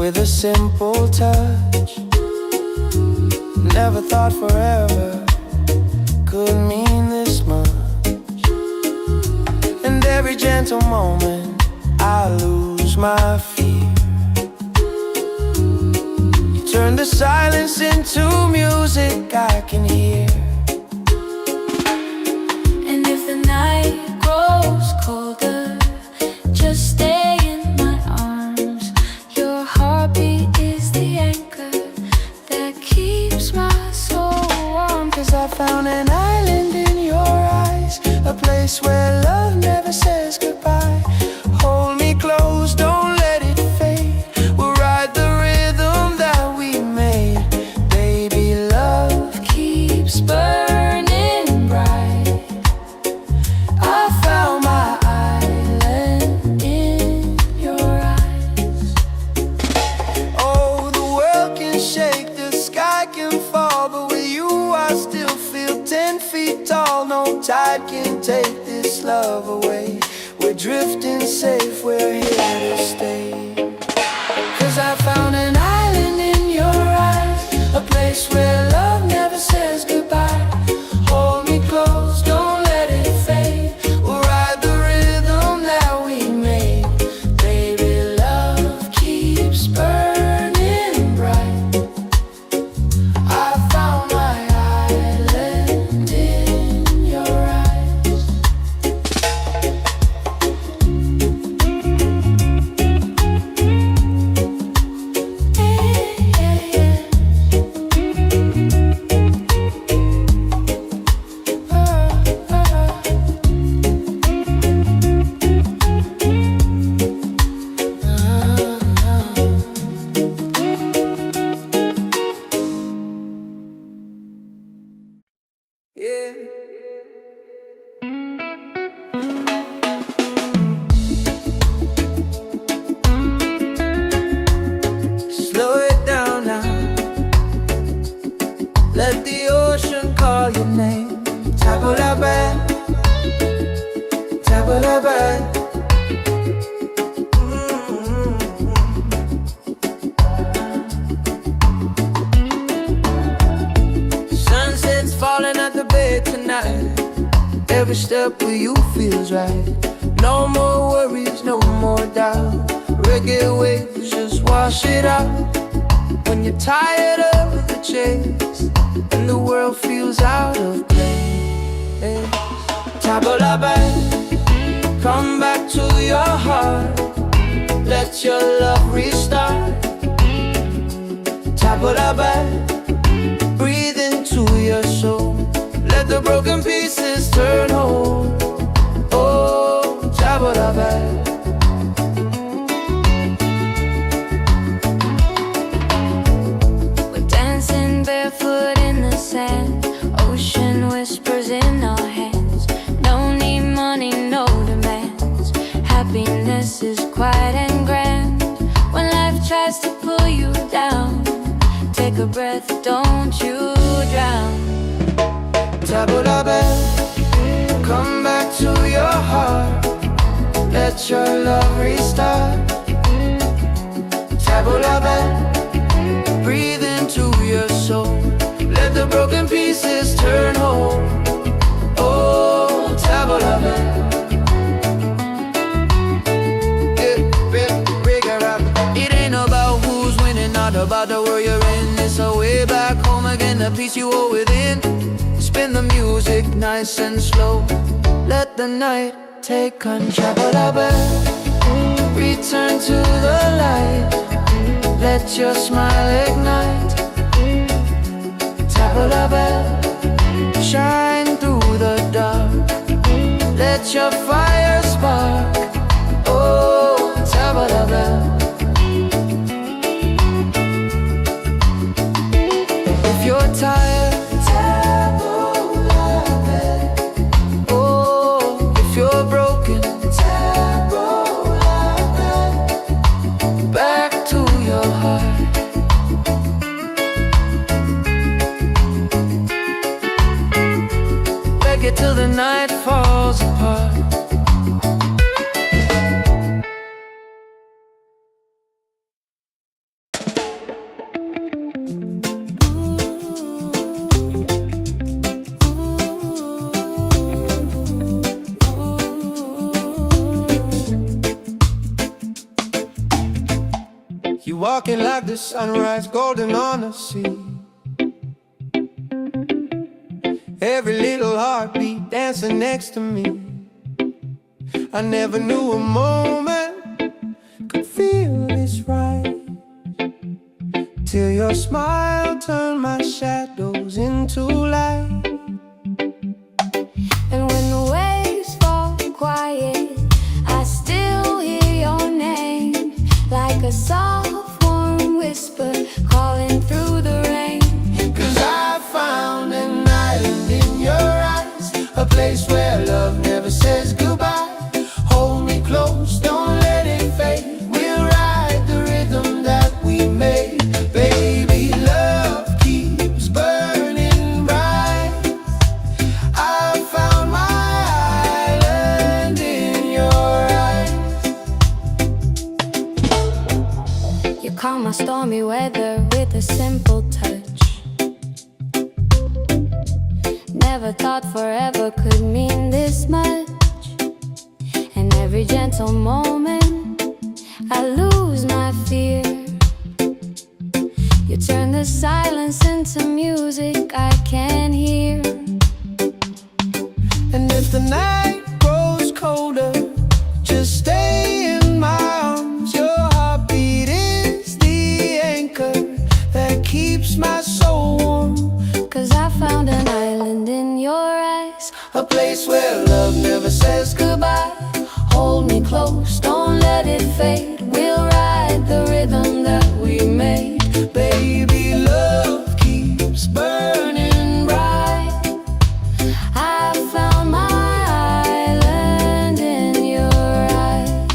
with a simple touch. Never thought forever could mean this much. And every gentle moment I lose my fear. You turn the silence into music I can hear. And if the night grows colder, just stay in my arms. Your heartbeat is the anchor that keeps my soul warm. 'Cause I found an island in your eyes, a place where love never says goodbye. Hold me close, don't let it fade. We'll ride the rhythm that we made. Baby, love keeps burning bright. I found my island in your eyes. Oh, the world can shake, the sky can fall, but with you I still feel 10 feet tall. No tide can take this love away. We're drifting safe, we're here to stay. 'Cause I found an island in your eyes, a place where love never says goodbye. Hold me close, don't let it fade. We'll ride the rhythm that we made. Baby, love keeps burning bright. I found my island in your eyes. Yeah. Slow it down now. Let the ocean call your name. Tabula-ba, tabula-ba. Sunset's falling at the bay tonight. Every step with you feels right. No more worries, no more doubt. Reggae waves just wash it out. When you're tired of the chase and the world feels out of place. Tabula-ba, come back to your heart. Let your love restart. Tabula-ba, breathe into your soul. Let the broken pieces turn whole. Oh, tabula-ba. We're dancing barefoot in the sand. Ocean whispers in our hands. No need money, no demands. Happiness is quiet and grand. When life tries to pull you down, take a breath, don't you drown. Tabula-ba, come back to your heart. Let your love restart. Tabula-ba, breathe into your soul. Let the broken pieces turn whole. Oh, tabula-ba. It ain't about who's winning, not about the world you're in. It's a way back home again, the peace you hold within. Spin the music nice and slow. Let the night take control. Return to the light. Let your smile ignite. Tabula-ba, shine through the dark. Let your fire spark. Oh, tabula-ba. If you're tired, tabula-ba. Oh, if you're broken, tabula-ba. Back to your heart. Reggae till the night falls apart. sparkling like the sunrise, golden on the sea. Every little heartbeat dancing next to me. I never knew a moment could feel this right, till your smile turned my shadows into light. And when the waves fall quiet, I still hear your name, like a soft warm whisper calling through the rain. 'Cause I found an island in your eyes, a place where love never says goodbye. Hold me close, don't let it fade. We'll ride the rhythm that we made. Baby, love keeps burning bright. I found my island in your eyes. You calm my stormy weather with a simple touch. Never thought forever could mean this much. And every gentle moment I lose my fear. You turn the silence into music I can hear. And if the night grows colder, just stay in my arms. Your heartbeat is the anchor that keeps my soul warm. 'Cause I found an island in your eyes, A place where love never says goodbye. Hold me close, don't let it fade. We'll ride the rhythm that we made. Baby, love keeps burning bright. I found my island in your eyes.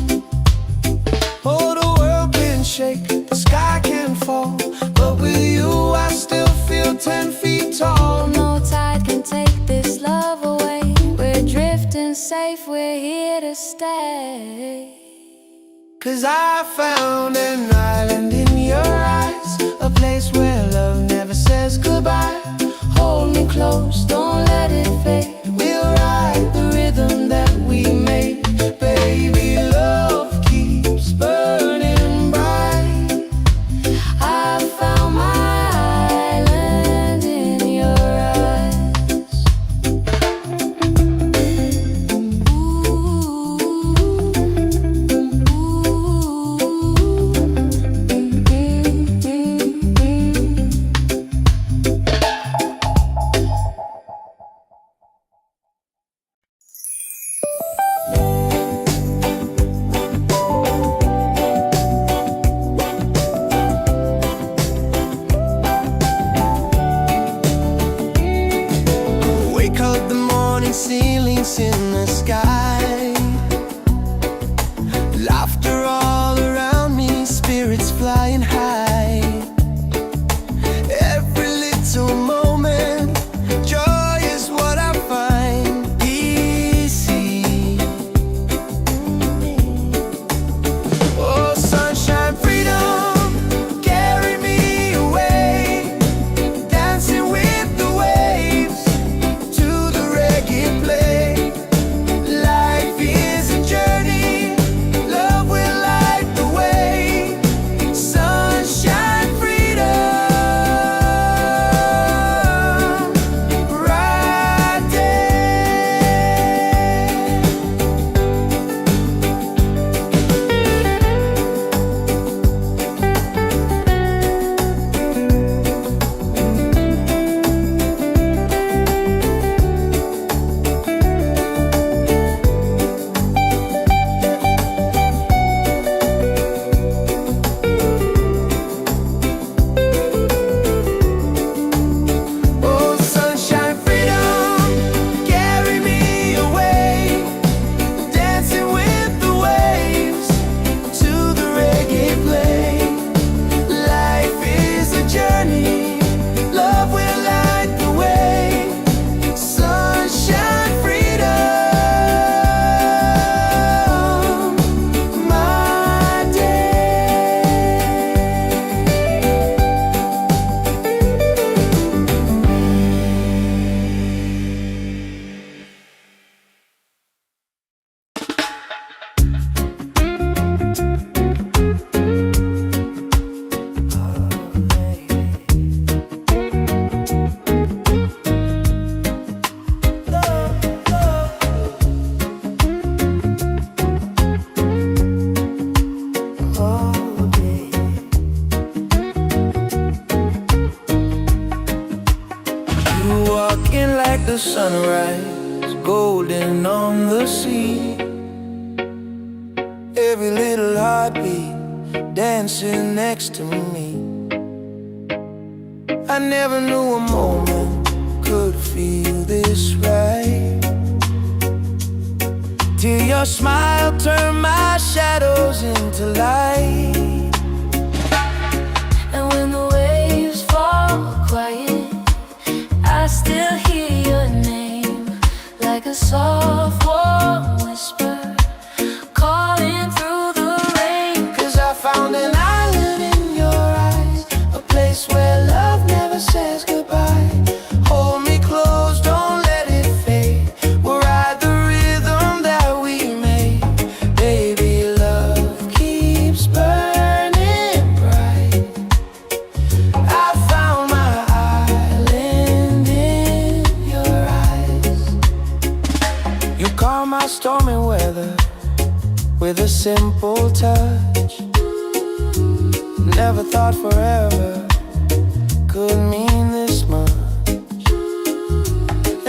Oh, the world can shake, the sky can fall, but with you I still feel 10 feet tall. No tide can take this love away. We're drifting safe, we're here to stay. 'Cause I found an island in your eyes, a place where love never says goodbye. Hold me close, don't let it fade. We'll ride the rhythm that we made. Baby, love keeps burning bright. I found my island in your eyes. Wake up the morning, ceilings in the sky. Laughter all around me, spirits flying high. Every little moment, joy is what I find. Easy. Oh, sunshine, freedom, carry me away. Dancing with the waves to the reggae play. like the sunrise, golden on the sea. Every little heartbeat dancing next to me. I never knew a moment could feel this right, till your smile turned my shadows into light. And when the waves fall quiet, I still hear your name, like a soft warm whisper calling through the rain. 'Cause I found an island in your eyes, a place where love never says goodbye. Hold me close, don't let it fade. We'll ride the rhythm that we made. Baby, love keeps burning bright. I found my island in your eyes. You calm my stormy weather with a simple touch. Never thought forever could mean this much.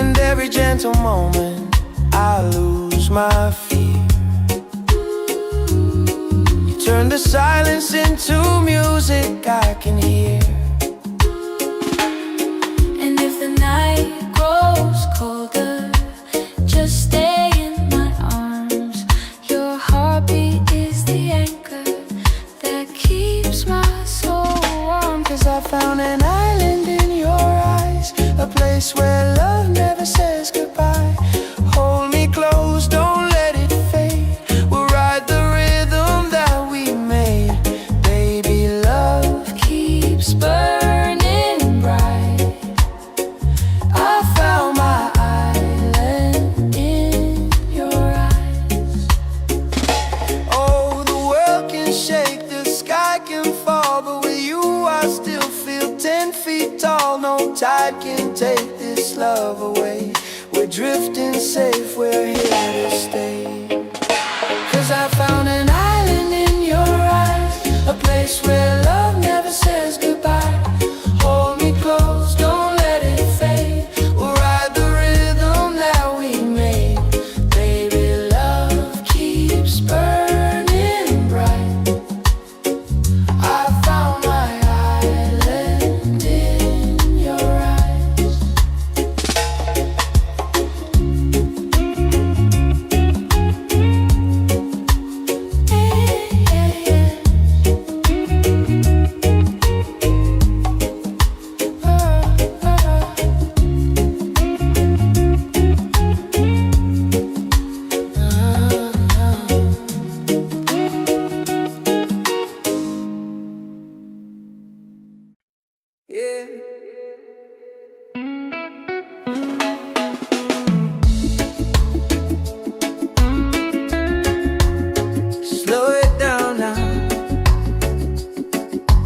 And every gentle moment I lose my fear. You turn the silence into music I can hear. And if the night grows colder, just stay in my arms. Your heartbeat is the anchor that keeps my soul warm. 'Cause I found an island in your eyes, a place where love never says goodbye. Hold me close, don't let it fade. We'll ride the rhythm that we made. Baby, love keeps burning bright. I found my island in your eyes. Oh, the world can shake, the sky can fall, but with you I still feel 10 feet tall. No tide can take this love away. We're drifting safe, we're here to stay. 'Cause I found an island in your eyes, a place where love never says goodbye. Hold me close, don't let it fade. We'll ride the rhythm that we made. Baby, love keeps burning bright. I found my island in your eyes. Yeah. Slow it down now.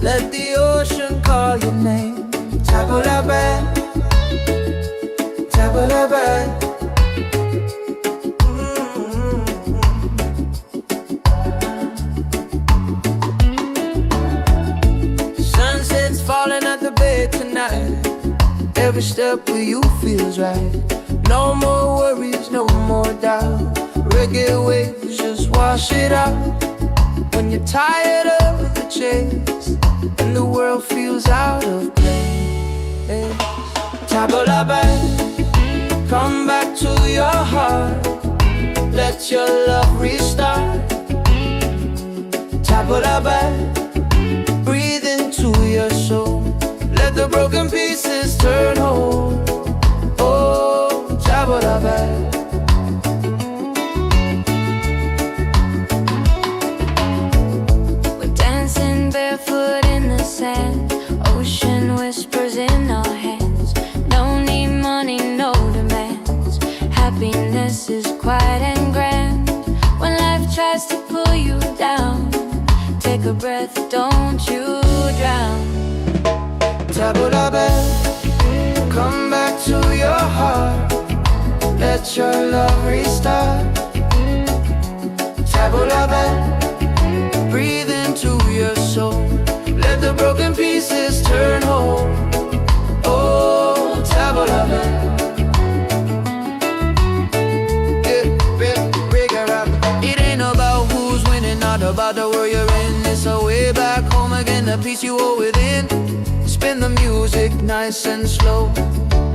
Let the ocean call your name. Tabula-bad, tabula-bad. Sunset's falling at the bay tonight. Every step with you feels right. No more worries, no more doubt. Reggae waves just wash it out. When you're tired of the chase and the world feels out of place, tabula-bad, come back to your heart. Let your love restart. Tabula-bad, breathe into your soul. Let the broken pieces turn whole. Oh, tabula-bad. We're dancing barefoot in the sand, ocean whispers in our hands. No need money, no demands. Happiness is quiet and grand. When life tries to pull you down, take a breath, don't you drown. Tabula-bad, come back to your heart. Let your love restart. Tabula-bad, breathe into your soul. Let the broken pieces turn whole. Oh, tabula-bad. a piece you owe within. Spin the music nice and slow.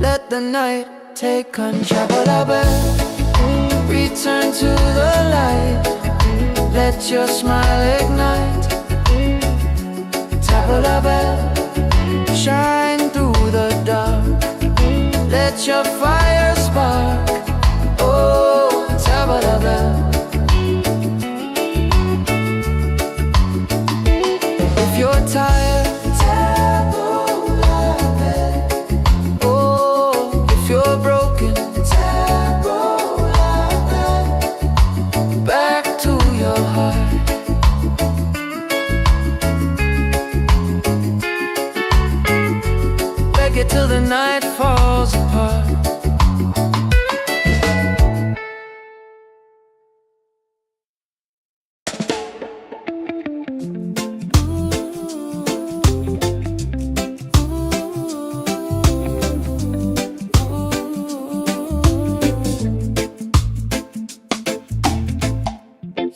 Let the night take control. Return to the light. Let your smile ignite. Tabla bell, shine through the dark. Let your fire spark. Oh, tabla bell. If you're tired, tabla bell. Oh, if you're broken, tabla bell. Back to your heart. Reggae till the night falls apart.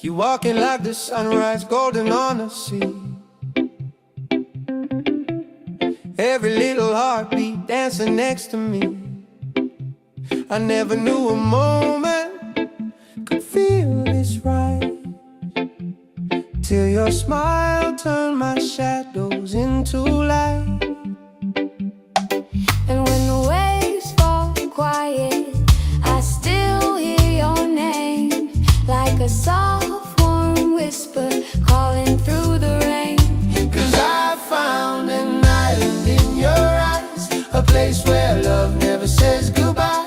You walking like the sunrise, golden on the sea. Every little heartbeat dancing next to me. I never knew a moment could feel this right, till your smile turned my shadows into light. And when the waves fall quiet, I still hear your name, like a soft warm whisper calling through the rain. 'Cause I found an island in your eyes, a place where love never says goodbye.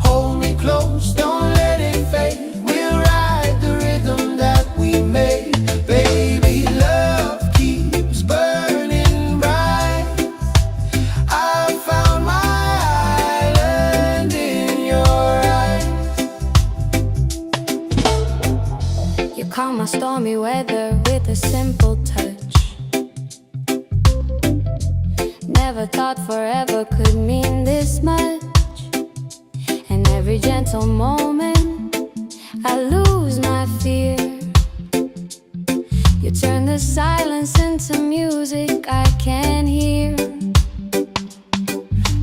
Hold me close, don't let it fade. We'll ride the rhythm that we made. Baby, love keeps burning bright. I found my island in your eyes. You calm my stormy weather with a simple touch. Never thought forever could mean this much. And every gentle moment I lose my fear. You turn the silence into music I can hear.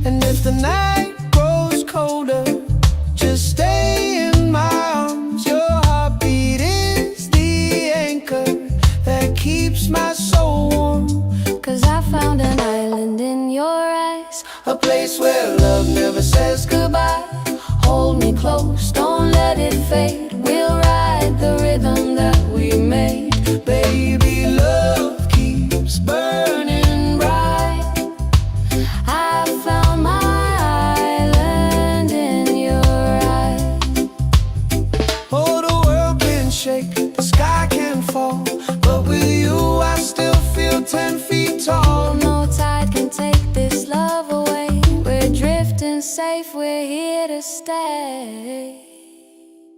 And if the night grows colder, just stay in my arms. Your heartbeat is the anchor that keeps my soul warm. 'Cause I found an island in your eyes, A place where love never says goodbye. hold me close, don't let it fade. We'll ride the rhythm that we made. Baby, love keeps burning bright. I found my island in your eyes. Oh, the world can shake, the sky can fall, but with you I still feel 10 feet tall. No tide can take this love away. We're drifting safe, we're here to stay.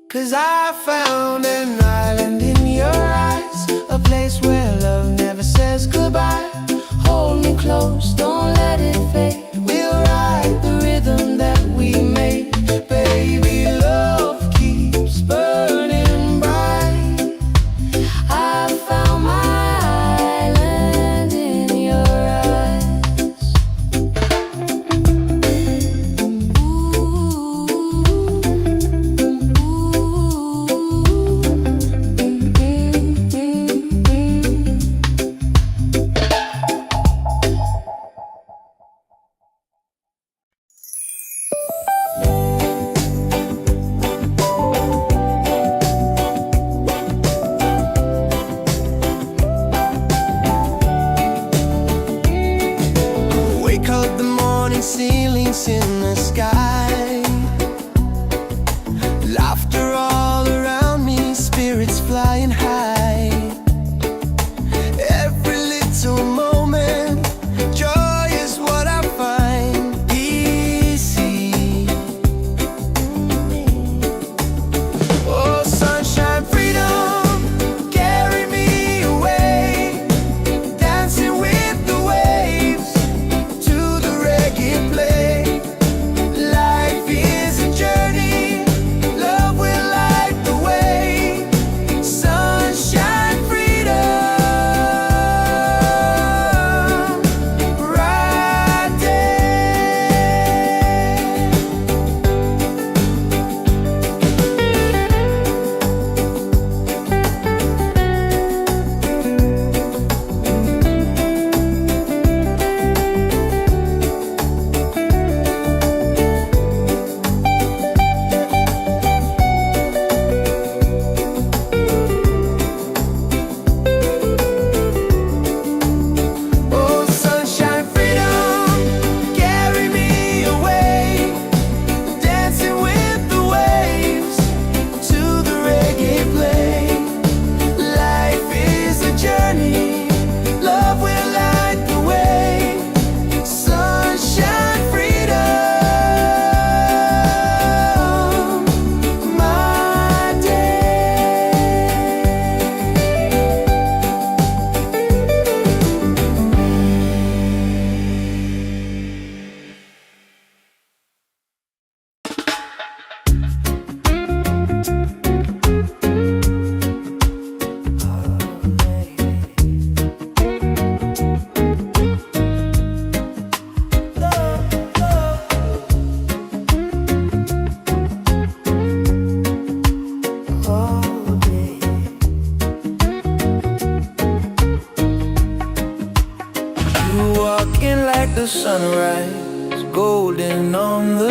'Cause I found an island in your eyes, a place where love never says goodbye. Hold me close, don't let it fade. We'll ride the rhythm that we made. Baby, love keeps burning bright. I found my island in your eyes.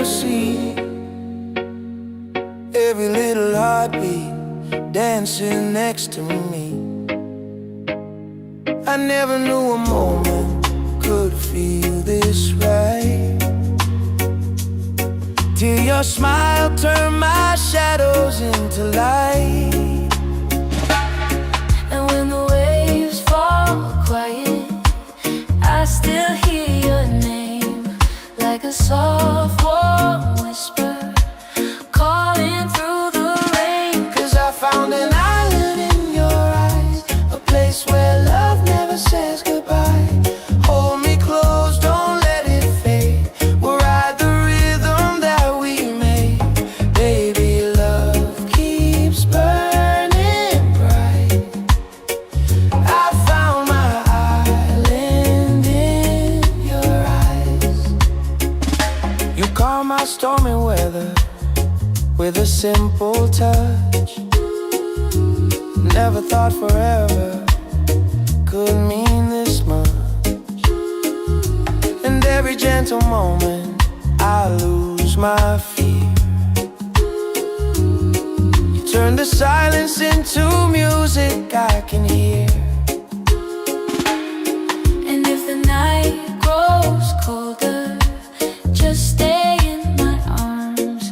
see. Every little heartbeat dancing next to me. I never knew a moment could feel this right, till your smile turned my shadows into light. And when the waves fall quiet, I still hear your name, like a soft warm whisper calling through the rain. 'Cause I found an island in your eyes, a place where love never says goodbye. Hold me close, don't let it fade. We'll ride the rhythm that we made. Baby, love keeps burning bright. I found my island in your eyes. You calm my stormy weather with a simple touch. Never thought forever could mean this much. And every gentle moment I lose my fear. You turn the silence into music I can hear. And if the night grows colder, just stay in my arms.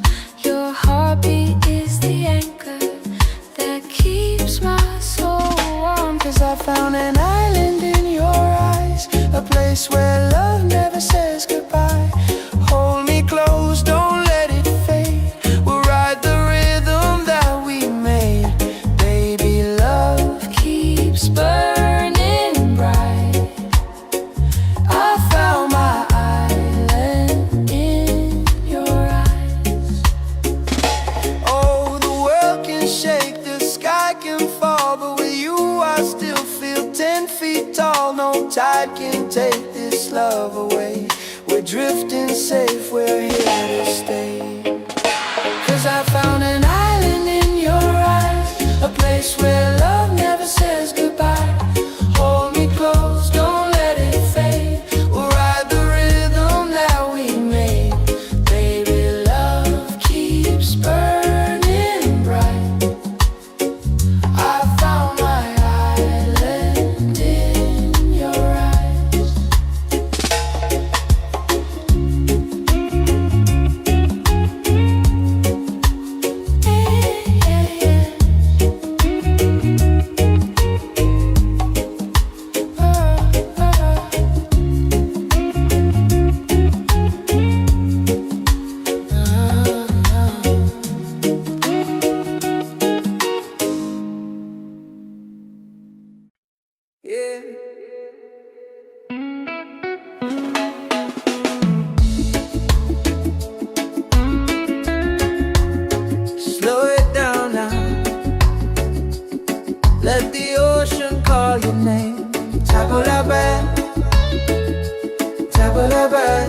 Your heartbeat is the anchor that keeps my soul warm. 'Cause I found an island in your eyes, a place where love never says goodbye. Hold me close, don't let it fade. We'll ride the rhythm that we made. Baby, love keeps burning bright. I found my island in your eyes. Oh, the world can shake, the sky can fall, but with you I still feel 10 feet tall. No tide can take this love away. We're drifting safe, we're here to stay. 'Cause I found an island in your eyes, a place where love never says goodbye. Hold me close, don't let it fade. We'll ride the rhythm that we made. Baby, love keeps burning bright. I found my island in your eyes. Yeah. Slow it down now. Let the ocean call your name. Table la bed, table la bed.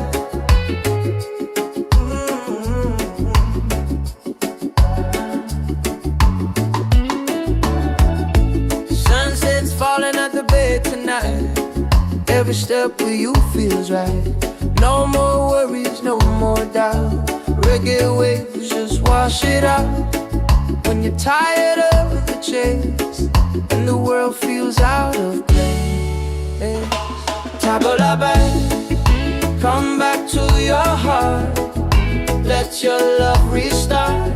Sunset's falling at the bed tonight. Every step with you feels right. No more worries, no more doubt. Reggae waves just wash it out. When you're tired of the chase and the world feels out of place, table la bed, come back to your heart. Let your love restart.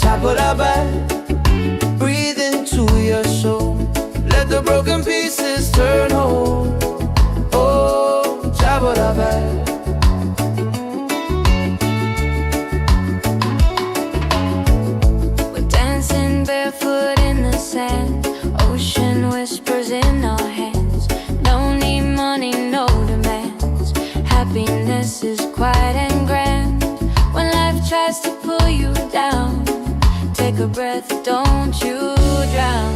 Table la bed, breathe into your soul. Let the broken pieces turn whole. Oh, table la bed. We're dancing barefoot in the sand. Ocean whispers in our hands. No need money, no demands. Happiness is quiet and grand. When life tries to pull you down, take a breath, don't you drown.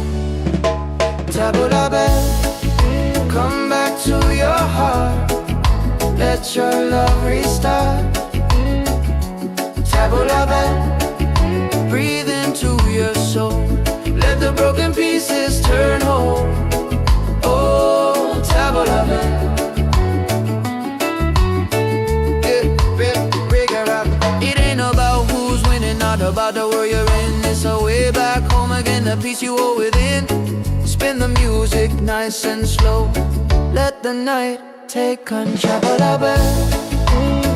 Table la bed, come back to your heart. Let your love restart. Table la bed, breathe into your soul. Let the broken pieces turn whole. Oh, table la bed. Yeah, yeah. about the world you're in. It's a way back home again, the peace you hold within. Spin the music nice and slow. Let the night take control.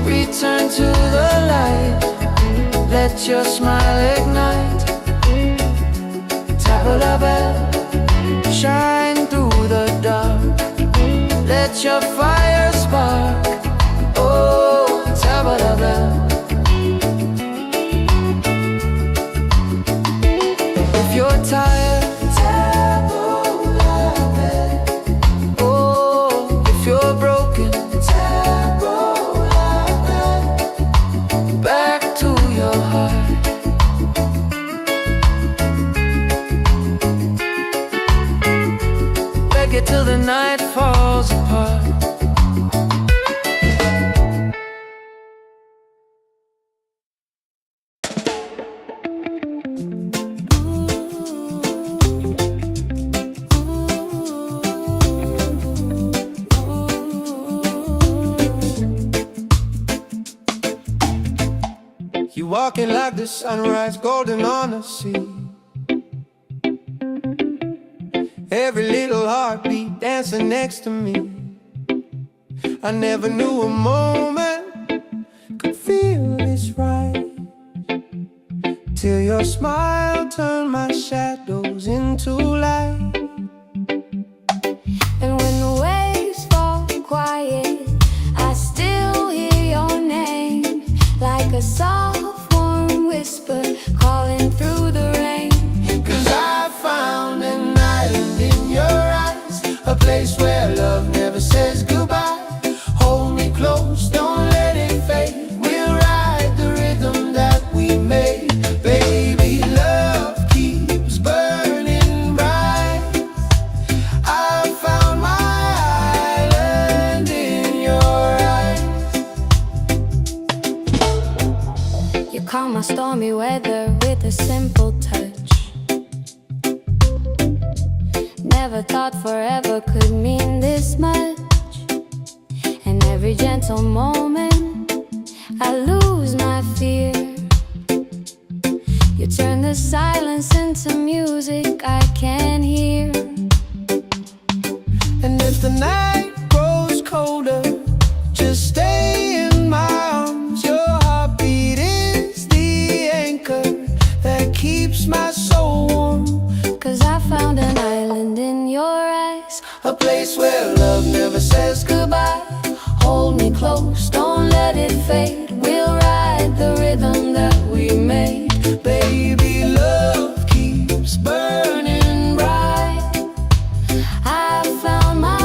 Return to the light. Let your smile ignite. Tap a bell, shine through the dark. Let your fire spark. Oh, tap a bell. If you're tired, tap a bell. Oh, if you're broken, tap a bell. Back to your heart. Reggae till the night falls apart. You walking like the sunrise, golden on the sea. Every little heartbeat dancing next to me. I never knew a moment could feel this right, till your smile turned my shadows into light. And when the waves fall quiet, I still hear your name, like a soft warm whisper calling through the rain. 'Cause I found an island in your eyes, a place where love never says goodbye. Hold me close, don't let it fade. We'll ride the rhythm that we made. Baby, love keeps burning bright. I found my island in your eyes. You calm my stormy weather with a simple touch. Never thought forever could mean this much. And every gentle moment I lose my fear. You turn the silence into music I can hear. And if the night grows colder, just stay in my arms. Your heartbeat is the anchor that keeps my soul warm. 'Cause I found an island in your eyes, A place where love never says goodbye. Hold me close, don't let it fade. We'll ride the rhythm that we made. Baby, love keeps burning bright. I found my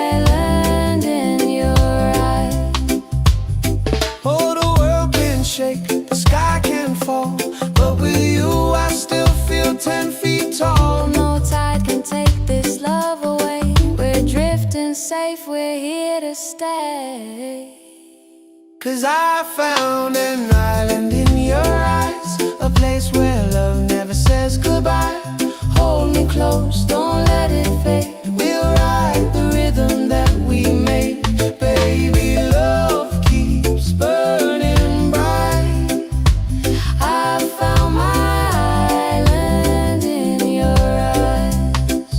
island in your eyes. Oh, the world can shake, the sky can fall, but with you I still feel 10 feet tall. No tide can take this love away. We're drifting safe, we're here to stay. 'Cause I found an island in your eyes, a place where love never says goodbye. Hold me close, don't let it fade. We'll ride the rhythm that we made. Baby, love keeps burning bright. I found my island in your eyes.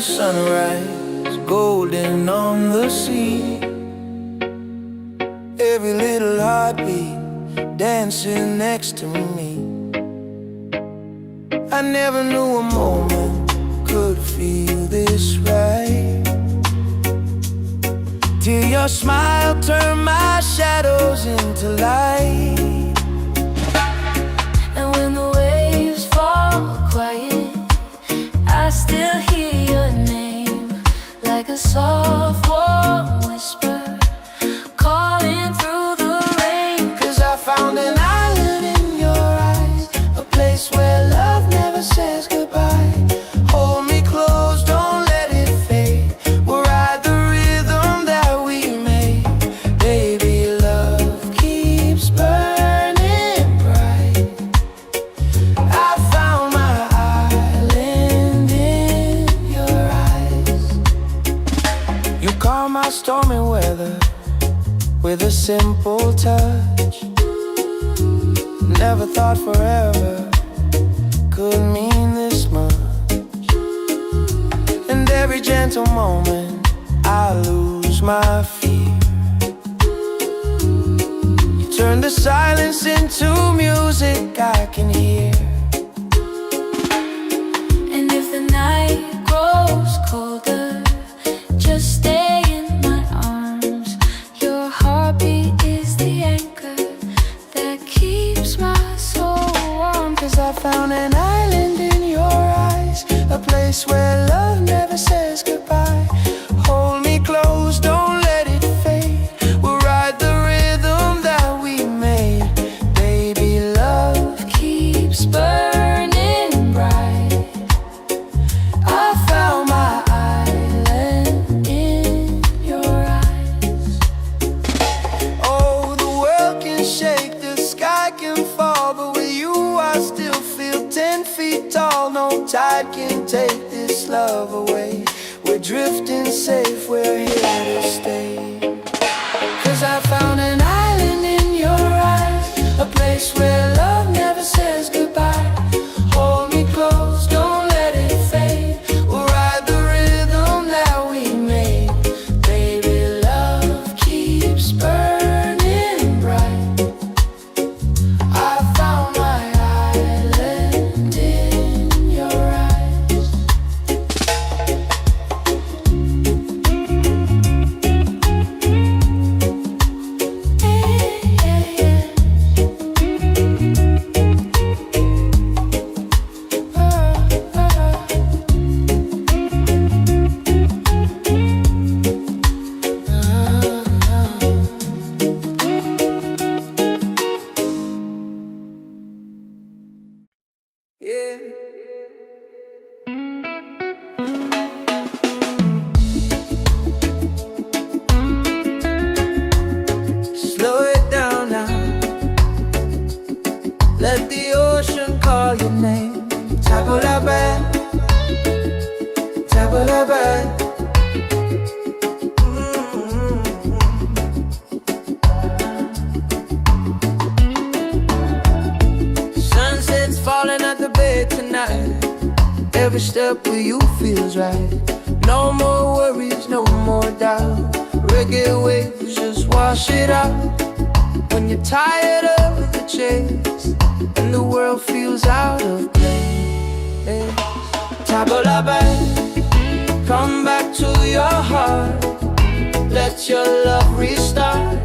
sunrise, golden on the sea. Every little heartbeat dancing next to me. I never knew a moment could feel this right, till your smile turned my shadows into light. And when the waves fall quiet, I still hear your name, like a soft warm whisper calling through the rain. 'Cause I found an island in your eyes, a place where love never says goodbye. Hold me close, don't let it fade. We'll ride the rhythm that we made. Baby, love keeps burning bright. I found my island in your eyes. You calm my stormy weather with a simple touch. Never thought forever could mean this much. And every gentle moment I lose my fear. You turn the silence into music I can hear. And if the night grows colder, just stay in my arms. Your heartbeat is the anchor that keeps my soul warm. 'Cause I found an island in your eyes, a place where love never says goodbye. Hold me close, don't let it fade. We'll ride the rhythm that we made. Baby, love keeps burning bright. I found my island in your eyes. Oh, the world can shake, the sky can fall, but with you I still feel 10 feet tall. No tide can take this love away. We're drifting safe, we're here to stay. 'Cause I found an island in your eyes, a place where love never says goodbye. Hold me close, don't let it fade. We'll ride the rhythm that we made. Baby, love keeps burning bright. I found my island in your eyes. Yeah. Slow it down now. Let the ocean call your name. Tabula-ba, tabula-ba. Sunset's falling at the bay tonight. Every step with you feels right. No more worries, no more doubt. Reggae waves just wash it out. When you're tired of the chase and the world feels out of place. Tabula-ba, come back to your heart. Let your love restart.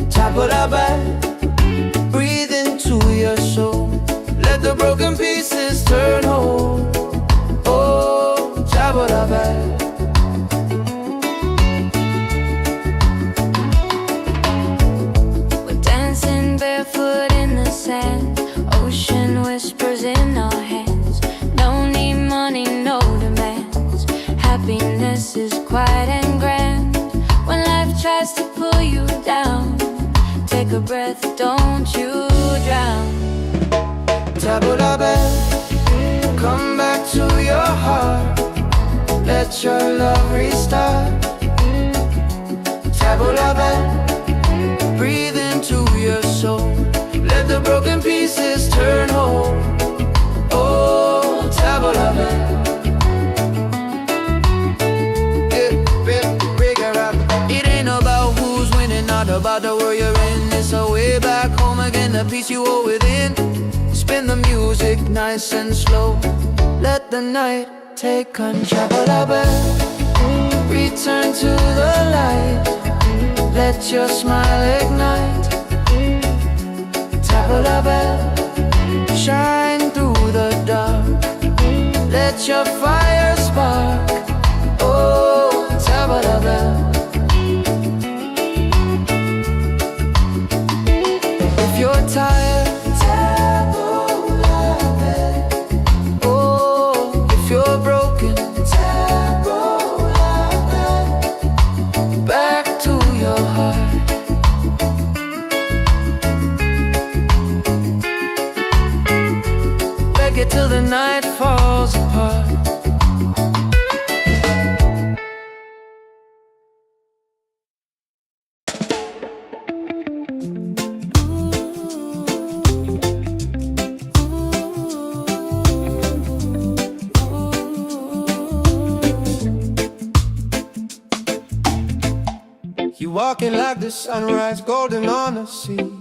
Tabula-ba, breathe into your soul. Let the broken pieces turn whole. Oh, tabula-ba. We're dancing barefoot in the sand, ocean whispers in our hands. Don't need money, no demands. Happiness is quiet and grand. When life tries to pull you down, take a breath, don't you drown. Tabula-ba, come back to your heart. Let your love restart. Tabula-ba, breathe into your soul. Let the broken pieces turn whole. Oh, tabula-ba. the peace you hold within. Spin the music nice and slow. Let the night take control. Return to the light. Let your smile ignite. Tabla bell, shine through the dark. Let your fire spark. Oh, tabla bell. If you're tired, oh, if you're broken, back to your heart. Reggae till the night falls apart. You walking like the sunrise, golden on the sea.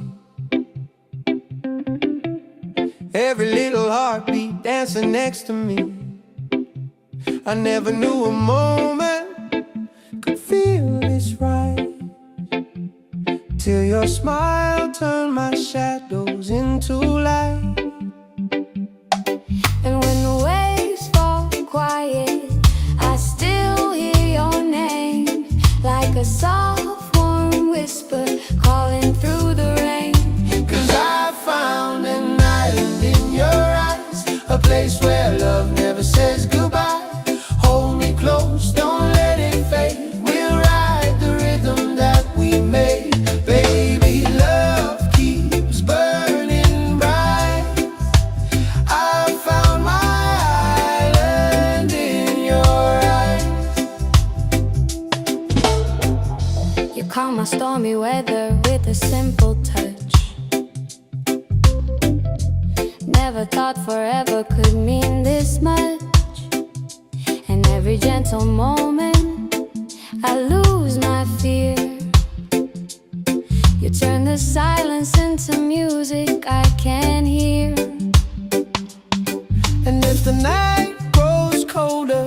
Every little heartbeat dancing next to me. I never knew a moment could feel this right, till your smile turned my shadows into light. And when the waves fall quiet, I still hear your name, like a soft warm whisper calling through the rain. 'Cause I found an island in your eyes, a place where love never says goodbye. Hold me close, don't let it fade. We'll ride the rhythm that we made. Baby, love keeps burning bright. I found my island in your eyes. You calm my stormy weather with a simple touch. Never thought forever could mean this much. And every gentle moment I lose my fear. You turn the silence into music I can hear. And if the night grows colder,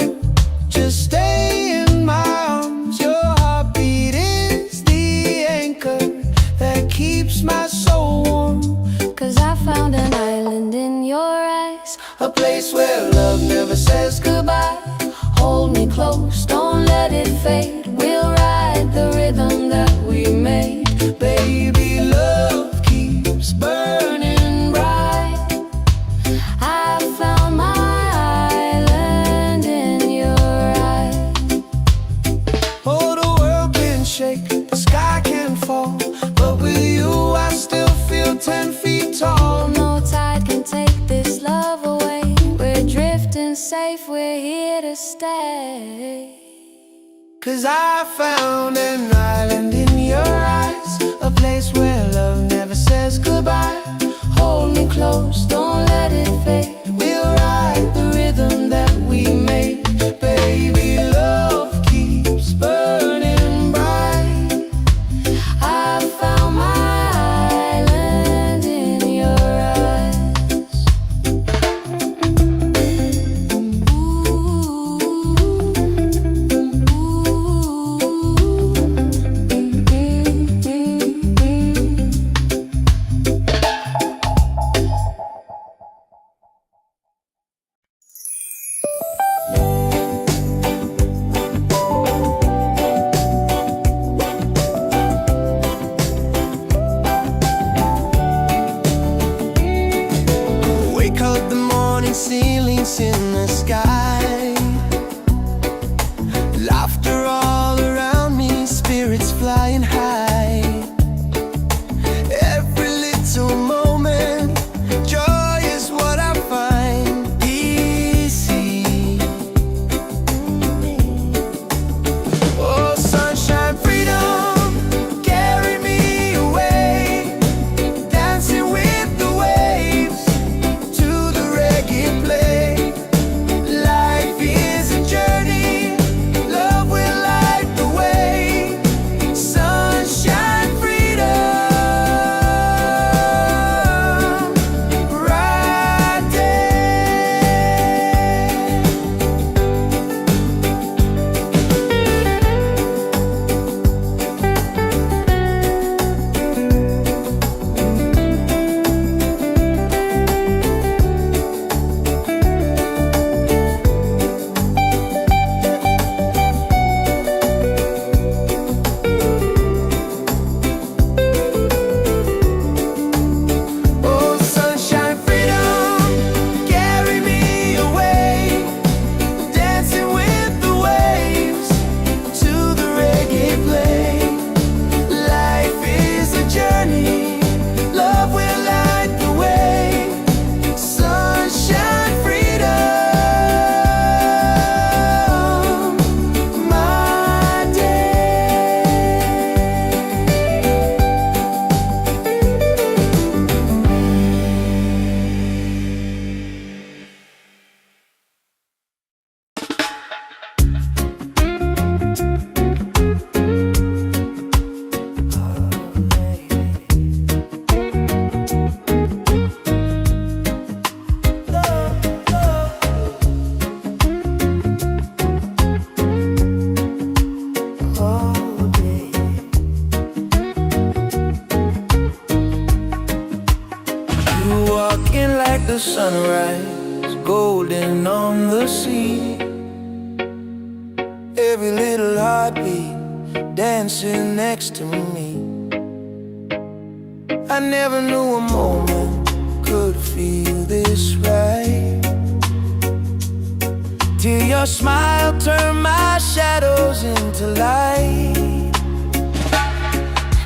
just stay in my arms. Your heartbeat is the anchor that keeps my soul warm. 'Cause I found an island in your eyes, A place where love never says goodbye. Hold me close, don't let it fade. We'll ride the rhythm that we made. Baby, love keeps burning bright. I found my island in your eyes. Oh, the world can shake, the sky can fall, but with you I still feel 10 feet tall. No tide can take this love away. We're drifting safe, we're here to stay. 'Cause I found an island in your eyes, a place where love never says goodbye. Hold me close, don't let it fade. We'll ride the rhythm that we made. Baby, love keeps burning bright. I found my island in your eyes. Wake up the morning, ceilings in the sky. Laughter all around me, spirits flying high. Every little moment, joy is what I find. Easy. Oh, sunshine, freedom, carry me away. Dancing with the waves to the reggae play. Life is a journey, love will light the way. Sunshine, freedom. the sunrise, golden on the sea. Every little heartbeat dancing next to me. I never knew a moment could feel this right, till your smile turned my shadows into light.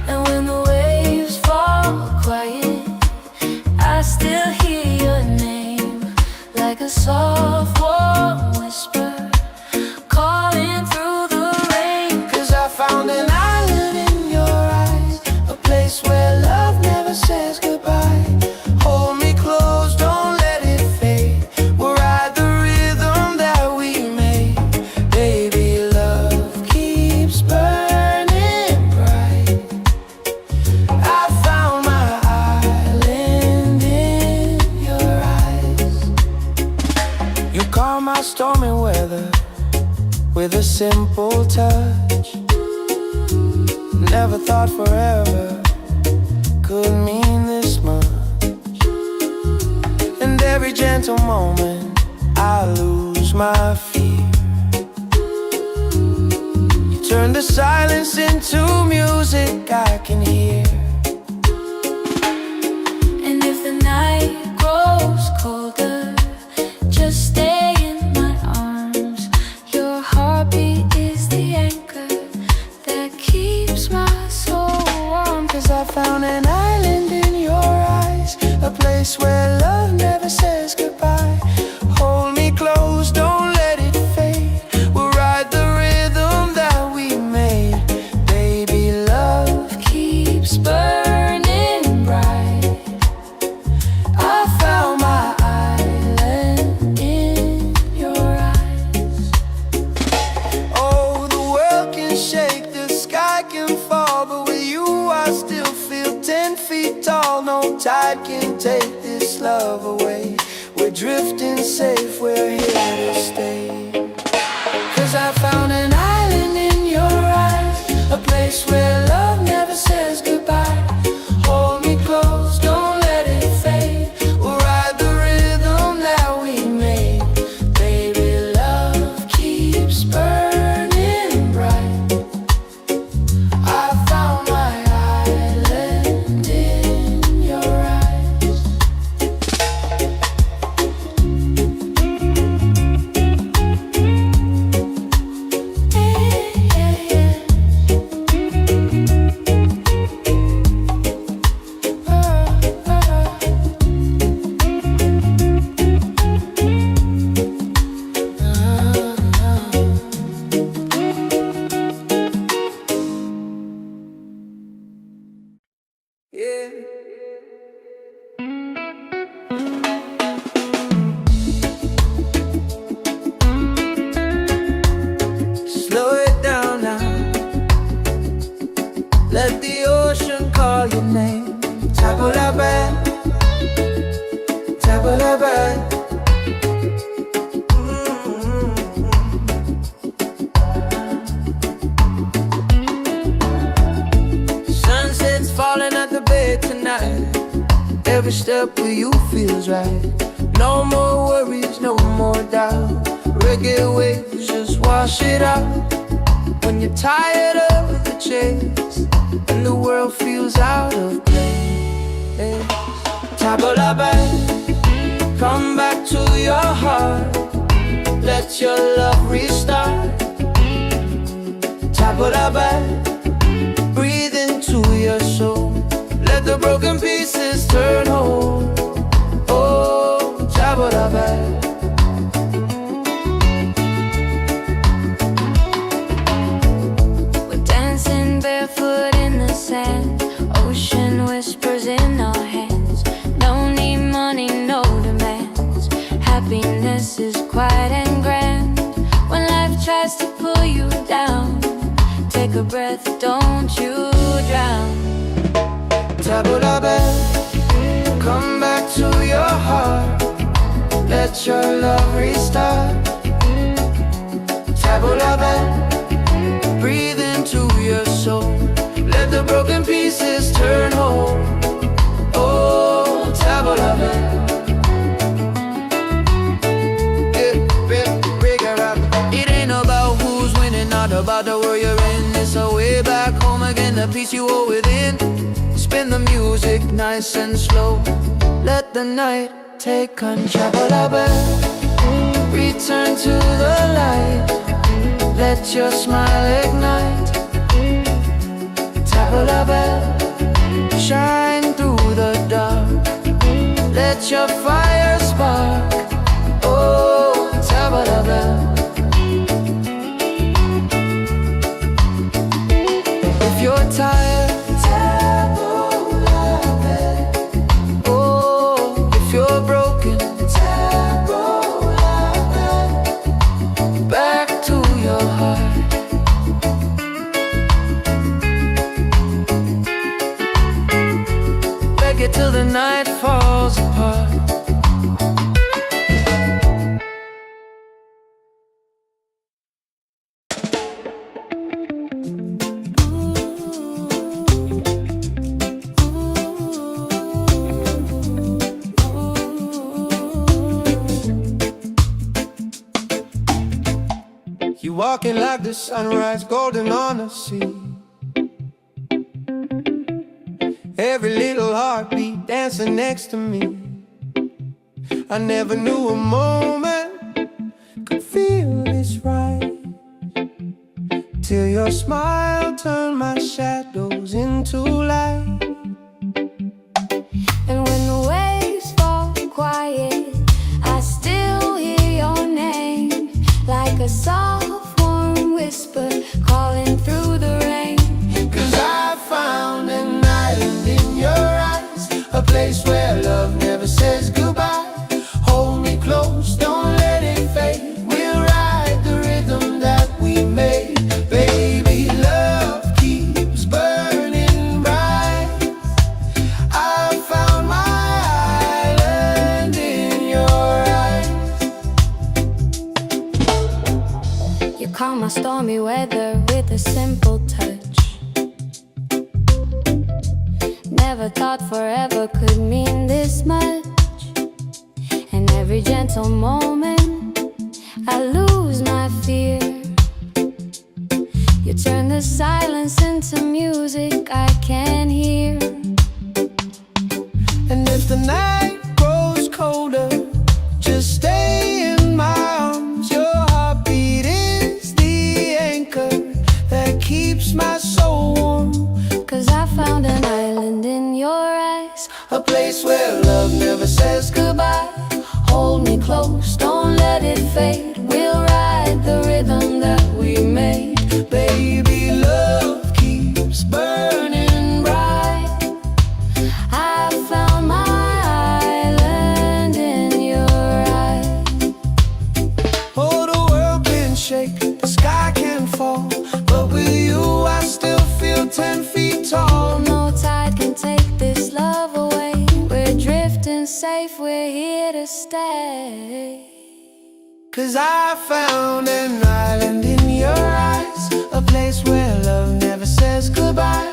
And when the waves fall quiet, I still hear your name, like a soft warm whisper calling through the rain. 'Cause I found an island in your eyes, a place where love never says goodbye. Hold me close, don't let it fade. We'll ride the rhythm that we made. Baby, love keeps burning bright. I found my island in your eyes. You calm my stormy weather with a simple touch. Never thought forever could mean this much. And every gentle moment I lose my fear. You turn the silence into music I can hear. And if the night grows colder, just stay in my arms. Your heartbeat is the anchor that keeps my soul warm. 'Cause I found an island in your eyes, a place where love never says goodbye. Hold me close, don't let it fade. We'll ride the rhythm that we made. Baby, love keeps burning bright. I found my island in your eyes. Oh, the world can shake, the sky can fall, but with you I still feel 10 feet tall. No tide can take this love away. We're drifting safe, we're here to stay. 'Cause I found an island in your eyes, a place where love never says goodbye. Hold me close, don't let it fade. We'll ride the rhythm that we made. Baby, love keeps burning bright. I found my island in your eyes. Yeah. Slow it down now. Let the ocean call your name. Table la bed, table la bed. Sunset's falling at the bay tonight. Every step with you feels right. No more worries, no more doubt. Reggae waves just wash it out. When you're tired of the chase and the world feels out of place, table la bed, come back to your heart. Let your love restart. Table la bed, breathe into your soul. Let the broken pieces turn whole. Oh, table la bed. We're dancing barefoot in the sand, ocean whispers in our hands. Don't need money, no demands. Happiness is quiet and grand. When life tries to pull you down, take a breath, don't you drown. Table la bed, come back to your heart. Let your love restart. Table la bed, breathe into your soul. Let the broken pieces turn whole. Oh, table la bed. music nice and slow. Let the night take control. Return to the light. Let your smile ignite. Tabla bell, shine through the dark. Let your fire spark. Oh, tabla bell. If you're tired, tabla bell. Oh, if you're broken, tabla bell. Back to your heart. Reggae till the night falls apart. You walking like the sunrise, golden on the sea. Every little heartbeat dancing next to me. I never knew a moment could feel this right, till your smile turned my shadows into light. And when the waves fall quiet, I still hear your name, like a soft warm whisper calling through the rain. 'Cause I found an island in your eyes, a place where love never says goodbye. Hold me close, don't let it fade. We'll ride the rhythm that we made. Baby, love keeps burning bright. I found my island in your eyes. You calm my stormy weather with a simple touch. Never thought forever could mean this much. And every gentle moment I lose my fear. You turn the silence into music I can hear. And if the night grows colder, just stay in my arms. Your heartbeat is the anchor that keeps my soul warm. 'Cause I found an island in your eyes, A place where love never says goodbye. Hold me close, don't let it fade. We'll ride the rhythm that we made. Baby, love keeps burning bright. I found my island in your eyes. Oh, the world can shake, the sky can fall, but with you I still feel 10 feet tall. No tide can take this love away. We're drifting safe, we're here to stay. 'Cause I found an island in your eyes, a place where love never says goodbye.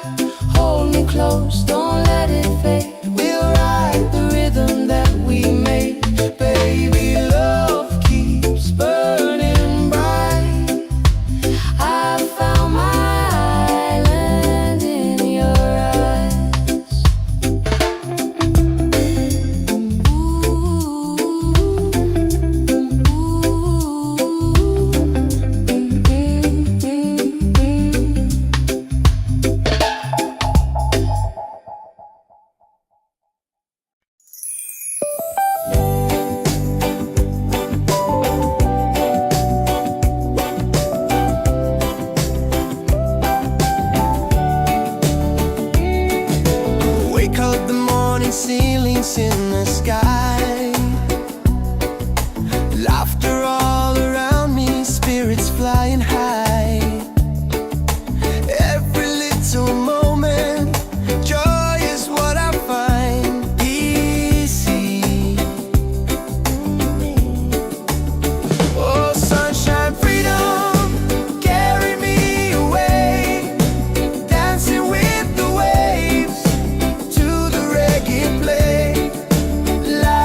Hold me close, don't let it fade. We'll ride the rhythm that we made. Baby, love keeps burning bright. I found my island in your eyes. Wake up the morning, ceilings in the sky. Laughter all around me, spirits flying high. Every little moment, joy is what I find. Easy. Oh, sunshine, freedom, carry me away. Dancing with the waves to the reggae play. La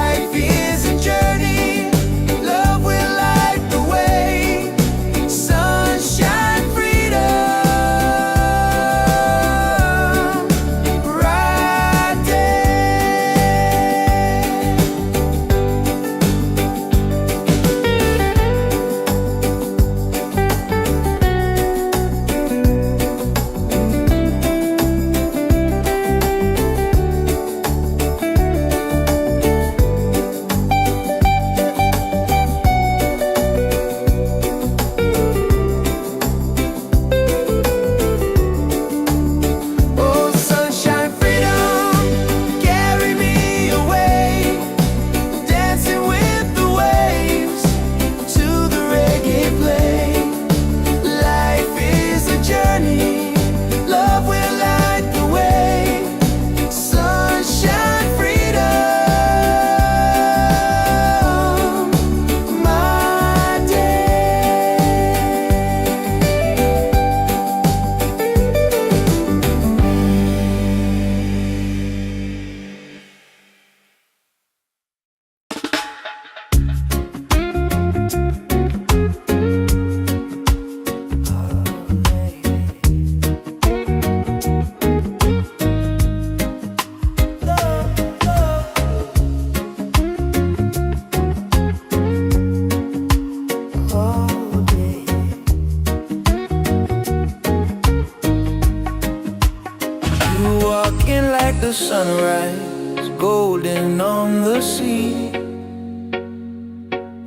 the sunrise, golden on the sea.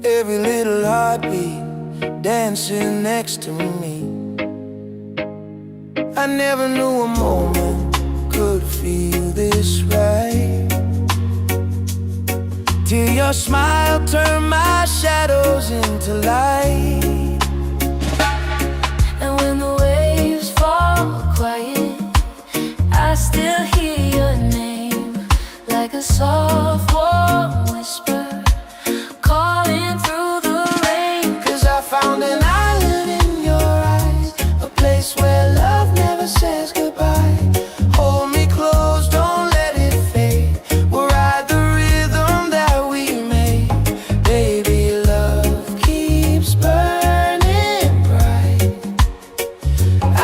Every little heartbeat dancing next to me. I never knew a moment could feel this right, till your smile turned my shadows into light. And when the waves fall quiet, I still hear your name, like a soft warm whisper calling through the rain. 'Cause I found an island in your eyes, a place where love never says goodbye. Hold me close, don't let it fade. We'll ride the rhythm that we made. Baby, love keeps burning bright.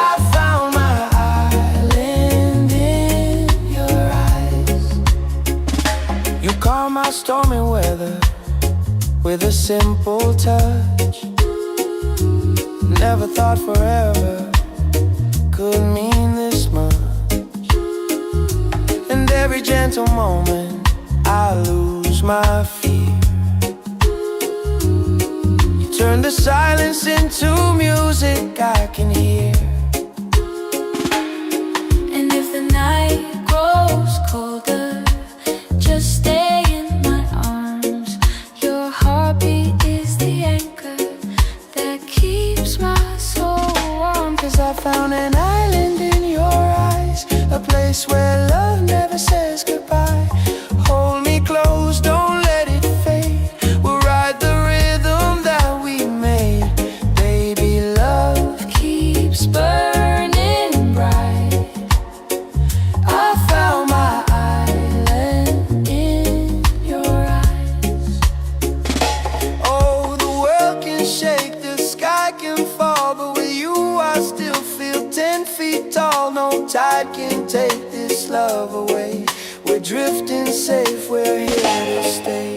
I found my island in your eyes. You calm my stormy weather with a simple touch. Never thought forever could mean this much. And every gentle moment I lose my fear. You turn the silence into music I can hear. And if the night grows colder, just stay in my arms. Your heartbeat is the anchor that keeps my soul warm. 'Cause I found an island in your eyes, a place where love never says goodbye. Hold me close, don't let it fade. We'll ride the rhythm that we made. Baby, love keeps burning bright. I found my island in your eyes. Oh, the world can shake, the sky can fall, but with you I still feel 10 feet tall. No tide can take this love away. We're drifting safe, we're here to stay.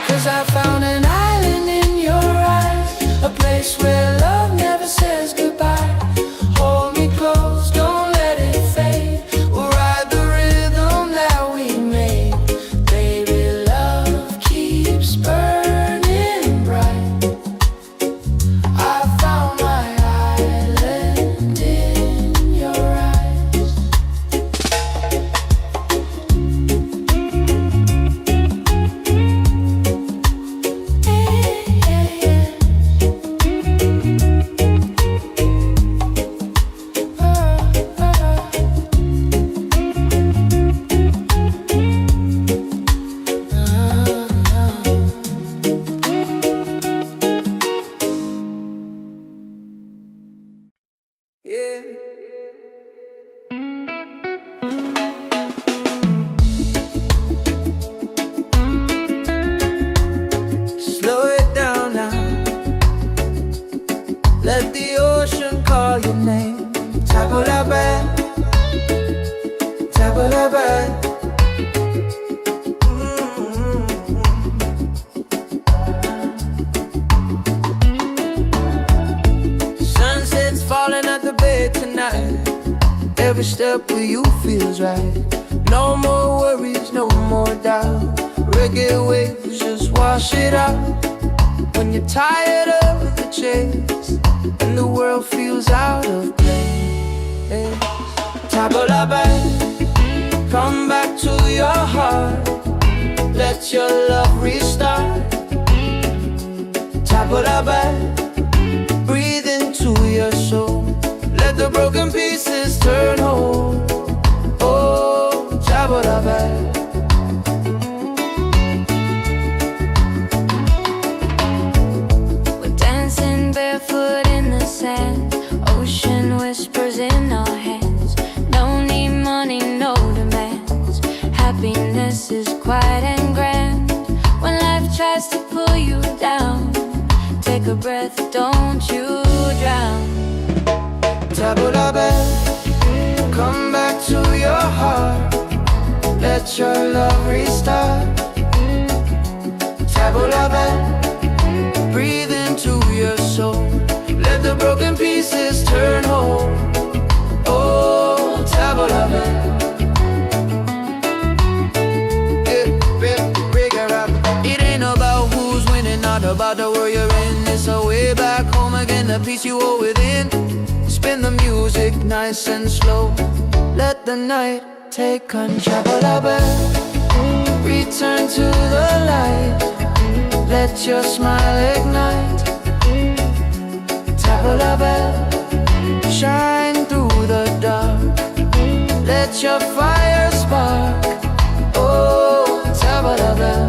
'Cause I found an island in your eyes, a place where love never says goodbye. Hold me close, don't let it fade. We'll ride the rhythm that we made. Baby, love keeps burning bright. I found my island in your eyes. Yeah. Slow it down now. Let the ocean call your name. Taboo la bad, taboo la bad. Sunset's falling at the bay tonight. Every step with you feels right. No more worries, no more doubt. Reggae waves just wash it out. When you're tired of the chase and the world feels out of place, taboo la bad, come back to your heart. Let your love restart. Taboo la bad, breathe into your soul. Let the broken pieces turn whole. Oh, taboo la bad. We're dancing barefoot in the sand, ocean whispers in our hands. No need money, no demands. Happiness is quiet and grand. When life tries to pull you down, take a breath, don't you drown. Taboo la bad, come back to your heart. Let your love restart. Taboo la bad, breathe into your soul. Let the broken pieces turn whole. Oh, taboo la bad. the peace you hold within. Spin the music nice and slow. Let the night take control. Return to the light. Let your smile ignite. Tabla bell, shine through the dark. Let your fire spark. Oh, tabla bell.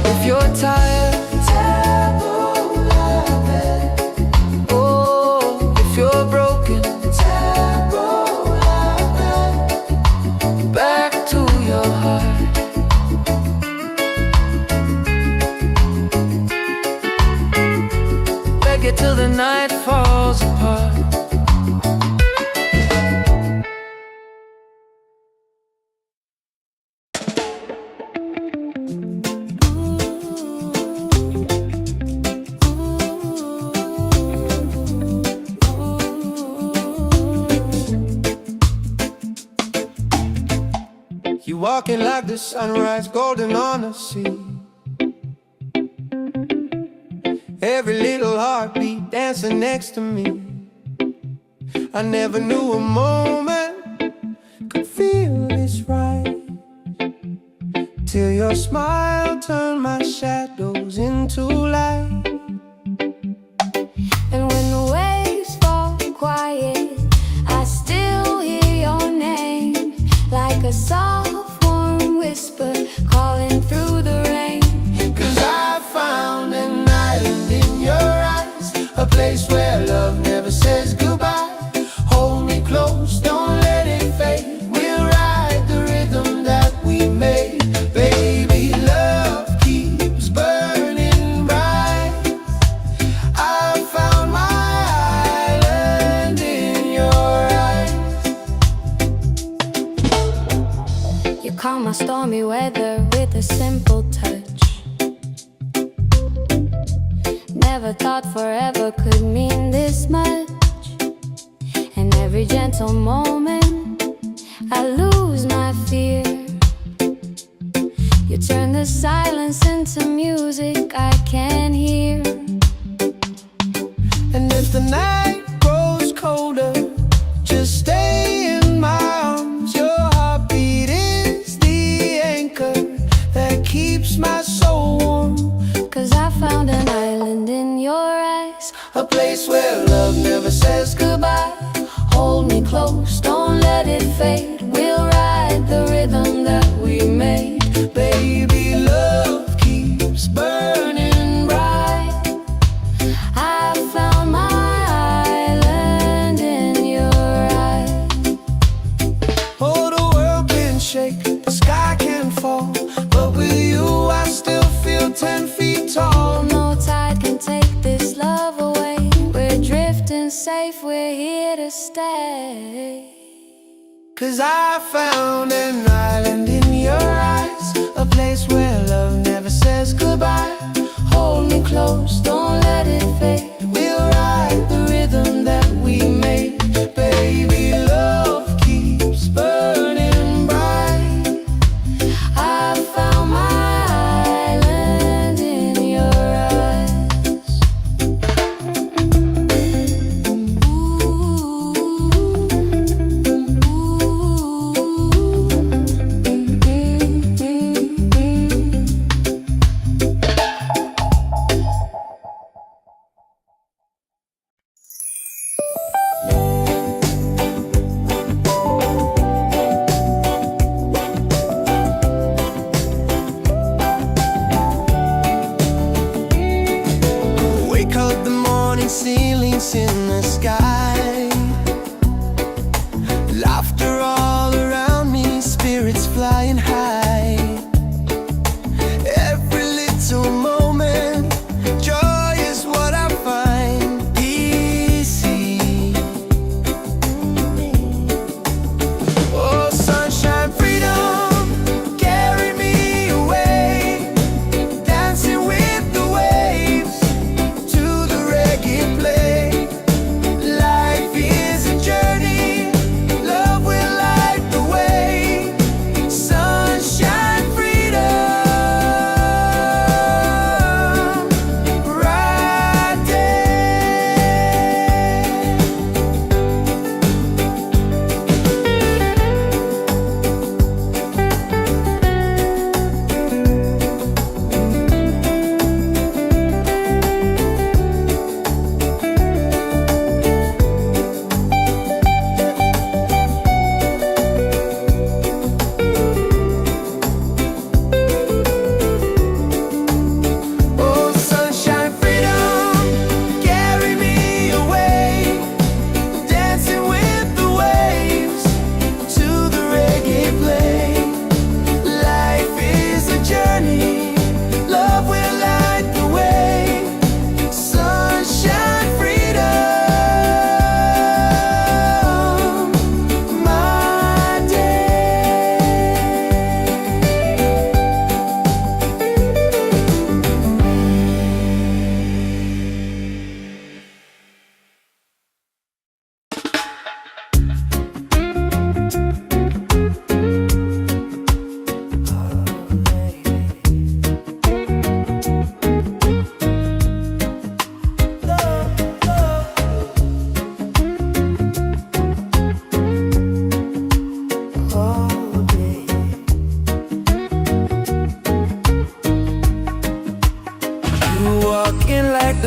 If you're tired, tabla bell. Oh, if you're broken, tabla bell. Back to your heart. Reggae till the night falls apart. You walking like the sunrise, golden on the sea. Every little heartbeat dancing next to me. I never knew a moment could feel this right, till your smile turned my shadows into light. And when the waves fall quiet, I still hear your name, like a soft warm whisper calling through the rain. 'Cause I found an island in your eyes, a place where love never says goodbye. Hold me close, don't let it fade. We'll ride the rhythm that we made. Baby, love keeps burning bright. I found my island in your eyes. You calm my stormy weather with a simple touch. Never thought forever could mean this much. And every gentle moment I lose my fear. You turn the silence into music I can hear. And if the night grows colder, just stay in my arms. Your heartbeat is the anchor that keeps my soul warm. 'Cause I found an island in your eyes, A place where love never says goodbye. Hold me close, don't let it fade. We'll ride the rhythm that we made. Baby, love keeps burning bright. I found my island in your eyes. Oh, the world can shake, the sky can fall, but with you I still feel 10 feet tall. No tide can take this love away. We're drifting safe, we're here to stay. 'Cause I found an island in your eyes, a place where love never says goodbye. Hold me close, don't let it fade. We'll ride the rhythm that we made. Baby, love keeps burning bright. I found my island in your eyes.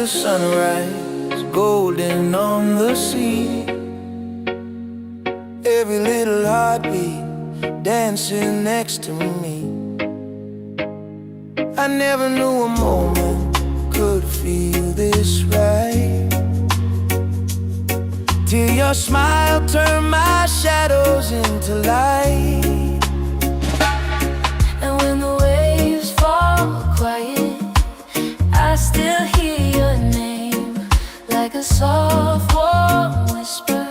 sunrise, golden on the sea. Every little heartbeat dancing next to me. I never knew a moment could feel this right, till your smile turned my shadows into light. And when the waves fall quiet, I still hear your name, like a soft warm whisper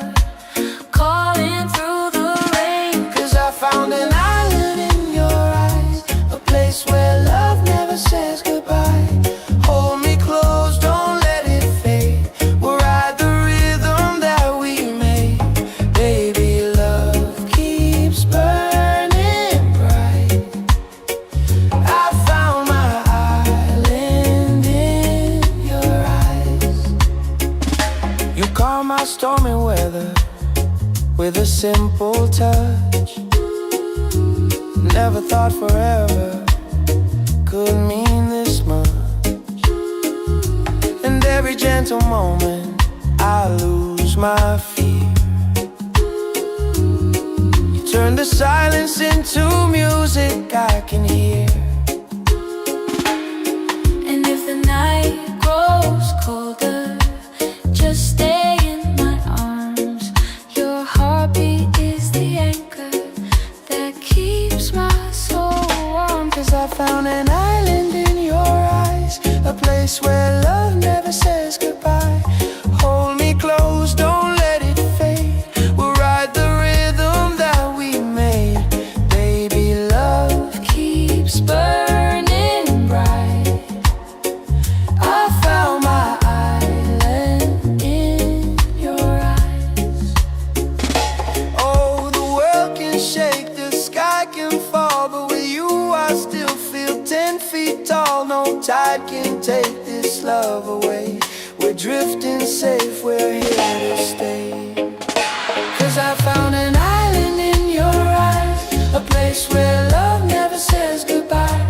calling through the rain. 'Cause I found an island in your eyes, a place where love never says goodbye. Hold me close, don't let it fade. We'll ride the rhythm that we made. Baby, love keeps burning bright. I found my island in your eyes. You calm my stormy weather with a simple touch. Never thought forever could mean this much. And every gentle moment I lose my fear. You turn the silence into music I can hear. And if the night grows colder, just stay in my arms. Your heartbeat is the anchor that keeps my soul warm. 'Cause I found an island in your eyes, a place where love never says goodbye. Hold me close, don't let it fade. We'll ride the rhythm that we made. Baby, love keeps burning bright. I found my island in your eyes. Oh, the world can shake, the sky can fall, but with you I still feel 10 feet tall. No tide can take this love away. We're drifting safe, we're here to stay. 'Cause I found an island in your eyes, a place where love never says goodbye.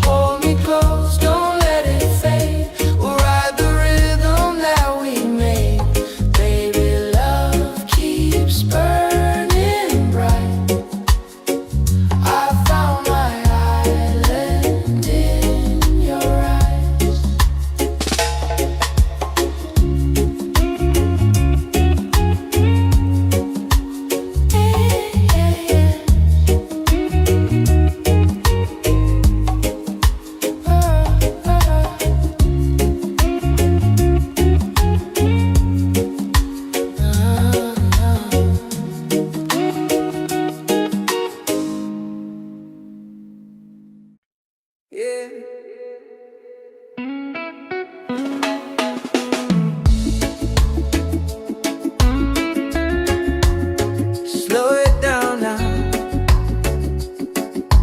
Hold me close, don't let it fade. We'll ride the rhythm that we made. Baby, love keeps burning bright. I found my island in your eyes. Yeah. Slow it down now.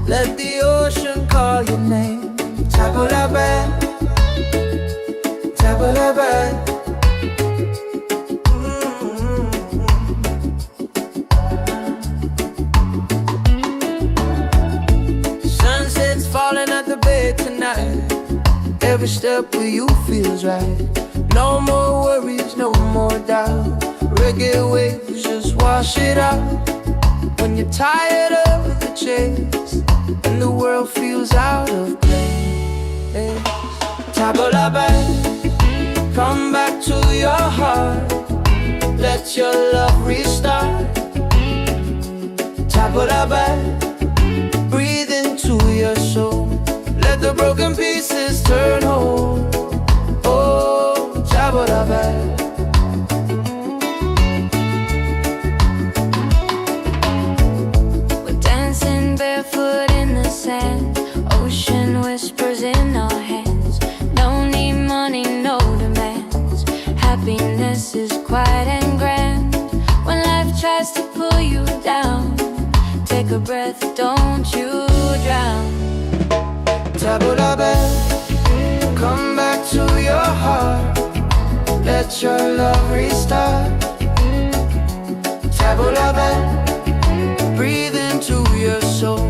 Let the ocean call your name. Tabula, tabula. Sunset's falling at the bay tonight. Every step with you feels right. No more worries, no more doubt. Reggae waves just wash it out. When you're tired of the chase and the world feels out of place, tabula, come back to your heart. Let your love restart. Tabula, breathe into your soul. Let the broken pieces turn whole. Oh, tabula. We're dancing barefoot in the sand, ocean whispers in our hands. No need money, no demands. Happiness is quiet and grand. When life tries to pull you down, take a breath, don't you drown. Tabula, come back to your heart. Let your love restart. Tabula, breathe into your soul.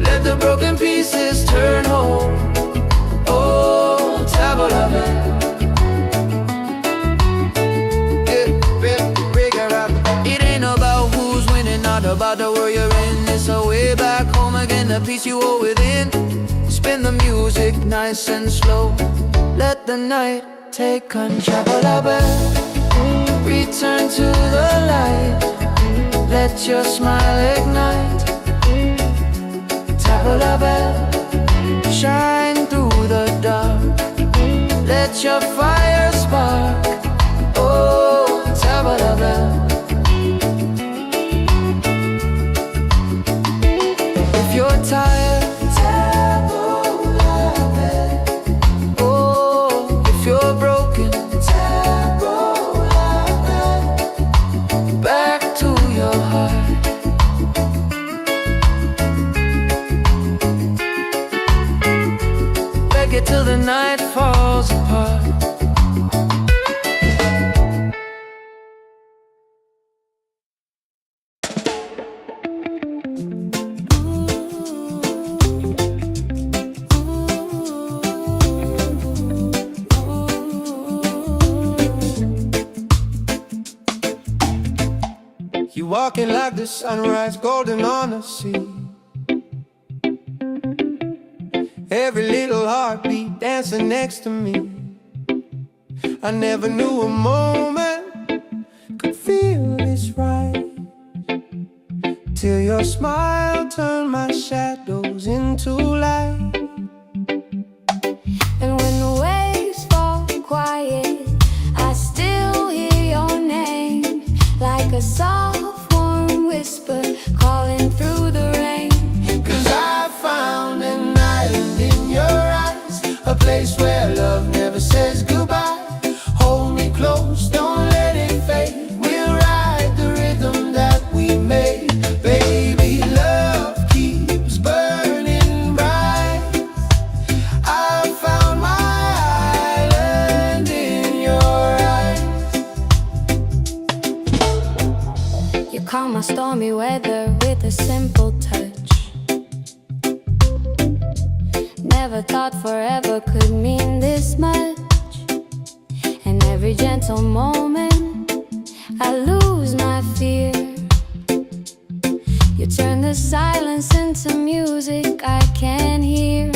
Let the broken pieces turn whole. Oh, tabula. not about the world you're in. It's a way back home again, the peace you hold within. Spin the music nice and slow. Let the night take control. Return to the light. Let your smile ignite. Tap la bell, shine through the dark. Let your fire spark. Oh, tap la bell. If you're tired, tap la bell. Oh, if you're broken, tap la bell. Back to your heart. Reggae till the night falls apart. You walking like the sunrise, golden on the sea. Every little heartbeat dancing next to me. I never knew a moment could feel this right, till your smile turned my shadows into light. And when the waves fall quiet, I still hear your name, like a soft warm whisper calling through the rain. 'Cause I found an island in your eyes, a place where love never says goodbye. Hold me close, don't let it fade. We'll ride the rhythm that we made. Baby, love keeps burning bright. I found my island in your eyes. You calm my stormy weather with a simple touch. Never thought forever could mean this much. And every gentle moment I lose my fear. You turn the silence into music I can hear.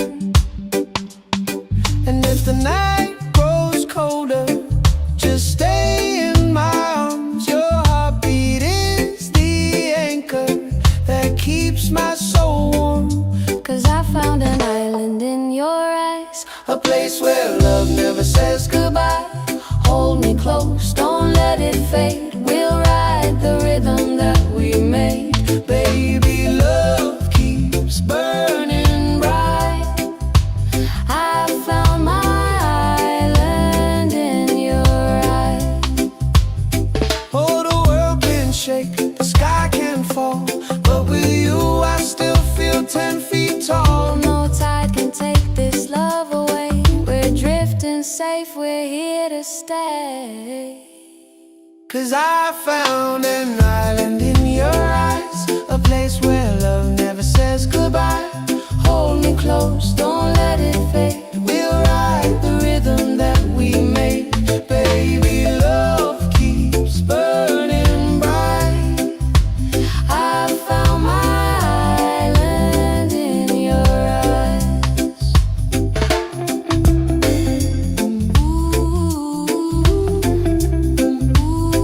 And if the night grows colder, just stay in my arms. Your heartbeat is the anchor that keeps my soul warm. 'Cause I found an island in your eyes, A place where love never says goodbye. Hold me close, don't let it fade. We'll ride the rhythm that we made. Baby, love keeps burning bright. I found my island in your eyes. Oh, the world can shake, the sky can fall, but with you I still feel 10 feet tall. No tide can take this love away. We're drifting safe, we're here to stay. 'Cause I found an island in your eyes, a place where love never says goodbye. Hold me close, don't let it fade. We'll ride the rhythm that we made. Baby, love keeps burning bright. I found my island in your eyes. Ooh, ooh, ooh.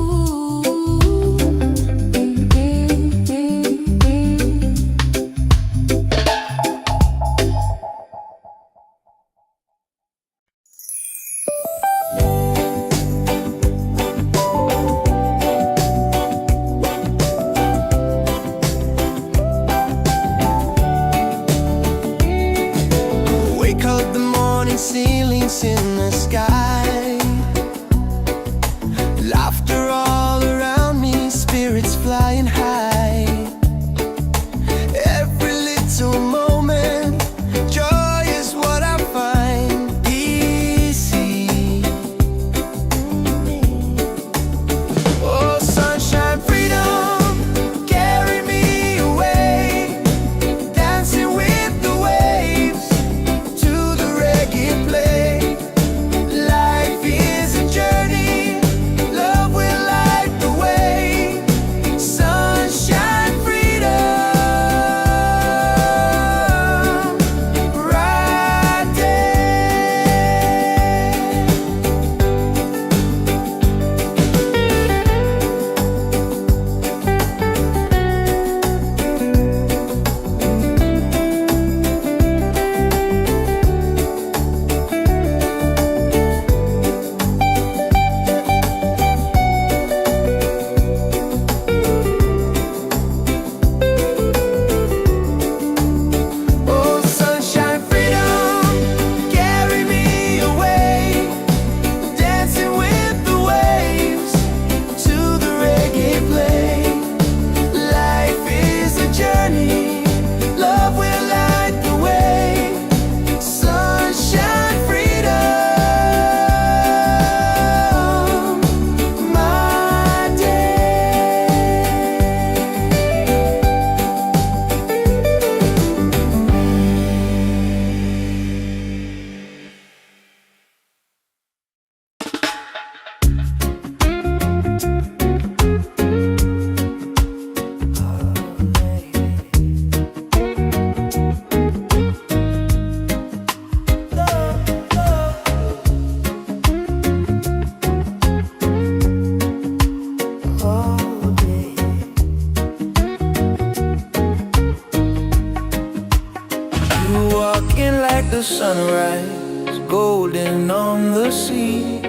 the sunrise, golden on the sea.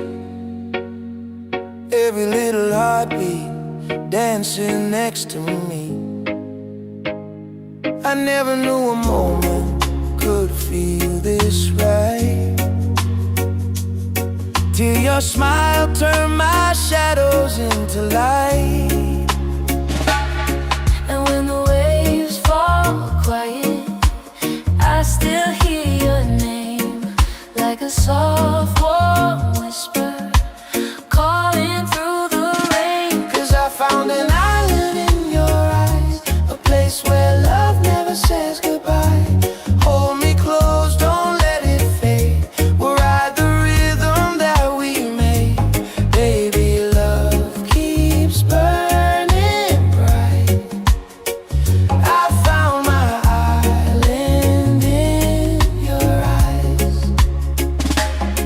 Every little heartbeat dancing next to me. I never knew a moment could feel this right, till your smile turned my shadows into light. And when the waves fall quiet, I still hear your name, like a soft warm whisper calling through the rain. 'Cause I found an island in your eyes, a place where love never says goodbye. Hold me close, don't let it fade. We'll ride the rhythm that we made. Baby, love keeps burning bright. I found my island in your eyes.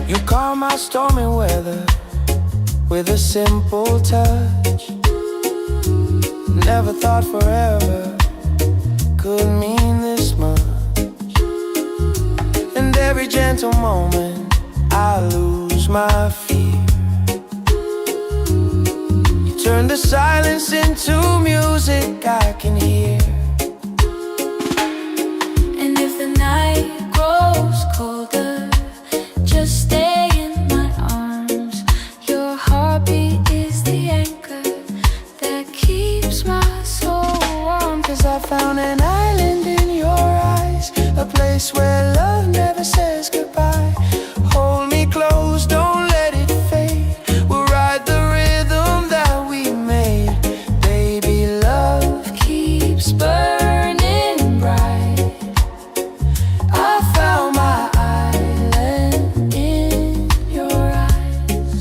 You calm my stormy weather with a simple touch. Never thought forever could mean this much. And every gentle moment I lose my fear. You turn the silence into music I can hear. And if the night grows colder, just stay in my arms. Your heartbeat is the anchor that keeps my soul warm. 'Cause I found an island in your eyes, a place where love never says goodbye. Hold me close, don't let it fade. We'll ride the rhythm that we made. Baby, love keeps burning bright. I found my island in your eyes.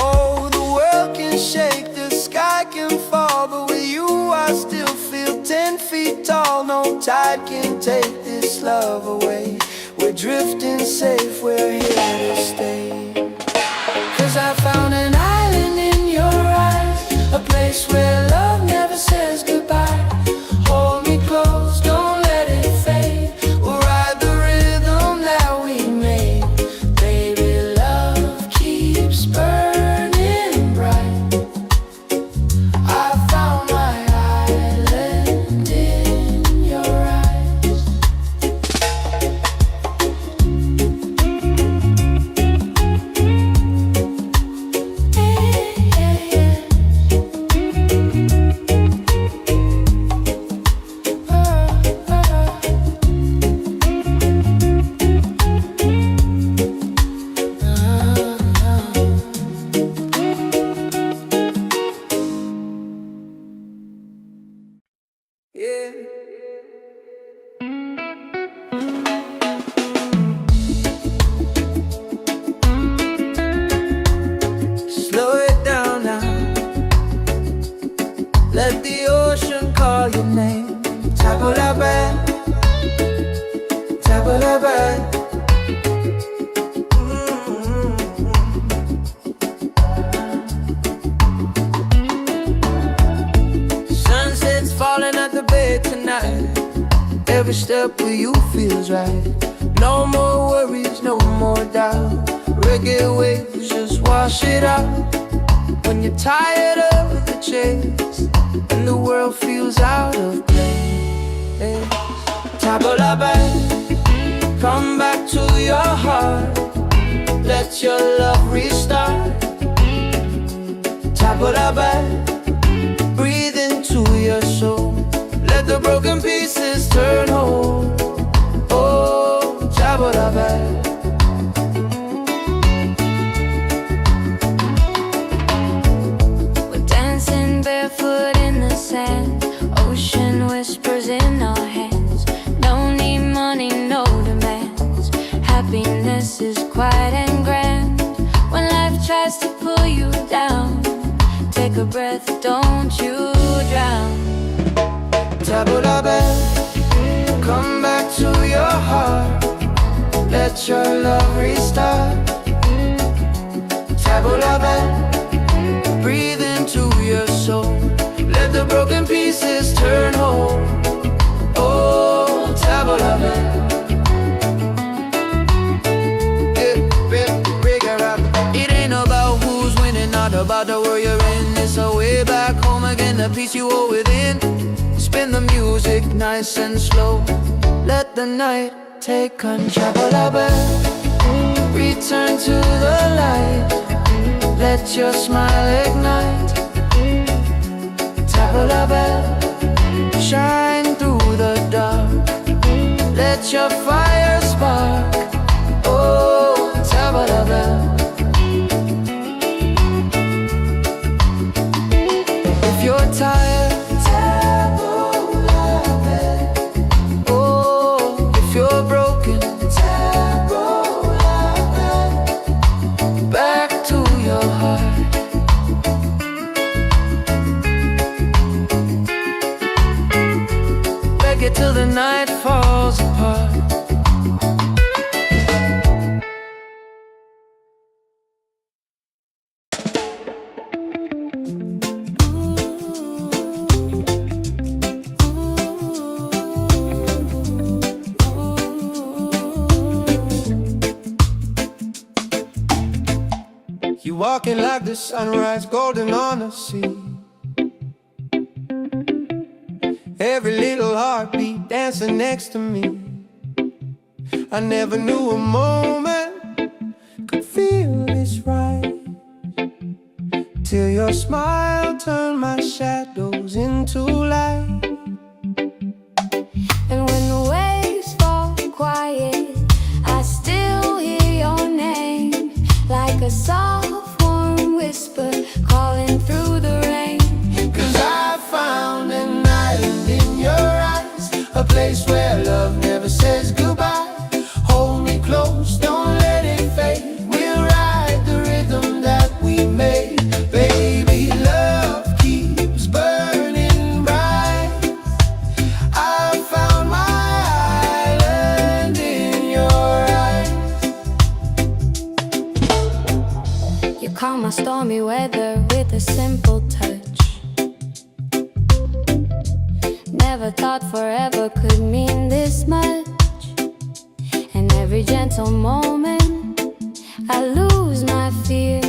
Oh, the world can shake, the sky can fall, but with you I still feel 10 feet tall. No tide can take this love away. We're drifting safe, we're here to stay. 'Cause I found an island in your eyes, a place where love never says goodbye. Hold me close, don't let it fade. We'll ride the rhythm that we made. Baby, love keeps burning bright. I found my island in your eyes. Yeah. Slow it down now. Let the ocean call your name. Table la bed, table la bed. Sunset's falling at the bay tonight. Every step with you feels right. No more worries, no more doubt. Reggae waves just wash it out. When you're tired of the chase and the world feels out of place, table la bed, come back to your heart. Let your love restart. Table la bed, breathe into your soul. Let the broken pieces turn whole. Oh, table la bed. We're dancing barefoot in the sand, ocean whispers in our hands. Don't need money, no demands. Happiness is quiet and grand. When life tries to pull you down, take a breath, don't you drown. Table la bed, come back to your heart. Let your love restart. Table la bed, breathe into your soul. Let the broken pieces turn whole. Oh, table la bed. peace you hold within. Spin the music nice and slow. Let the night take control. Return to the light. Let your smile ignite. Tabla bell, shine through the dark. Let your fire spark. Oh, tabla bell. If you're tired, tabla bell. Oh, if you're broken, tabla bell. Back to your heart. Reggae till the night falls apart. You walking like the sunrise, golden on the sea. Every little heartbeat dancing next to me. I never knew a moment could feel this right, till your smile turned my shadows into light. And when the waves fall quiet, I still hear your name, like a soft warm whisper calling through the rain. 'Cause I found an island in your eyes, a place where love never says goodbye. Hold me close, don't let it fade. We'll ride the rhythm that we made. Baby, love keeps burning bright. I found my island in your eyes. You calm my stormy weather with a simple touch. Never thought forever could mean this much. And every gentle moment I lose my fear.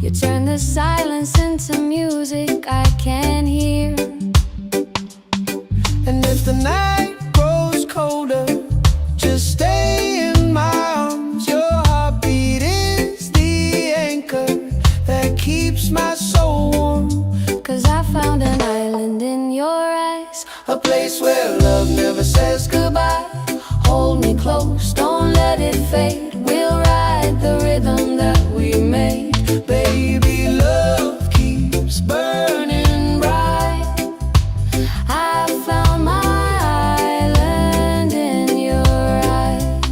You turn the silence into music I can hear. And if the night grows colder, just stay in my arms. Your heartbeat is the anchor that keeps my soul warm. 'Cause I found an island in your eyes, A place where love never says goodbye. Hold me close, don't let it fade. We'll ride the rhythm that we made. Baby, love keeps burning bright. I found my island in your eyes.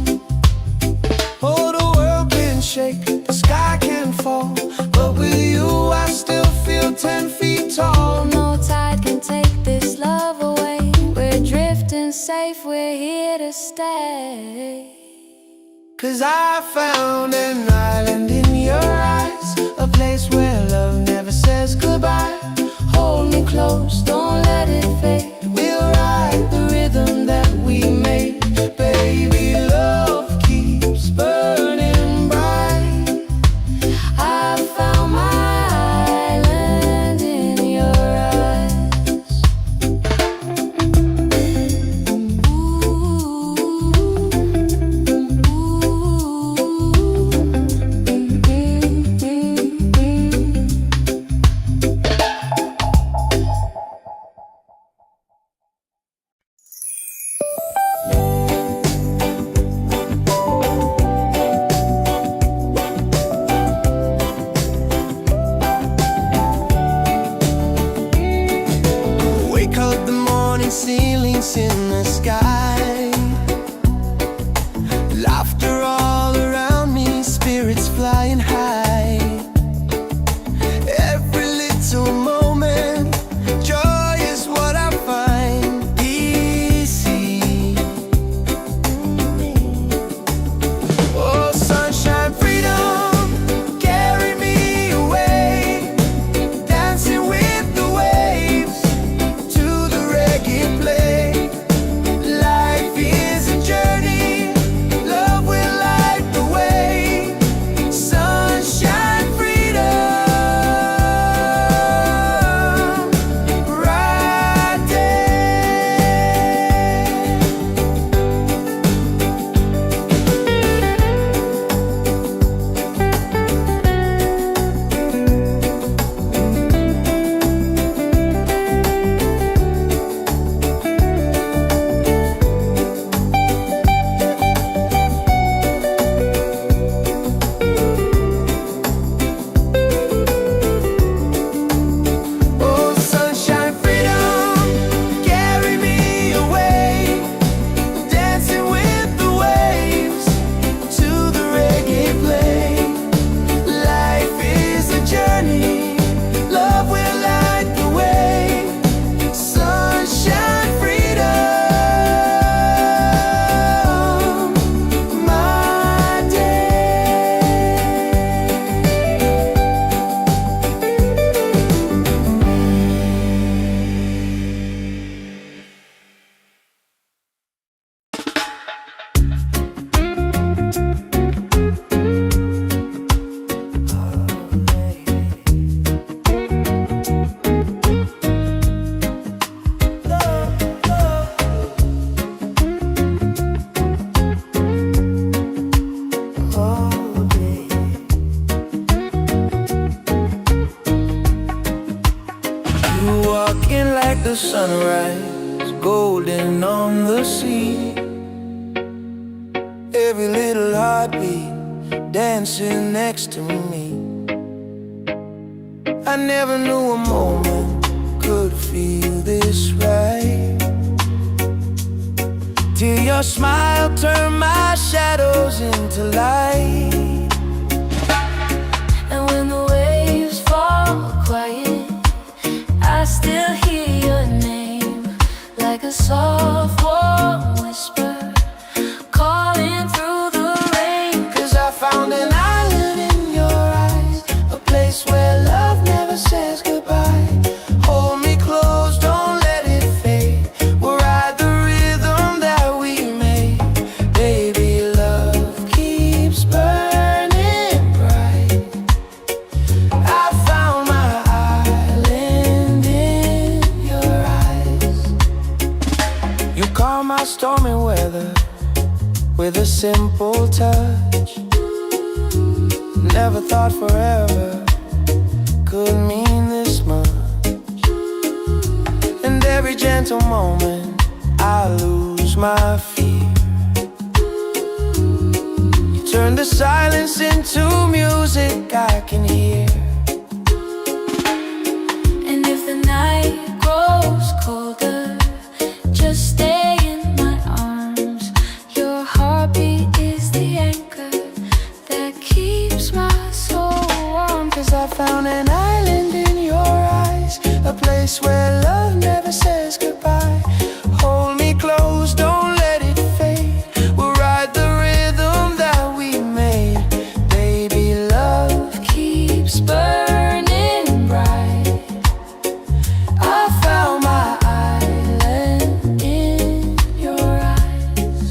Oh, the world can shake, the sky can fall, but with you I still feel 10 feet tall. No tide can take this love away. We're drifting safe, we're here to stay. 'Cause I found an island in your eyes, a place where love never says goodbye. Hold me close, don't let it fade. We'll ride the rhythm that we made. Baby, love keeps burning bright. I found my island in your eyes. Wake up the morning ceilings in the sky. Laughter all around me, spirits flying high. Every little moment, joy is what I find. Easy. Oh, sunshine, freedom, carry me away. Dancing with the waves to the reggae play. Life looking like the sunrise, golden on the sea. Every little heartbeat dancing next to me. I never knew a moment could feel this right, till your smile turned my shadows into light. And when the waves fall quiet, I still hear your name, like a soft warm whisper calling through the rain. 'Cause I found an island in your eyes, a place where love never says goodbye. Hold me close, don't let it fade. We'll ride the rhythm that we made. Baby, love keeps burning bright. I found my island in your eyes. You calm my stormy weather with a simple touch. Never thought forever could mean this much. And every gentle moment I lose my fear. You turn the silence into music I can hear. And if the night grows colder, just stay in my arms. Your heartbeat is the anchor that keeps my soul warm. 'Cause I found an island in your eyes, a place where love never says goodbye. Hold me close, don't let it fade. We'll ride the rhythm that we made. Baby, love keeps burning bright. I found my island in your eyes.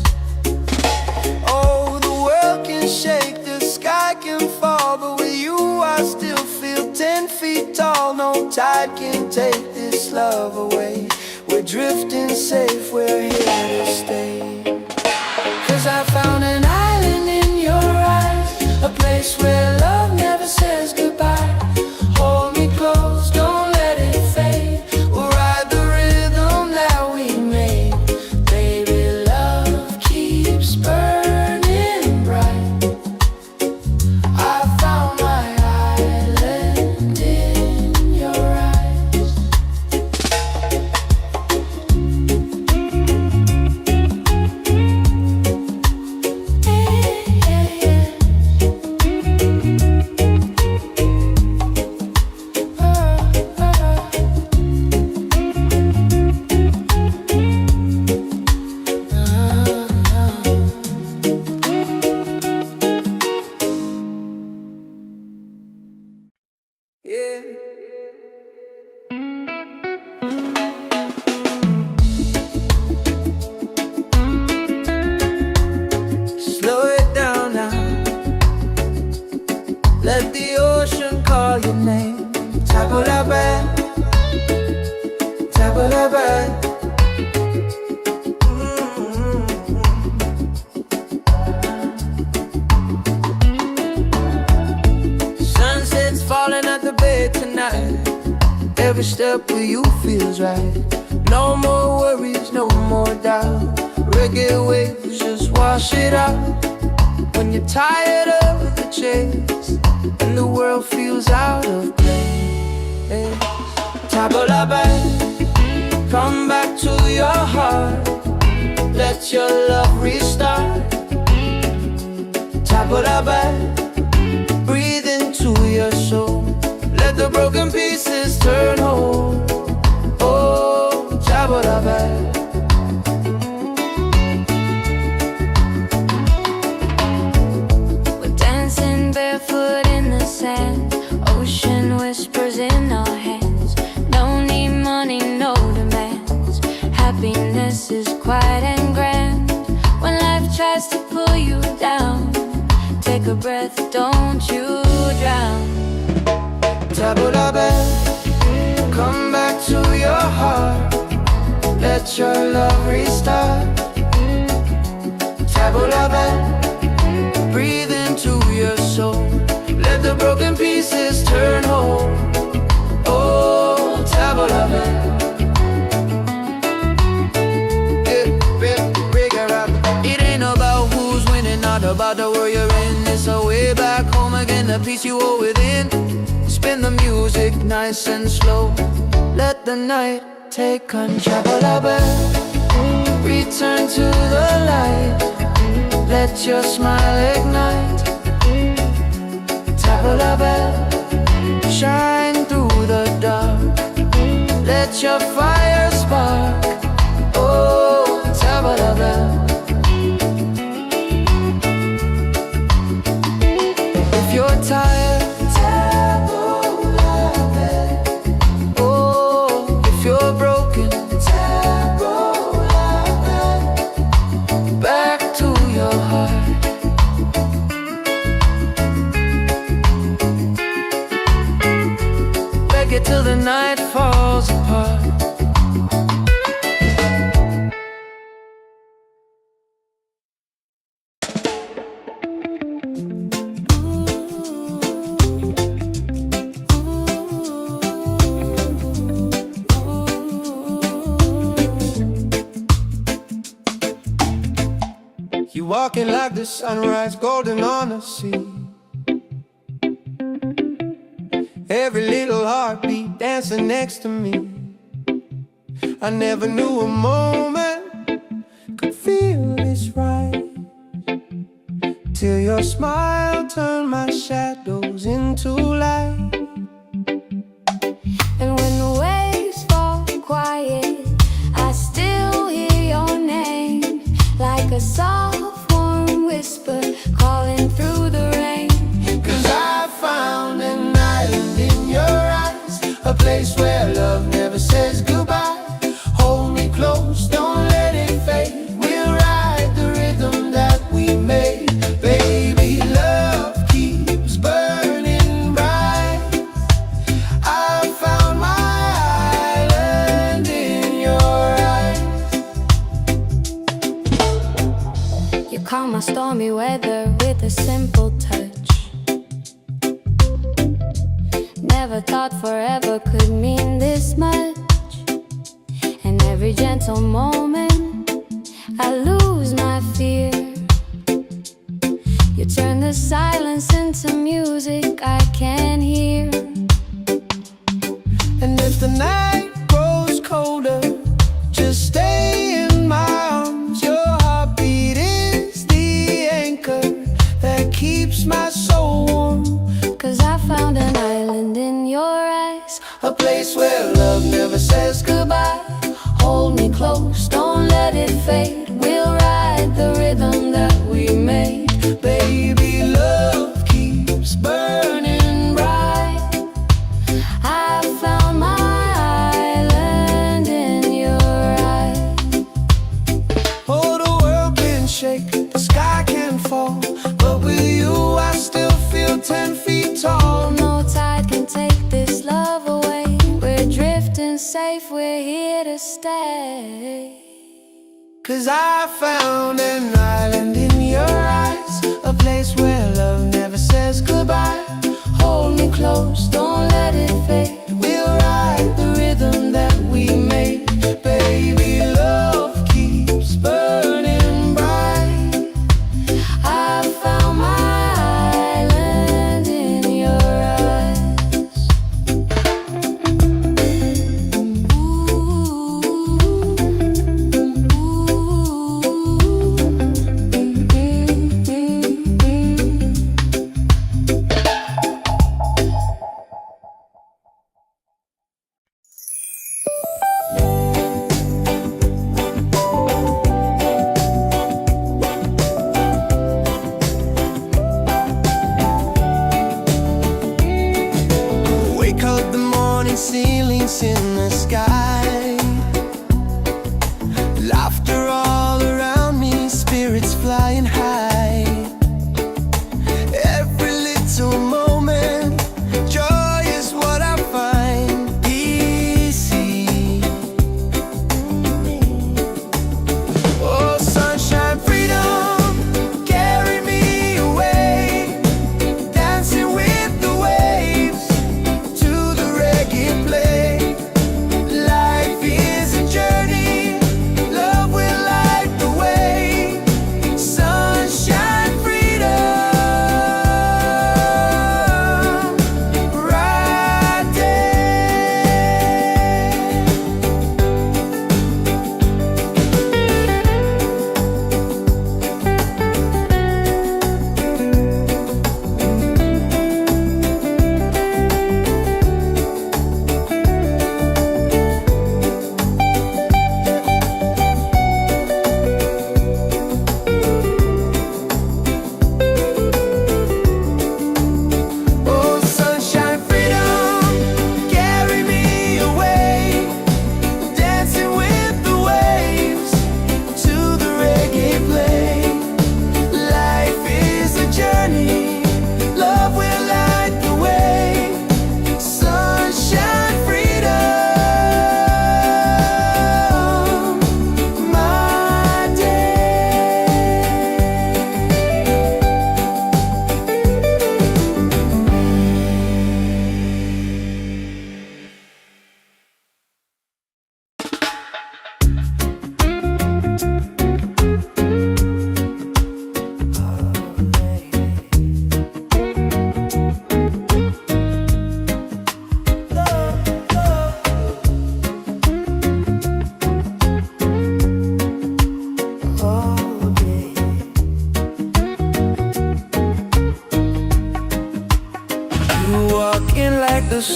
Oh, the world can shake, the sky can fall, but with you I still feel 10 feet tall. No tide can take this love away. We're drifting safe, we're here to stay. 'Cause I found an island in your eyes, a place where love never says goodbye. Hold me close, don't let it fade. We'll ride the rhythm that we made. Baby, love keeps burning bright. I found my island in your eyes. Yeah. Slow it down now. Let the ocean call your name. Table la bed, table la bed. Sunset's falling at the bay tonight. Every step with you feels right. No more worries, no more doubt. Reggae waves just wash it out. When you're tired of the chase and the world feels out of place, table la bed, come back to your heart. Let your love restart. Table la bed, breathe into your soul. Let the broken pieces turn whole. Oh, table la bed. We're dancing barefoot in the sand, ocean whispers in our hands. No need money, no demands. Happiness is quiet and grand. When life tries to pull you down, take a breath, don't you drown. Table la bed, come back to your heart. Let your love restart. Table la bed, breathe into your soul. Let the broken pieces turn whole. Oh, table la bed. matter where you're in, it's a way back home again, the peace you hold within. Spin the music nice and slow, let the night take control. Return to the light, let your smile ignite. Tabla bell, shine through the dark, let your fire spark. Oh, tabla bell. If you're tired, tabla bell. Oh, if you're broken, tabla bell. Back to your heart. Reggae till the night falls apart. You walking like the sunrise, golden on the sea. Every little heartbeat dancing next to me. I never knew a moment could feel this right, till your smile turned my shadows into light. And when the waves fall quiet, I still hear your name, like a soft warm whisper calling through the rain. 'Cause I found an island in your eyes, a place where love never says goodbye. Hold me close, don't let it fade. We'll ride the rhythm that we made. Baby, love keeps burning bright. I found my island in your eyes. You calm my stormy weather with a simple touch. Never thought forever could mean this much. And every gentle moment I lose my fear. You turn the silence into music I can hear. And if the night grows colder, just stay in my arms. Your heartbeat is the anchor that keeps my soul warm. 'Cause I found an island in your eyes, A place where love never says goodbye. Hold me close, don't let it fade. We'll ride the rhythm that we made. Baby, love keeps burning bright. I found my island in your eyes. Oh, the world can shake, the sky can fall, but with you I still feel 10 feet tall. No tide can take this love away. We're drifting safe, we're here to stay. 'Cause I found an island in your eyes, a place where love never says goodbye. Hold me close, don't let it fade. We'll ride the rhythm that we made. Baby, love keeps burning bright. I found my island in your eyes.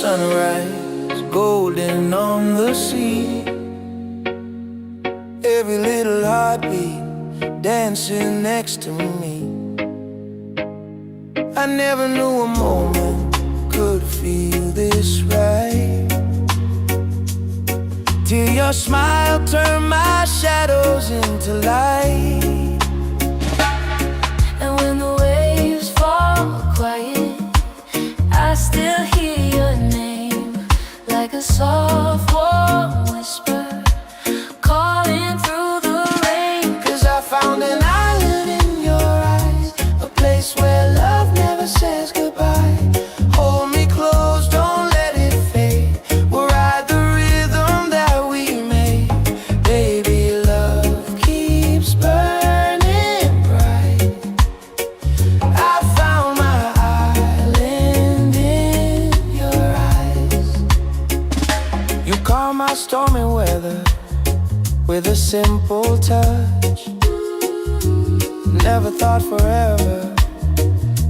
sunrise, golden on the sea. Every little heartbeat dancing next to me. I never knew a moment could feel this right, till your smile turned my shadows into light. And when the waves fall quiet, I still hear your name, like a soft warm whisper calling through the rain. 'Cause I found an island in your eyes, a place where love never says goodbye. Hold me close, don't let it fade. We'll ride the rhythm that we made. Baby, love keeps burning bright. I found my island in your eyes. You calm my stormy weather with a simple touch. Never thought forever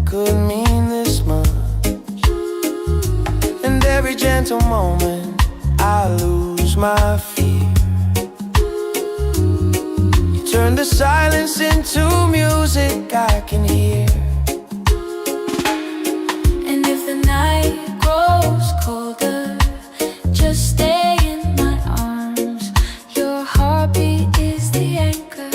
could mean this much. And every gentle moment I lose my fear. You turn the silence into music I can hear. And if the night grows colder, just stay in my arms. Your heartbeat is the anchor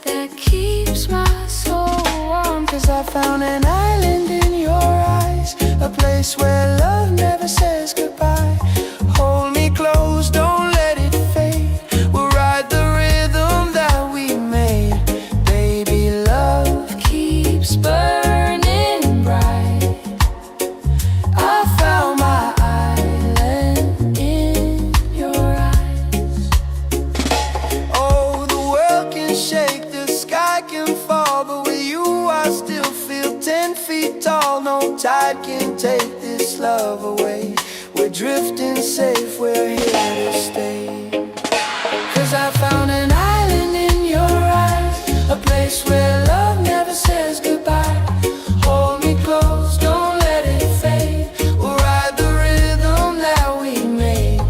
that keeps my soul warm. 'Cause I found an island in your eyes, a place where love never says goodbye. Hold me close, don't let it fade. We'll ride the rhythm that we made. Baby, love keeps burning bright. I found my island in your eyes. Oh, the world can shake, the sky can fall, but with you I still feel 10 feet tall. No tide can take this love away. We're drifting safe, we're here to stay. 'Cause I found an island in your eyes, a place where love never says goodbye. Hold me close, don't let it fade. We'll ride the rhythm that we made.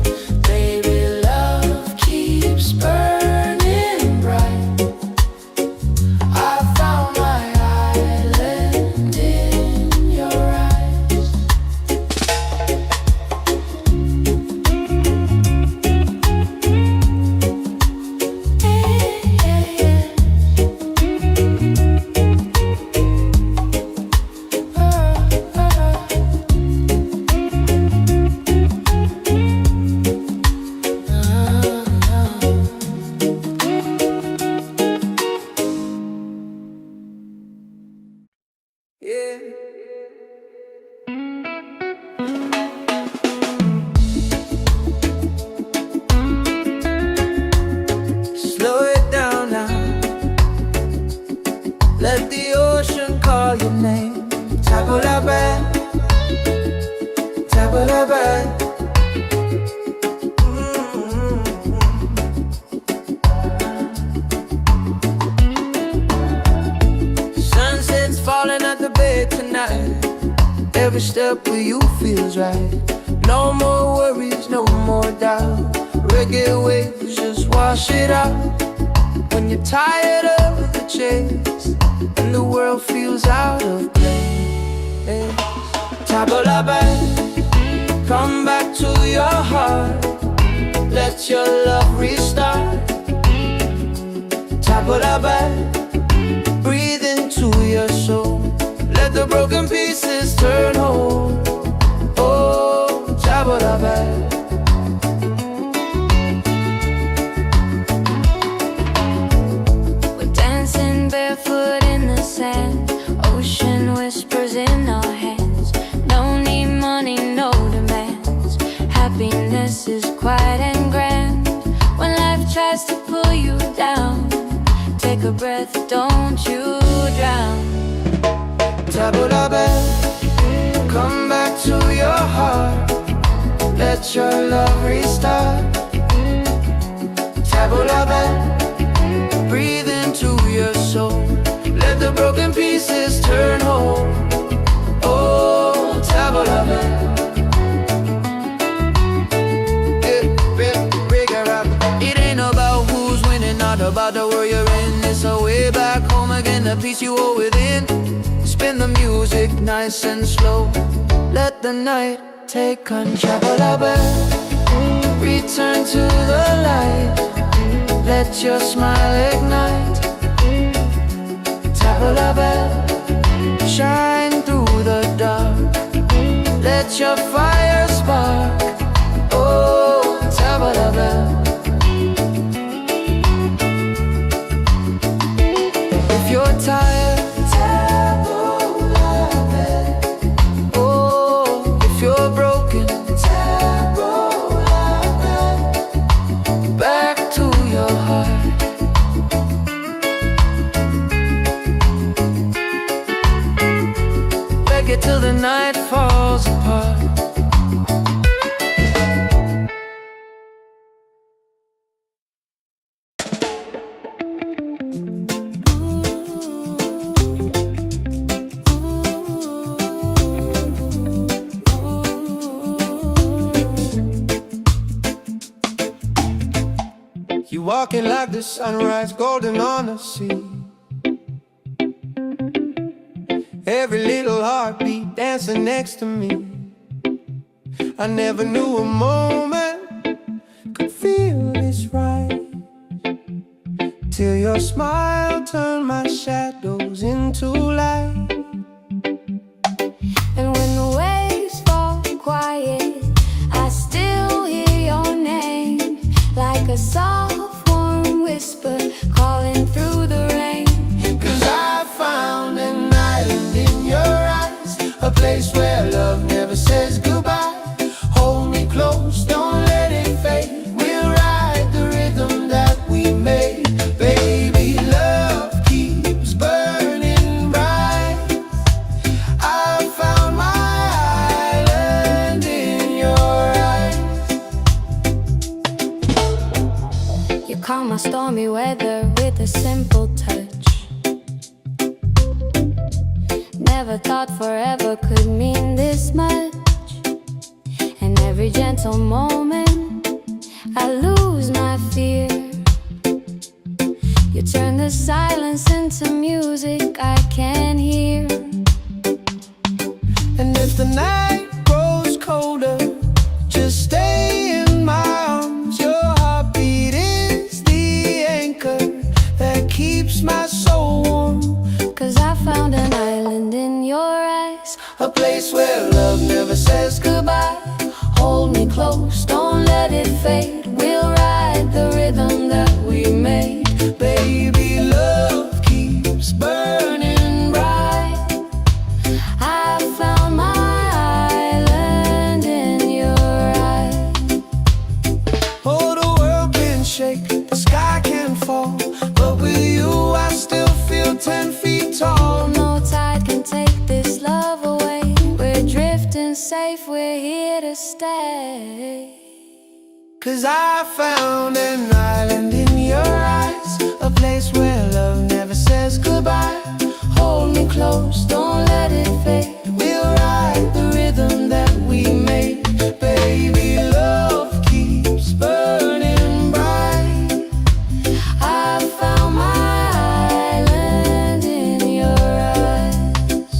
Baby, love keeps burning bright. I found my island in your eyes. Yeah. Slow it down now. Let the ocean call your name. Tabula band, tabula band. Sunset's falling at the bay tonight. Every step with you feels right. No more worries, no more doubt. Reggae waves just wash it out. When you're tired of the chase and the world feels out of place, tabula band, come back to your heart. Let your love restart. Tabula band, breathe into your soul. Let the broken pieces turn whole. Oh, tabula band. We're dancing barefoot in the sand, ocean whispers in our hands. No need money, no demands. Happiness is quiet and grand. When life tries to pull you down, take a breath, don't you drown. Tabula band, come back to your heart. Let your love restart. Tabula band, breathe into your soul. Let the broken pieces turn whole. Oh, tabula band. the peace you hold within. Spin the music nice and slow. Let the night take control. Return to the light. Let your smile ignite. Tabla, shine through the dark. Let your fire spark. Oh, tabla. If you're tired, oh, if you're broken, back to your heart. Reggae till the night falls apart. You walking like the sunrise, golden on the sea. Every little heartbeat dancing next to me. I never knew a moment could feel this right, till your smile turned my shadows into light. And when the waves fall quiet, I still hear your name, like a soft warm whisper calling through the rain. 'Cause I found an island in your eyes, a place where love never says goodbye. Hold me close, don't let it fade. We'll ride the rhythm that we made. Baby, love keeps burning bright. I found my island in your eyes. You calm my stormy weather with a simple touch. Never thought forever could mean this much. And every gentle moment I lose my fear. You turn the silence into music I can hear. And if the night grows colder, just stay in my arms. Your heartbeat is the anchor that keeps my soul warm. 'Cause I found an island in your eyes, A place where love never says goodbye. Hold me close, don't let it fade. We'll ride the rhythm that we made. Baby, love keeps burning bright. I found my island in your eyes. Oh, the world can shake, the sky can fall, but with you I still feel 10 feet tall. No tide can take this love away. We're drifting safe, we're here to stay. 'Cause I found an island in your eyes, a place where love never says goodbye. Hold me close, don't let it fade. We'll ride the rhythm that we made. Baby, love keeps burning bright. I found my island in your eyes.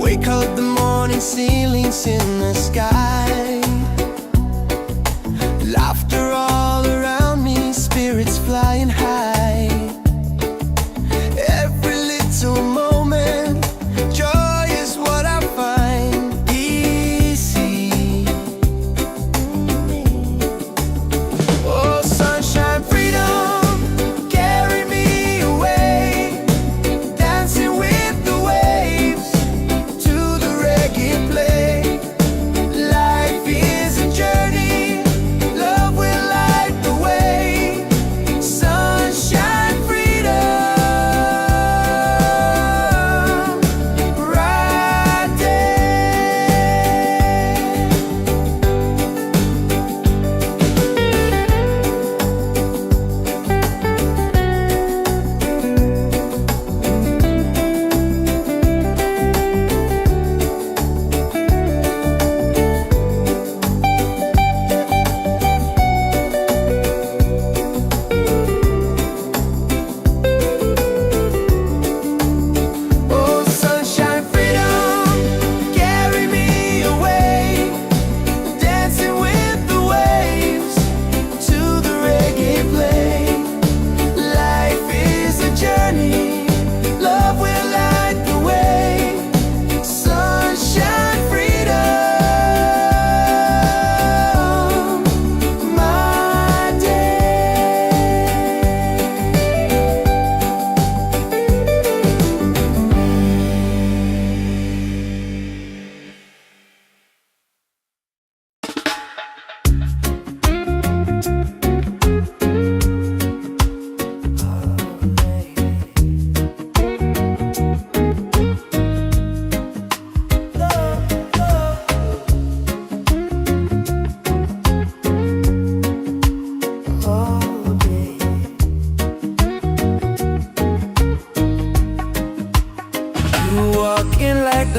Wake up the morning, ceilings in the sky. Laughter all around me, spirits flying high. Every little moment, joy is what I find. Easy. Oh, sunshine, freedom, carry me away. Dancing with the waves to the reggae play.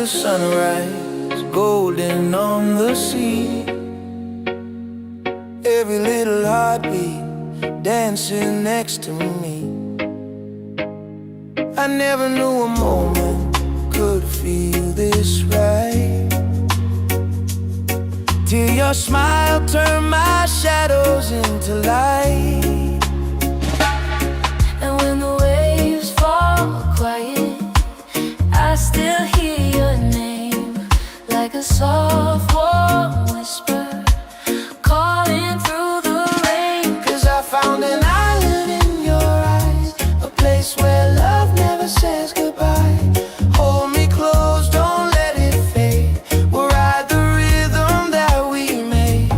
sunrise, golden on the sea. Every little heartbeat dancing next to me. I never knew a moment could feel this right, till your smile turned my shadows into light. And when the waves fall quiet, I still hear your name, like a soft warm whisper calling through the rain. 'Cause I found an island in your eyes, a place where love never says goodbye. Hold me close, don't let it fade. We'll ride the rhythm that we made.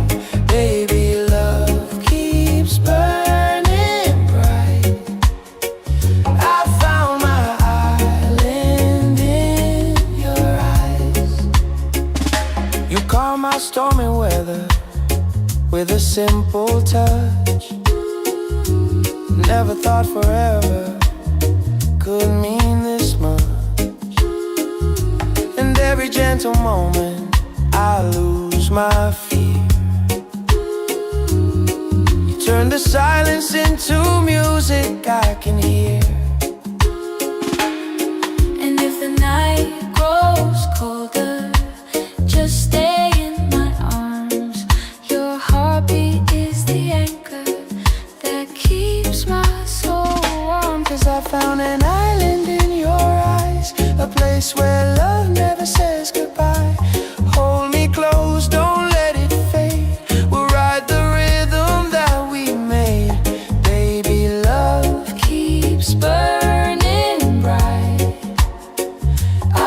Baby, love keeps burning bright. I found my island in your eyes. You calm my stormy weather with a simple touch. Never thought forever could mean this much. And every gentle moment I lose my fear. You turn the silence into music I can hear. And if the night grows colder, just stay in my arms. Your heartbeat is the anchor that keeps my soul warm. 'Cause I found an island in your eyes, a place where love never says goodbye. Hold me close, don't let it fade. We'll ride the rhythm that we made. Baby, love keeps burning bright.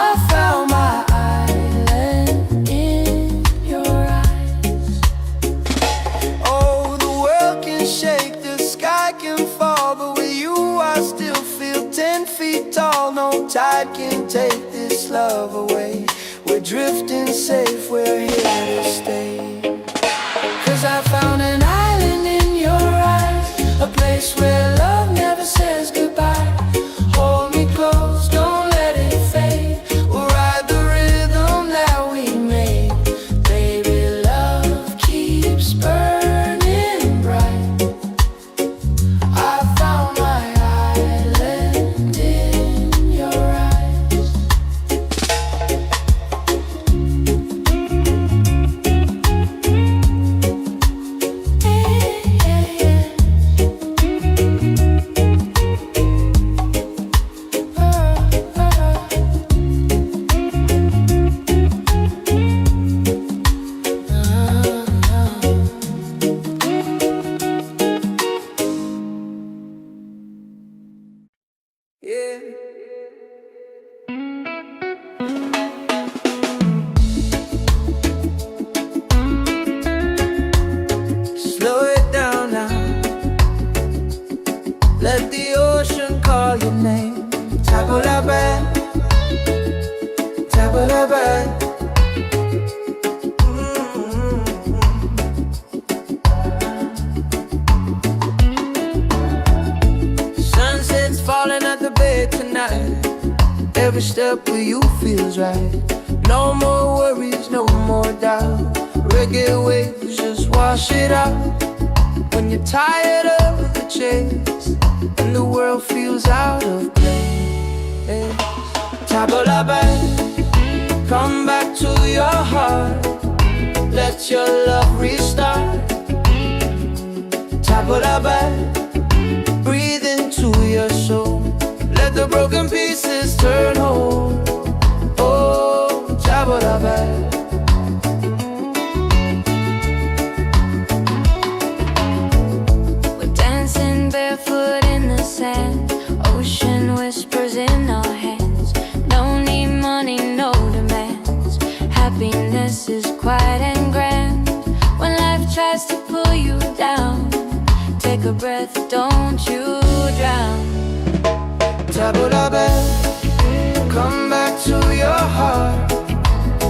I found my island in your eyes. Oh, the world can shake, the sky can fall, but with you I still feel 10 feet tall. No tide can take this love away. We're drifting safe, we're here to stay. 'Cause I found an island in your eyes, a place where love never says goodbye. Hold me close, don't let it fade. We'll ride the rhythm that we made. Baby, love keeps burning bright. I found my island in your eyes. Yeah. Slow it down now. Let the ocean call your name. Tabulabe, tabulabe. Sunset's falling at the bay tonight. Every step with you feels right. No more worries, no more doubt. Reggae waves just wash it out. When you're tired of the chase and the world feels out of place, Tabulabe, come back to your heart. Let your love restart. Tabulabe, breathe into your soul. Let the broken pieces turn whole. Oh, Tabulabe. We're dancing barefoot in the sand, ocean whispers in our hands. No need money, no demands. Happiness is quiet and grand. When life tries to pull you down, take a breath, don't you drown. Tabulabe, come back to your heart.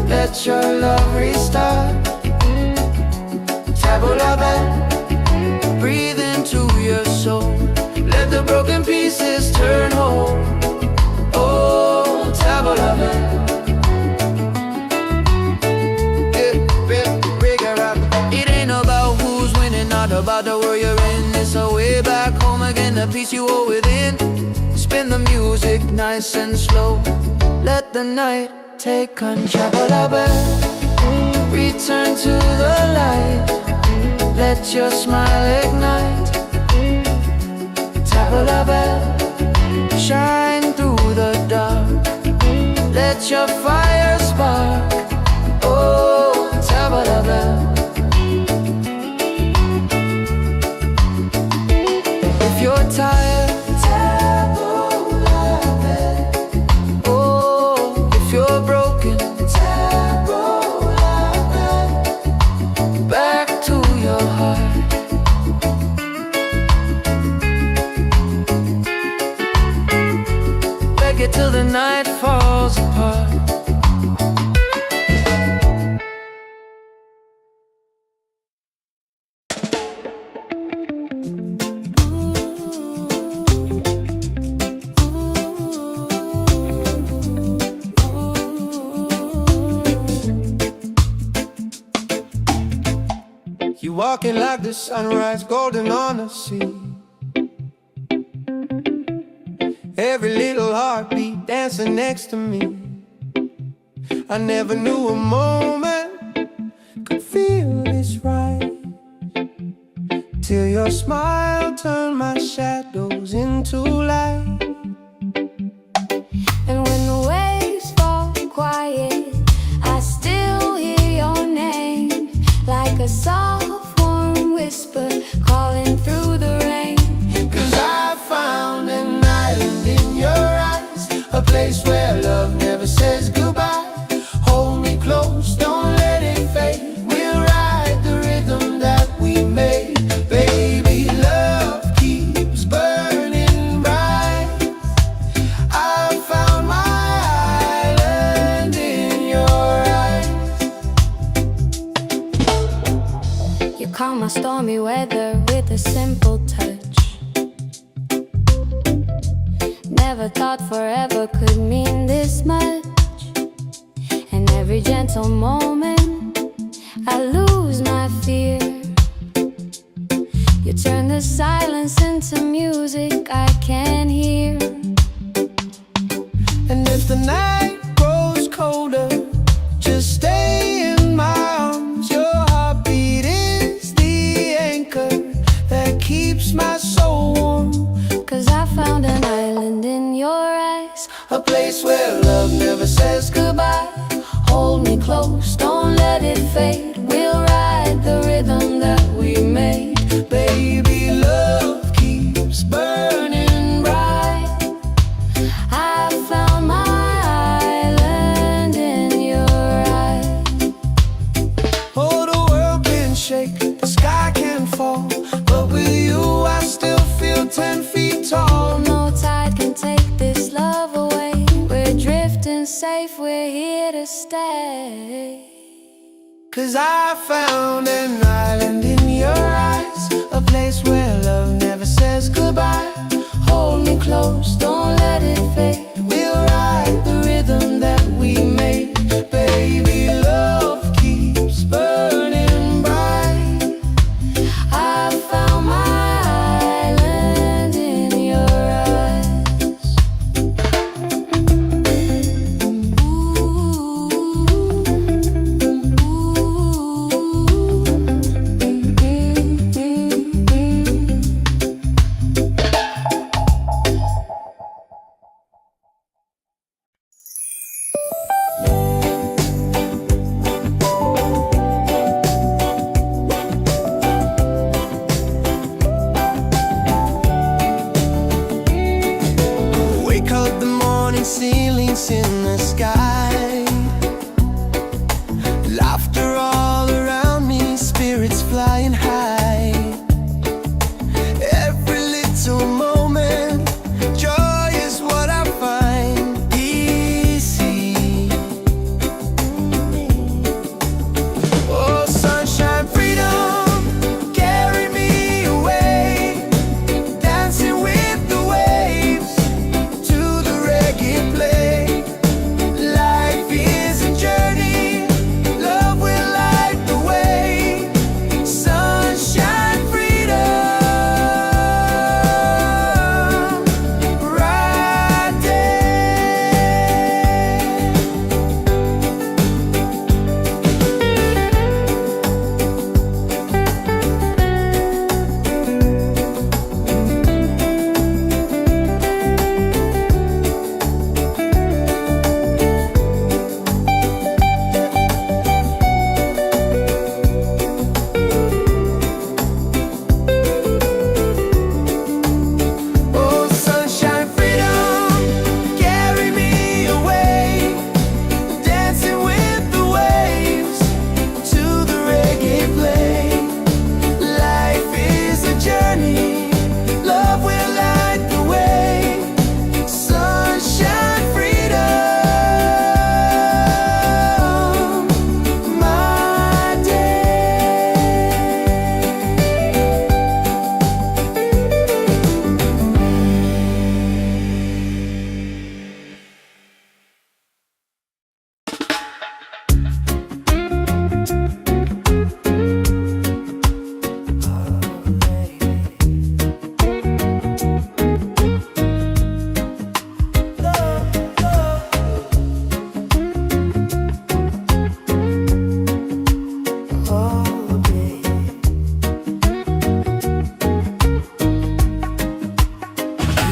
Let your love restart. Tabulabe, breathe into your soul. Let the broken pieces turn whole. Oh, Tabulabe. the peace you hold within. Spin the music nice and slow. Let the night take control. Return to the light. Let your smile ignite. Table a bell, shine through the dark. Let your fire spark. Oh, table a bell. If you're tired, table a bell. Oh, if you're broken, table a bell. Back to your heart. Reggae till the night falls apart. You walking like the sunrise, golden on the sea. Every little heartbeat dancing next to me. I never knew a moment could feel this right, till your smile turned my shadows into light. And when the waves fall quiet, I still hear your name, like a soft warm whisper calling through the rain. 'Cause I found an island in your eyes, a place where love never says goodbye. Hold me close, don't let it fade. We'll ride the rhythm that we made. Baby, love keeps burning bright. I found my island in your eyes. You calm my stormy weather with a simple touch. Never thought forever could mean this much. And every gentle moment I lose my fear. You turn the silence into music I can hear. And if the night grows colder, just stay in my arms. Your heartbeat is the anchor that keeps my soul warm. 'Cause I found an island in your eyes, A place where love never says goodbye. Hold me close, don't let it fade. We'll ride the rhythm that we made. Baby, love keeps burning bright. I found my island in your eyes. Oh, the world can shake, the sky can fall, but with you I still feel 10 feet tall. No tide can take this love away. We're drifting safe, we're here to stay. 'Cause I found an island in your eyes, a place where love never says goodbye. Hold me close, don't let it fade. We'll ride the rhythm that we made. Baby, love keeps burning bright. I found my island in your eyes. Wake up the morning, ceilings in the sky. Laughter all around me, spirits flying high. Every little moment, joy is what I find. Easy. Oh, sunshine, freedom, carry me away. Dancing with the waves to the reggae play. Light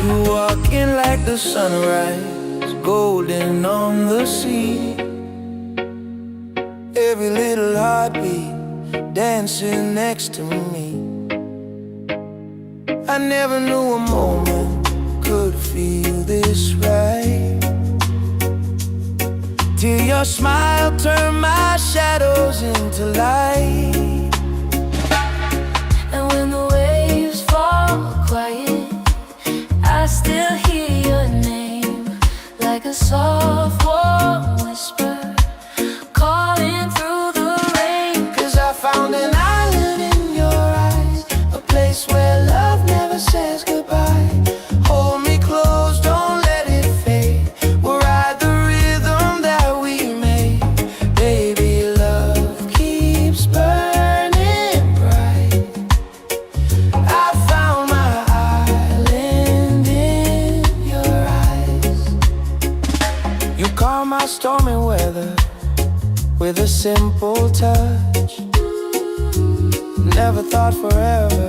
You walking like the sunrise, golden on the sea. Every little heartbeat dancing next to me. I never knew a moment could feel this right, till your smile turned my shadows into light. And when the waves fall quiet, I still hear your name, like a soft warm whisper calling through the rain. 'Cause I found an island in your eyes, a place where love never says goodbye. Hold me close, don't let it fade. We'll ride the rhythm that we made. Baby, love keeps burning bright. I found my island in your eyes. You calm my stormy weather with a simple touch. Never thought forever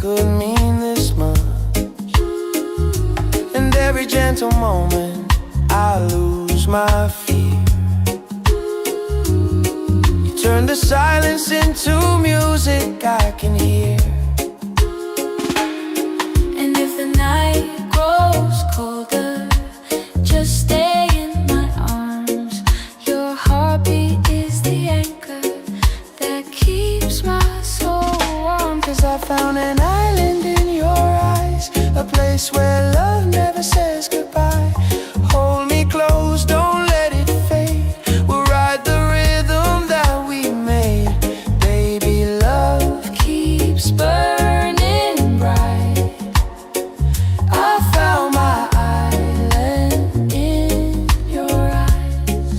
could mean this much. And every gentle moment I lose my fear. You turn the silence into music I can hear. And if the night grows colder, just stay in my arms. Your heartbeat is the anchor that keeps my soul warm. 'Cause I found an island in your eyes, a place where love never says goodbye. Hold me close, don't let it fade. We'll ride the rhythm that we made. Baby, love keeps burning bright. I found my island in your eyes.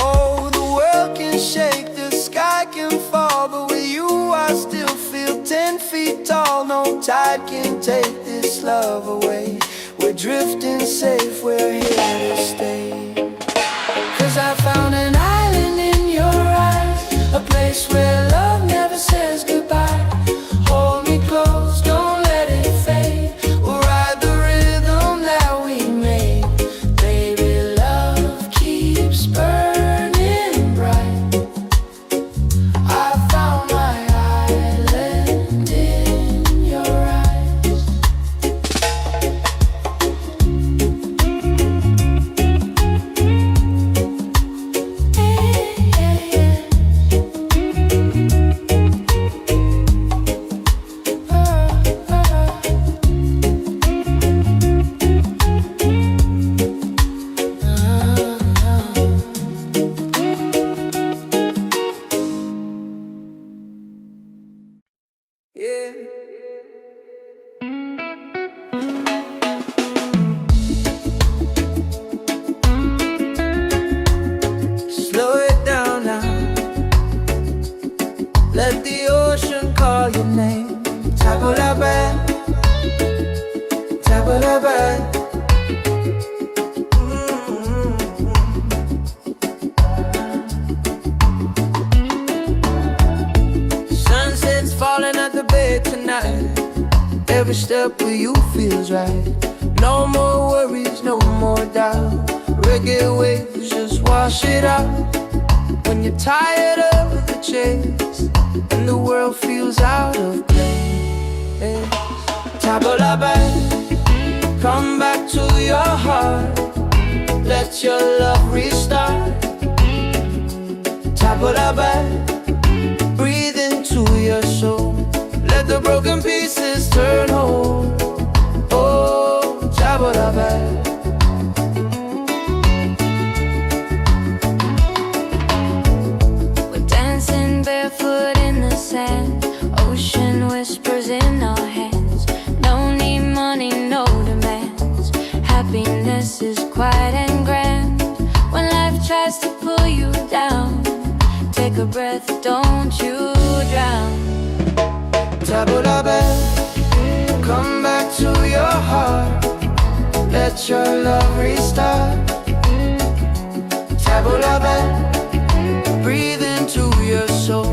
Oh, the world can shake, the sky can fall, but with you I still feel 10 feet tall. No tide can take this love away. We're drifting safe, we're here to stay. 'Cause I found an island in your eyes, a place where love never says goodbye. Hold me close, don't let it fade. We'll ride the rhythm that we made. Baby, love keeps burning bright. I found my island in your eyes. Yeah. Slow it down now. Let the ocean call your name. Tabulaban, tabulaban. Sunset's falling at the bay tonight. Every step with you feels right. No more worries, no more doubt. Reggae waves just wash it out. When you're tired of the chase and the world feels out of place, Tabula back, come back to your heart. Let your love restart. Tabula back, breathe into your soul. Let the broken pieces turn whole. Oh, Tabula back. We're dancing barefoot in the sand, ocean whispers in our hands. No need money, no demands. Happiness is quiet and grand. When life tries to pull you down, take a breath, don't you drown. Tabula back, come back to your heart. Let your love restart. Tabula back, breathe into your soul.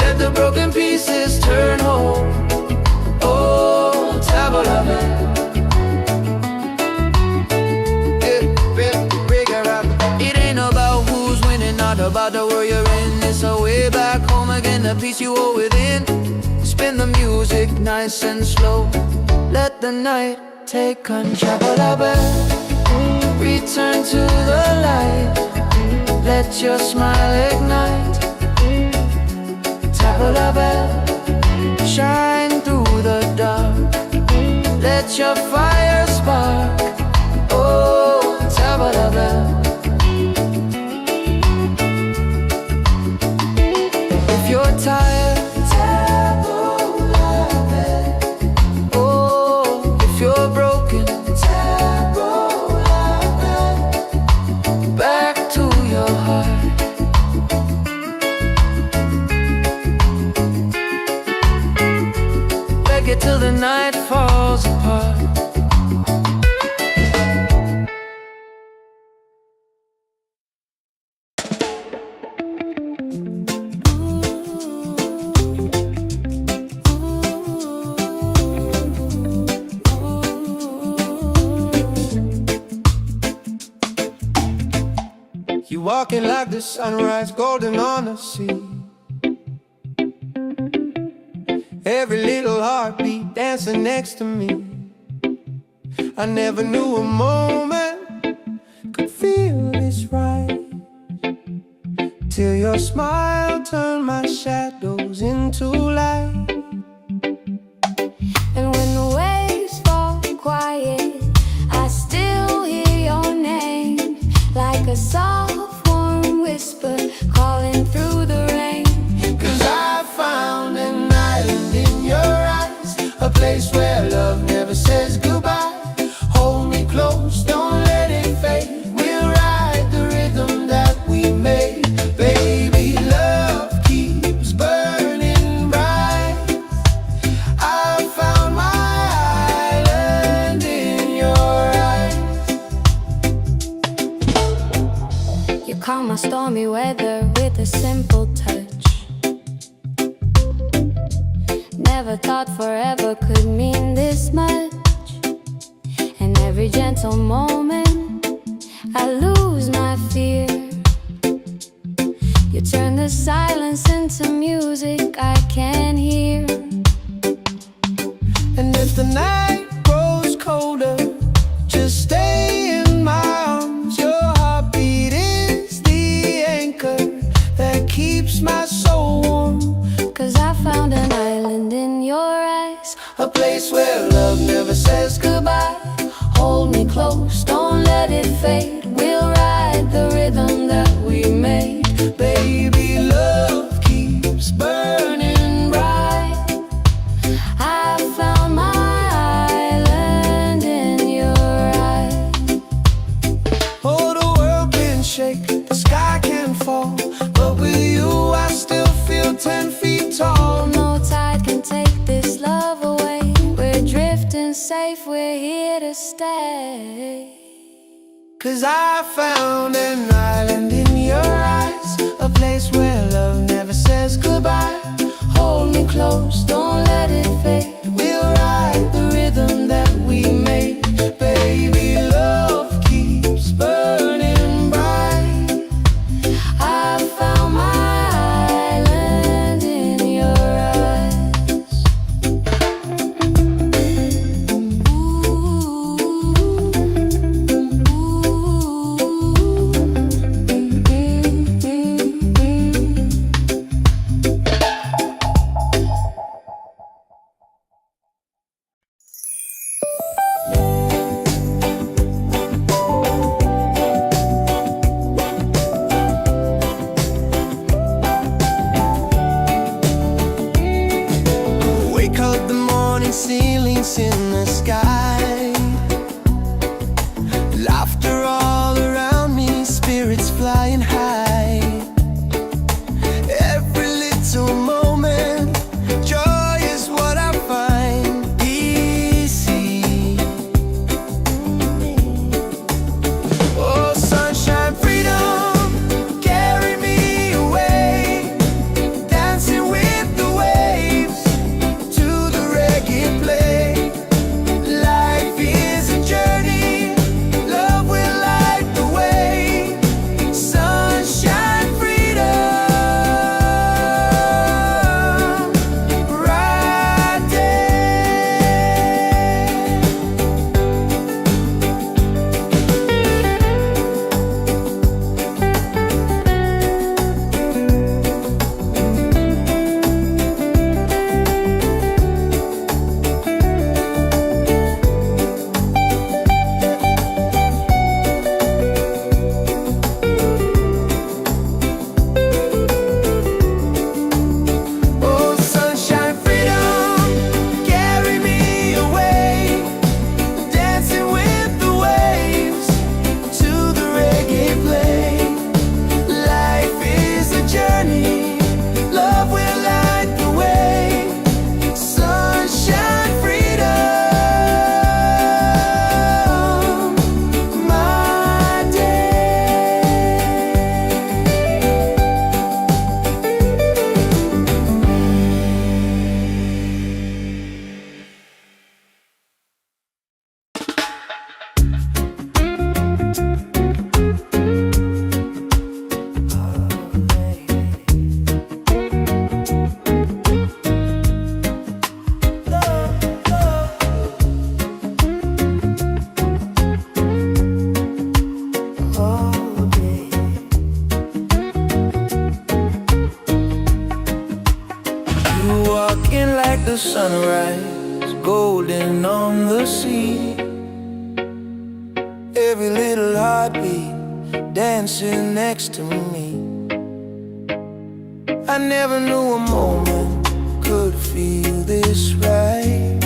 Let the broken pieces turn whole. Oh, tabula the peace you hold within. Spin the music nice and slow. Let the night take control. Return to the light. Let your smile ignite. Tabla bell, shine through the dark. Let your fire spark. Oh, tabla bell. If you're tired, tabla bell. Oh, if you're broken, tabla bell. Back to your heart. Reggae till the night falls apart. You walking like the sunrise, golden on the sea. Every little heartbeat dancing next to me. I never knew a moment could feel this right, till your smile turned my shadows into light. And when the waves fall quiet, I still hear your name, like a soft warm whisper calling through the rain. 'Cause I found an island in your eyes, a place where love never says goodbye. Hold me close, don't let it fade. We'll ride the rhythm that we made. Baby, love keeps burning bright. I found my island in your eyes. You calm my stormy weather with a simple touch. Never thought forever could mean this much. And every gentle moment I lose my fear. You turn the silence into music I can hear. And if the night grows colder, just stay in my arms. Your heartbeat is the anchor that keeps my soul warm. 'Cause I found an island in your eyes, A place where love never says goodbye. Hold me close, don't let it fade. We'll ride the rhythm that we made. Baby, love keeps burning bright. I found my island in your eyes. Oh, the world can shake, the sky can fall, but with you I still feel 10 feet tall. No tide can take this love away. We're drifting safe, we're here to stay. 'Cause I found an island in your eyes, a place where love never says goodbye. Hold me close, don't let it fade. We'll ride the rhythm that we made. Baby, love keeps burning bright. I found my island in your eyes. Wake up, the morning ceilings in the sky. Laughter all around me, spirits flying high. Every little moment, joy is what I find. Easy. Oh, sunshine, freedom, carry me away. Dancing with the waves to the reggae play. Life floating on the sea. Every little heartbeat dancing next to me. I never knew a moment could feel this right,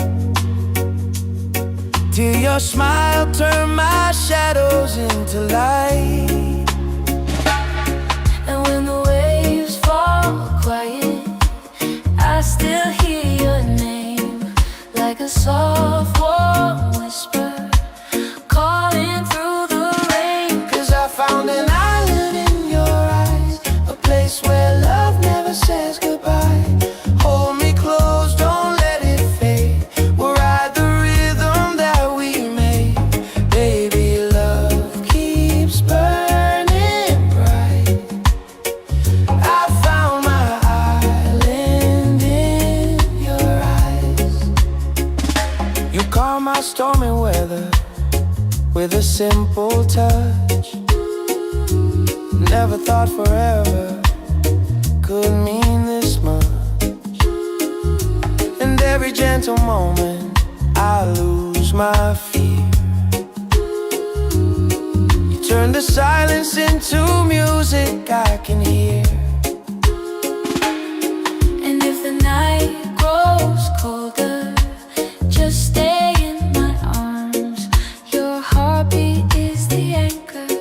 till your smile turned my shadows into light. And when the waves fall quiet, I still hear your name, like a soft warm whisper calling through the rain. 'Cause I found an island in your eyes, a place where love never says goodbye. Hold me close, don't let it fade. We'll ride the rhythm that we made. Baby, love keeps burning bright. I found my island in your eyes. You calm my stormy weather with a simple touch. Never thought forever could mean this much. And every gentle moment I lose my fear. You turn the silence into music I can hear. And if the night grows colder, just stay in my arms. Your heartbeat is the anchor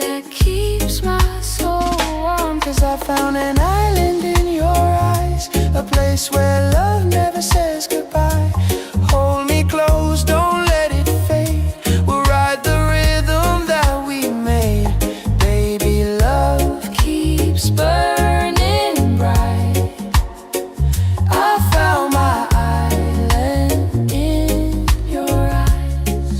that keeps my soul warm. 'Cause I found an island in your eyes, a place where love never says goodbye. Hold me close, don't let it fade. We'll ride the rhythm that we made. Baby, love keeps burning bright. I found my island in your eyes.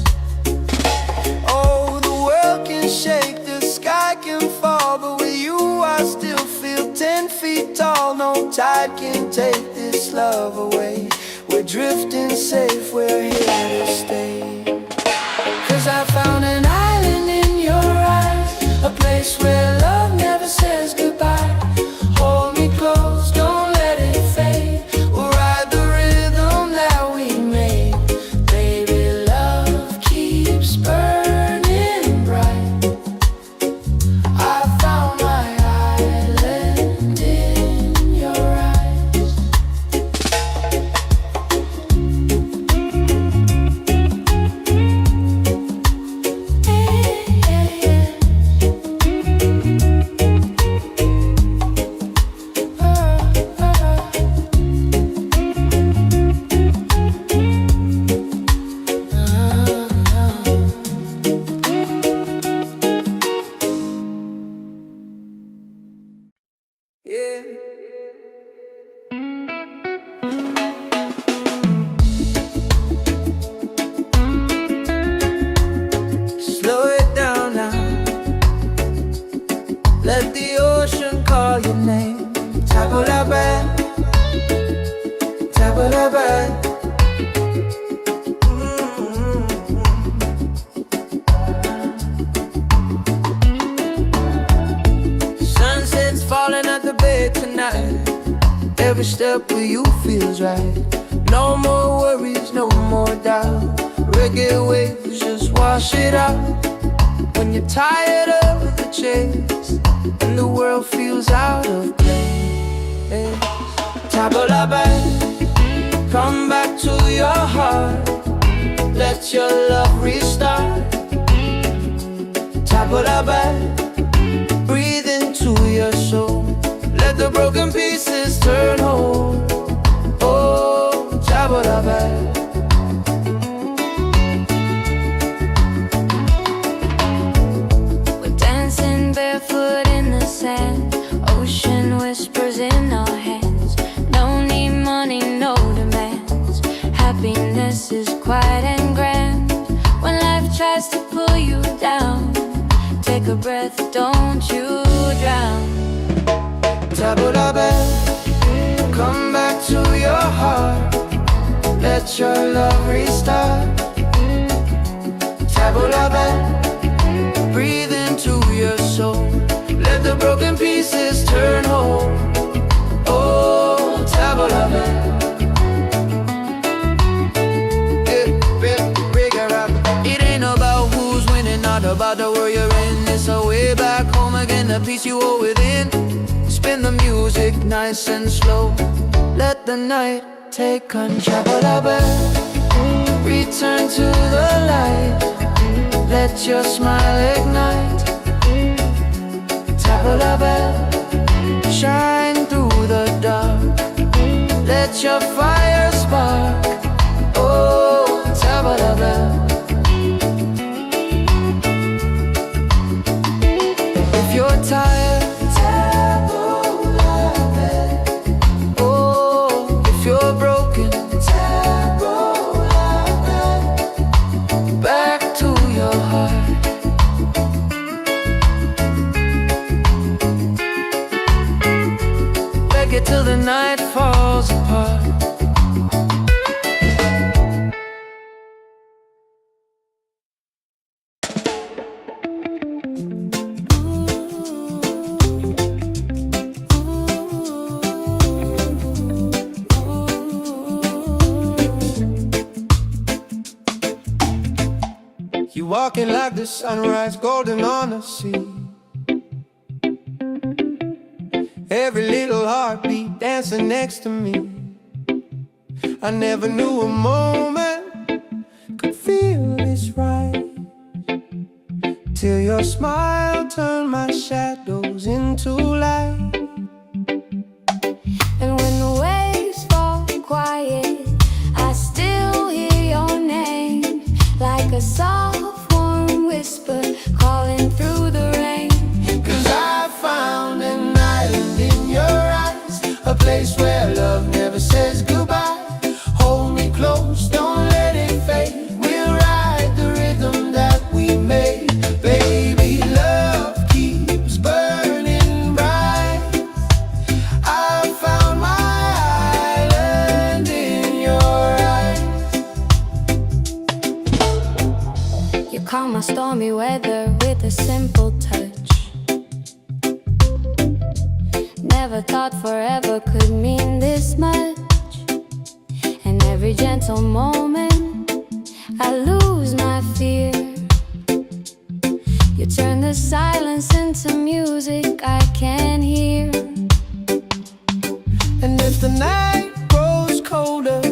Oh, the world can shake, the sky can fall, but with you I still feel 10 feet tall. No tide can take this love away. We're drifting safe, we're here to stay. 'Cause I found an island in your eyes, a place where love never says goodbye. Hold me close, don't let it fade. We'll ride the rhythm that we made. Baby, love keeps burning bright. I found my island in your eyes. Yeah. Slow it down now. Let the ocean call your name. Tabula bad, tabula bad. Sunset's falling at the bay tonight. Every step with you feels right. No more worries, no more doubt. Reggae waves just wash it out. When you're tired of the chase and the world feels out of place, tabula bad, come back to your heart. Let your love restart. Tabula bad, breathe into your soul. Let the broken pieces turn whole. Oh, tabula bad. We're dancing barefoot in the sand. Ocean whispers in our hands. No need money, no demands. Happiness is quiet and grand. When life tries to pull you down, take a breath, don't you drown. Tabula bad, come back to your heart. Let your love restart. Tabula bad, breathe into your soul. Let the broken pieces turn whole. Oh, tabula bad. the peace you hold within. Spin the music nice and slow. Let the night take control. Return to the light. Let your smile ignite. Tap a bell, shine through the dark. Let your fire spark. Oh, tap a bell. If you're tired, tap a bell. Oh, if you're broken, tap a bell. Back to your heart. Reggae till the night falls apart. You walking like the sunrise, golden on the sea. Every little heartbeat dancing next to me. I never knew a moment could feel this right, till your smile turned my shadows into light. And when the waves fall quiet, I still hear your name, like a soft warm whisper calling through the rain. 'Cause I found an island in your eyes, a place where love never says goodbye. Hold me close, don't let it fade. We'll ride the rhythm that we made. Baby, love keeps burning bright. I found my island in your eyes. You calm my stormy weather with a simple touch. Never thought forever could mean this much. And every gentle moment I lose my fear. You turn the silence into music I can hear. And if the night grows colder,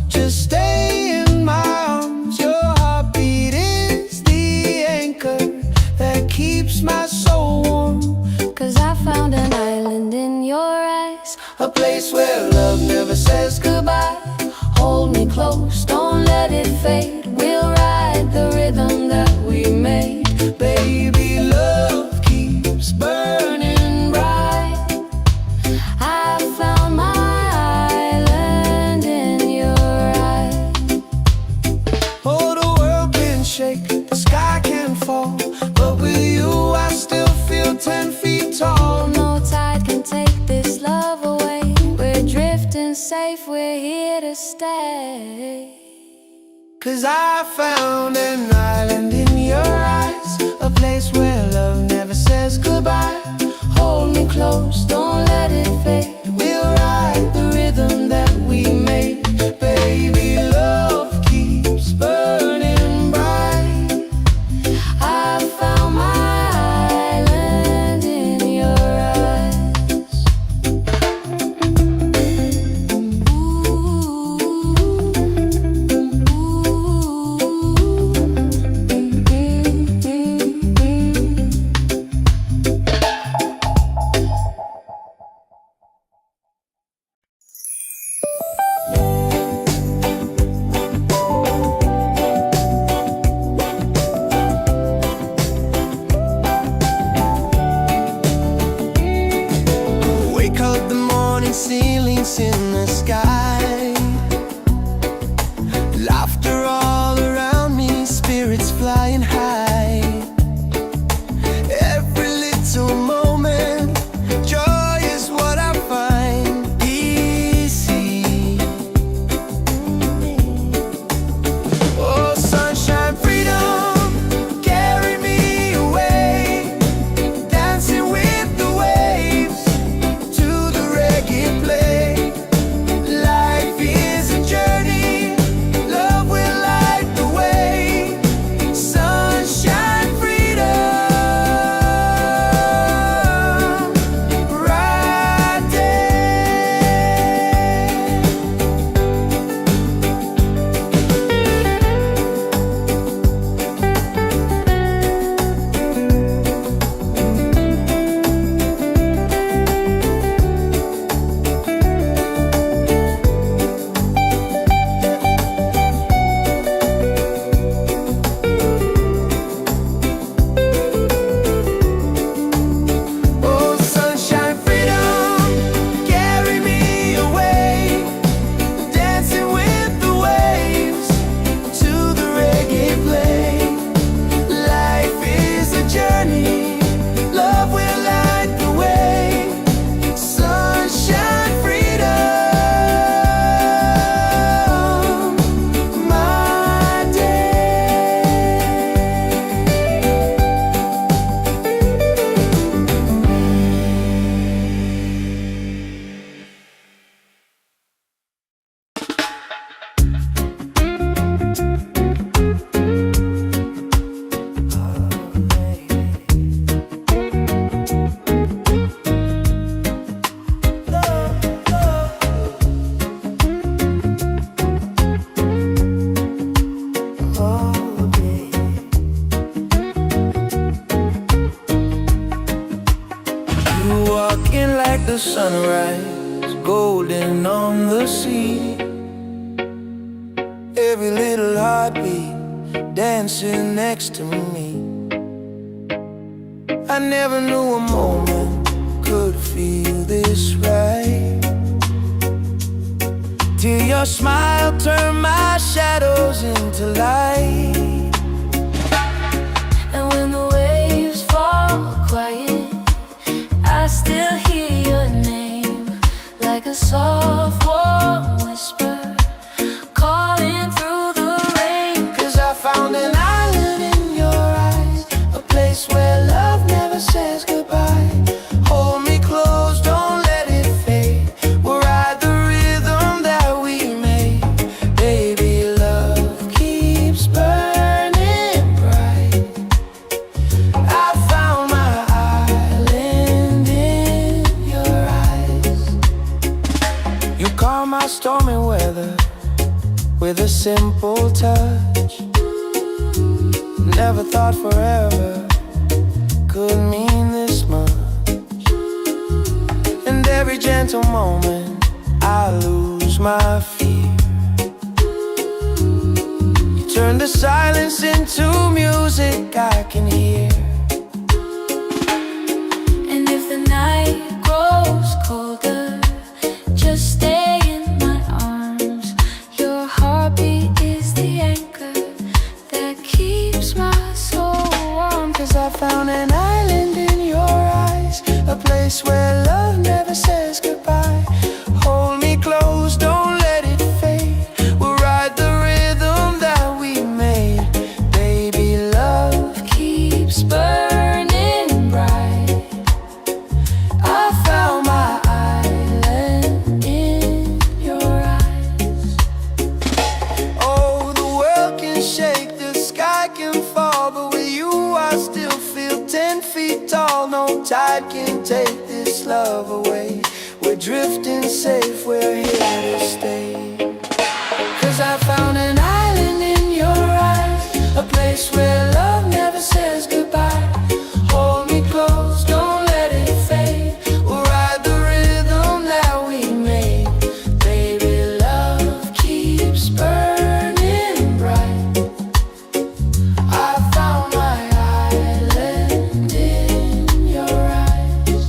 just stay in my arms. Your heartbeat is the anchor that keeps my soul warm. 'Cause I found an island in your eyes, A place where love never says goodbye. hold me close, don't let it fade. We'll ride the rhythm that we made. Baby, love keeps burning bright. I found my island in your eyes. Oh, the world can shake, the sky can fall, but with you I still feel 10 feet tall. No tide can take this love away. We're drifting safe, we're here to stay. 'Cause I found an island in your eyes, a place where love never says goodbye. Hold me close, don't let it fade. We'll ride the rhythm that we made. Baby, love keeps burning bright. I found my island in your eyes. Wake up the morning, ceilings in the sky. Laughter all around me, spirits flying high. Every little moment, joy is what I find. Easy. Oh, sunshine, freedom, carry me away. Dancing with the waves to the reggae play. Life is a journey, love will all day. You walk in like the sunrise, golden on the sea. Every little heartbeat dancing next to me. I never knew a moment could feel this right, till your smile turned my shadows into light. And when the waves fall quiet, I still hear your name, like a soft warm whisper calling through the rain. 'Cause I found an island in your eyes, a place where love never says goodbye. Hold me close, don't let it fade. We'll ride the rhythm that we made. Baby, love keeps burning bright. I found my island in your eyes. You calm my stormy weather with a simple touch. Never thought forever could mean this much. And every gentle moment I lose my fear. You turn the silence into music I can hear. And if the night grows colder, just stay in my arms. Your heartbeat is the anchor that keeps my soul warm. 'Cause I found an island in your eyes, a place where love never says goodbye. Hold me close, don't let it fade. We'll ride the rhythm that we made. Baby, love keeps burning bright. I found my island in your eyes. Oh, the world can shake, the sky can fall, but with you I still feel 10 feet tall. No tide can take this love away. We're drifting safe, we're here to stay. 'Cause I found an island in your eyes, a place where love never says goodbye. Hold me close, don't let it fade. We'll ride the rhythm that we made. Baby, love keeps burning bright. I found my island in your eyes.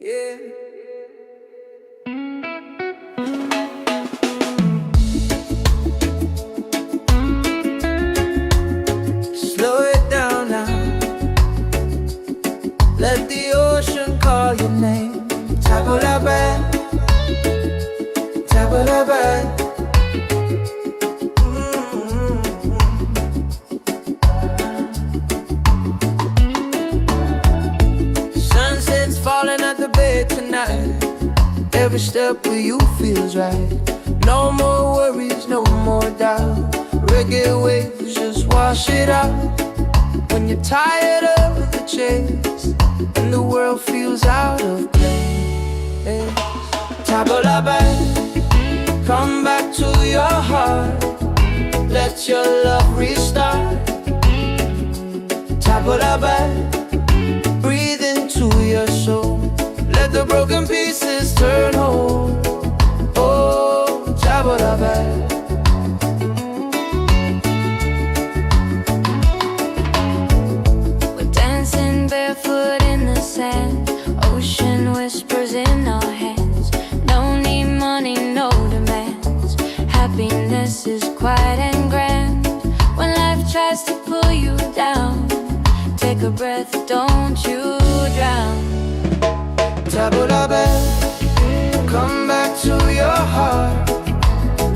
Yeah. Slow it down now. Let the ocean call your name. Tabula-ba, tabula-ba. Sunset's falling at the bay tonight. Every step with you feels right. No more worries, no more doubt. Reggae waves just wash it out. When you're tired of the chase and the world feels out of place, Tabula-ba, come back to your heart. Let your love restart. Tabula-ba, breathe into your soul. Let the broken pieces turn whole. Oh, Tabula-ba. We're dancing barefoot in the sand, ocean whispers in our hands. No need money, no demands. Happiness is quiet and grand. When life tries to pull you down, take a breath, don't you drown. Tabula-ba, come back to your heart.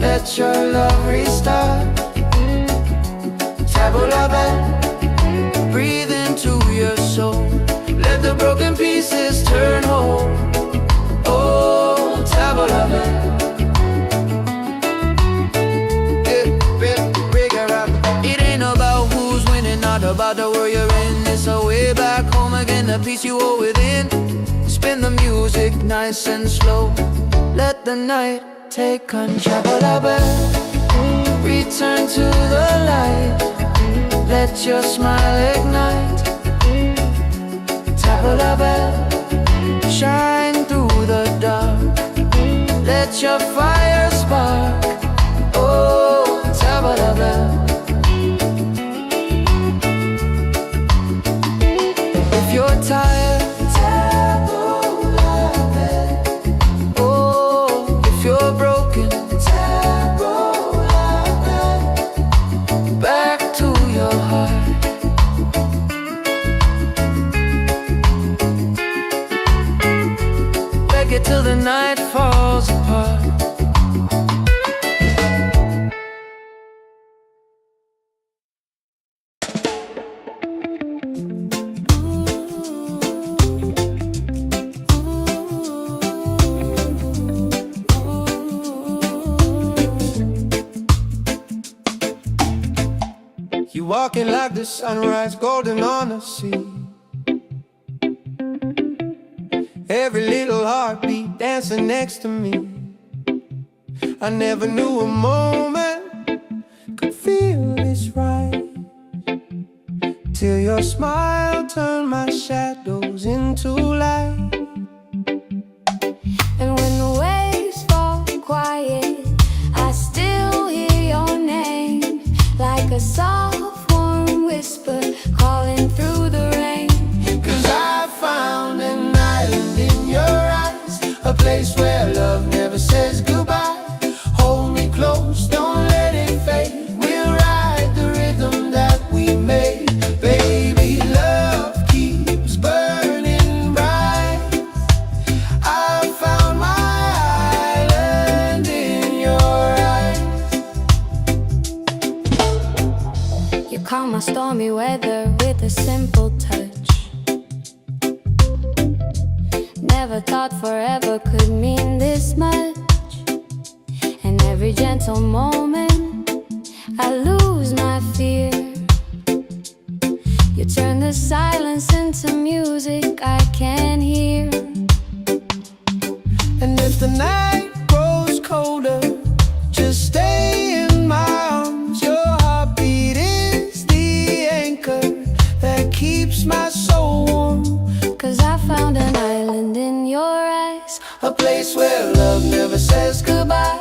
Let your love restart. Tabula-ba, breathe into about the world you're in. It's a way back home again, the peace you hold within. Spin the music nice and slow. Let the night take control. Return to the light. Let your smile ignite. Tap a bell, shine through the dark. Let your fire spark. Oh, tap a bell. If you're tired, tap a bell. Oh, if you're broken, tap a bell. Back to your heart. Reggae till the night falls apart. You walking like the sunrise, golden on the sea. Every little heartbeat dancing next to me. I never knew a moment could feel this right, till your smile turned my shadows into light. And when the waves fall quiet, I still hear your name, like a soft warm whisper calling through the rain. 'Cause I found an island in your eyes, a place where love never says goodbye. Hold me close, don't let it fade. We'll ride the rhythm that we made. Baby, love keeps burning bright. I found my island in your eyes. You calm my stormy weather with a simple touch. Never thought forever could mean this much. And every gentle moment I lose my fear. You turn the silence into music I can hear. And if the night grows colder, just stay in my arms. Your heartbeat is the anchor that keeps my soul warm. 'Cause I found an island in your eyes, A place where love never says goodbye.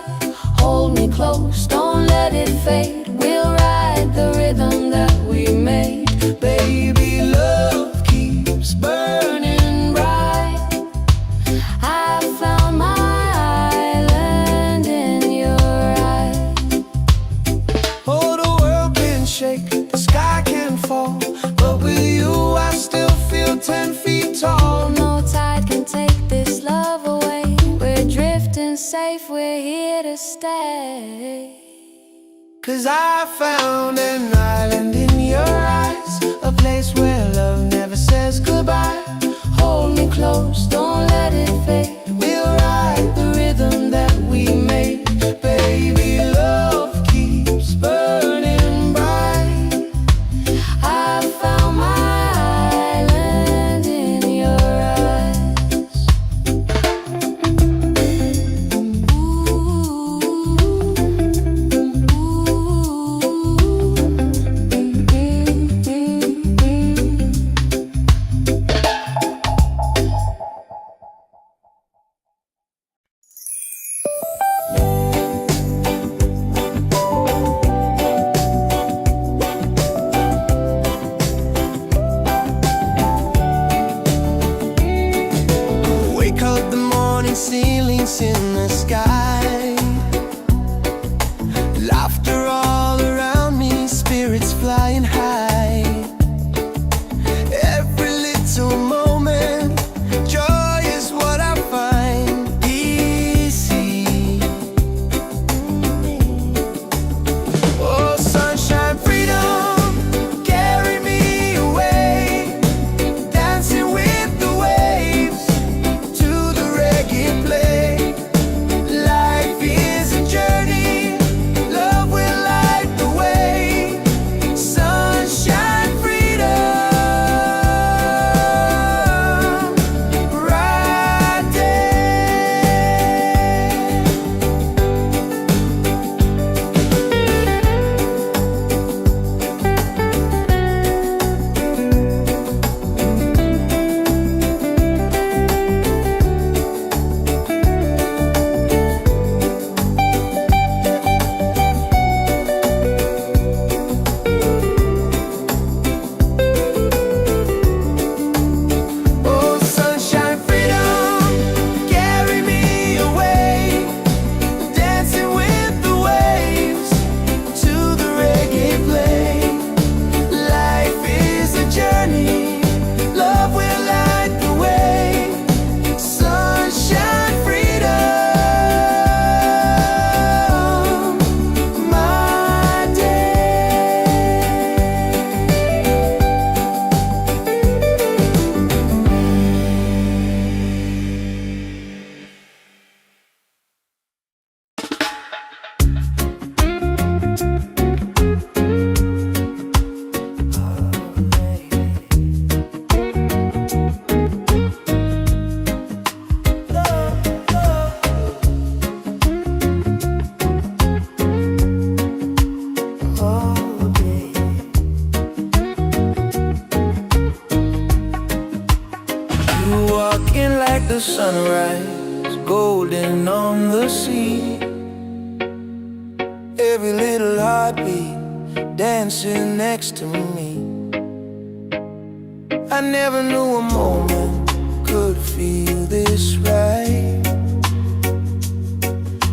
Hold me close, don't let it fade. We'll ride the rhythm that we made. Baby, love keeps burning bright. I found my island in your eyes. Oh, the world can shake, the sky can fall, but with you I still feel 10 feet tall. No tide can take this love away. We're drifting safe, we're here to stay. 'Cause I found an island in your eyes, a place where love never says goodbye. Hold me close, don't let it fade. We'll ride the rhythm that we made. Baby, love keeps burning bright. I found my island in your eyes. Wake up the morning, ceilings in the sky. Laughter all around me, spirits flying high. Every little moment, joy is what I find. Easy. Oh, sunshine, freedom, carry me away. Dancing with the waves to the reggae play. the sunrise, golden on the sea. Every little heartbeat dancing next to me. I never knew a moment could feel this right,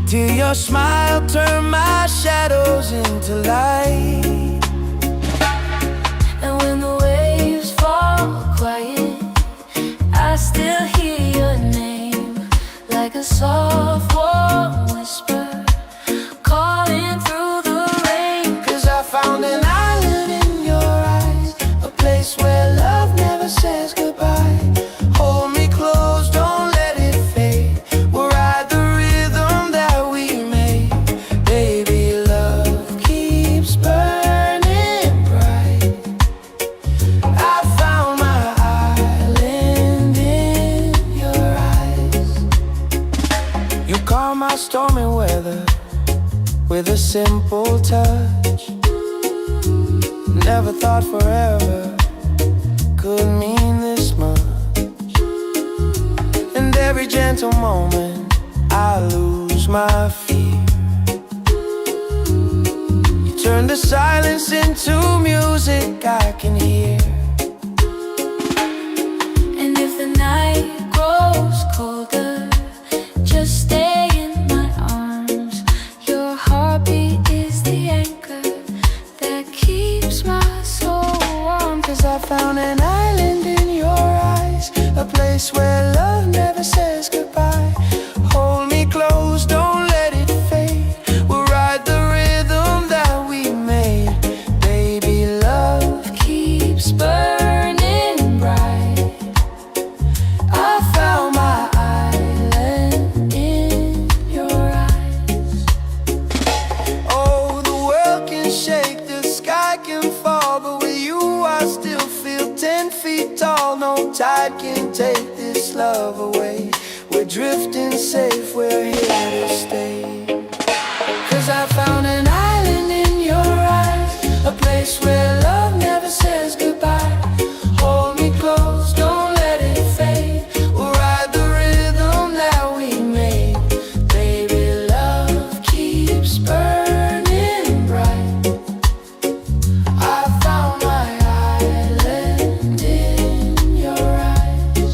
till your smile turned my shadows into light. And when the waves fall quiet, I still hear your name, like a soft warm whisper calling through the rain. 'Cause I found an island in your eyes, a place where love never says goodbye. Hold me close, don't let it fade. We'll ride the rhythm that we made. Baby, love keeps burning bright. I found my island in your eyes. You calm my stormy weather with a simple touch. Never thought forever could mean this much. And every gentle moment I lose my fear. You turn the silence into music I can hear. And if the night grows colder, just stay in my arms. Your heartbeat is the anchor that keeps my soul warm. 'Cause I found an island in your eyes, a place where love never says goodbye. Hold me close, don't let it fade. We'll ride the rhythm that we made. Baby, love keeps burning bright. I found my island in your eyes. Oh, the world can shake, the sky can fall, but with you I still feel 10 feet tall. No tide can take this love away. We're drifting safe, we're here to stay. 'Cause I found an island in your eyes, a place where love never says goodbye. Hold me close, don't let it fade. We'll ride the rhythm that we made. Baby, love keeps burning bright. I found my island in your eyes.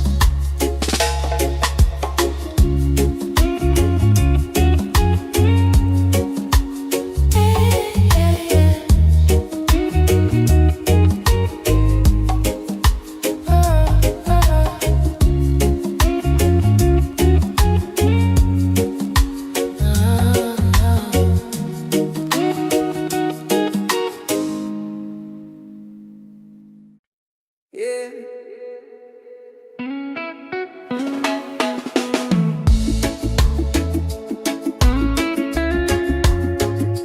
Yeah.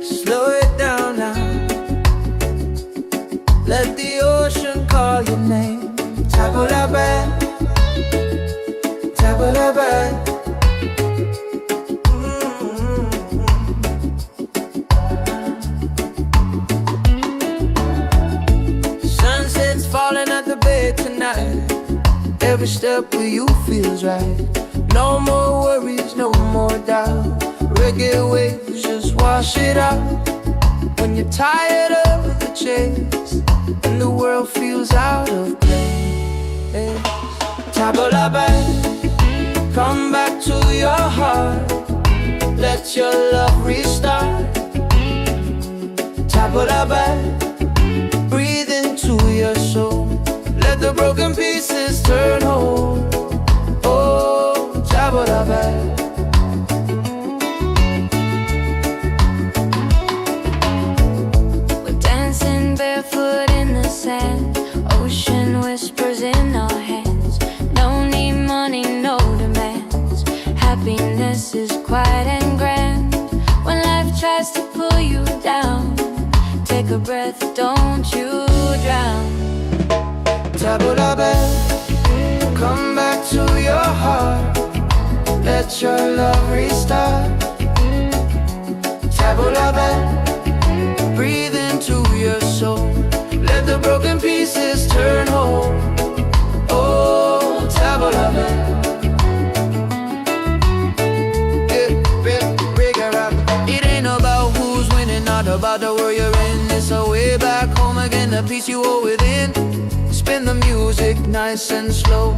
Slow it down now. Let the ocean call your name. Tabulaban, tabulaban. Sunset's falling at the bay tonight. Every step with you feels right. No more worries, no more doubt. Reggae waves just wash it out. When you're tired of the chase and the world feels out of place, Tabula back, come back to your heart. Let your love restart. Tabula back, breathe into your soul. Let the broken pieces turn whole. Oh, Tabula back. We're dancing barefoot in the sand, ocean whispers in our hands. No need money, no demands. Happiness is quiet and grand. When life tries to pull you down, take a breath, don't you drown. Tabula back, come back to your heart. Let your love restart. Tabula back, breathe into your soul. Let the broken pieces turn whole. Oh, tabula back. the peace you hold within. Spin the music nice and slow.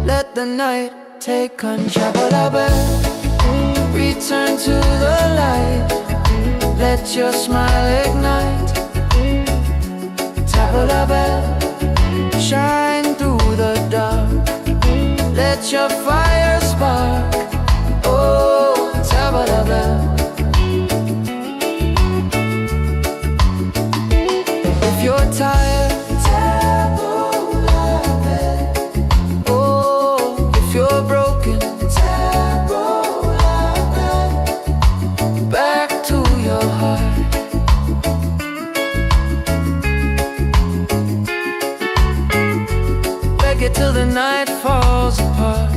Let the night take control. Return to the light. Let your smile ignite. Tabla bell, shine through the dark. Let your fire spark. Oh, tabla bell. If you're tired, tabla bell. Oh, if you're broken, tabla bell. Back to your heart. Reggae till the night falls apart.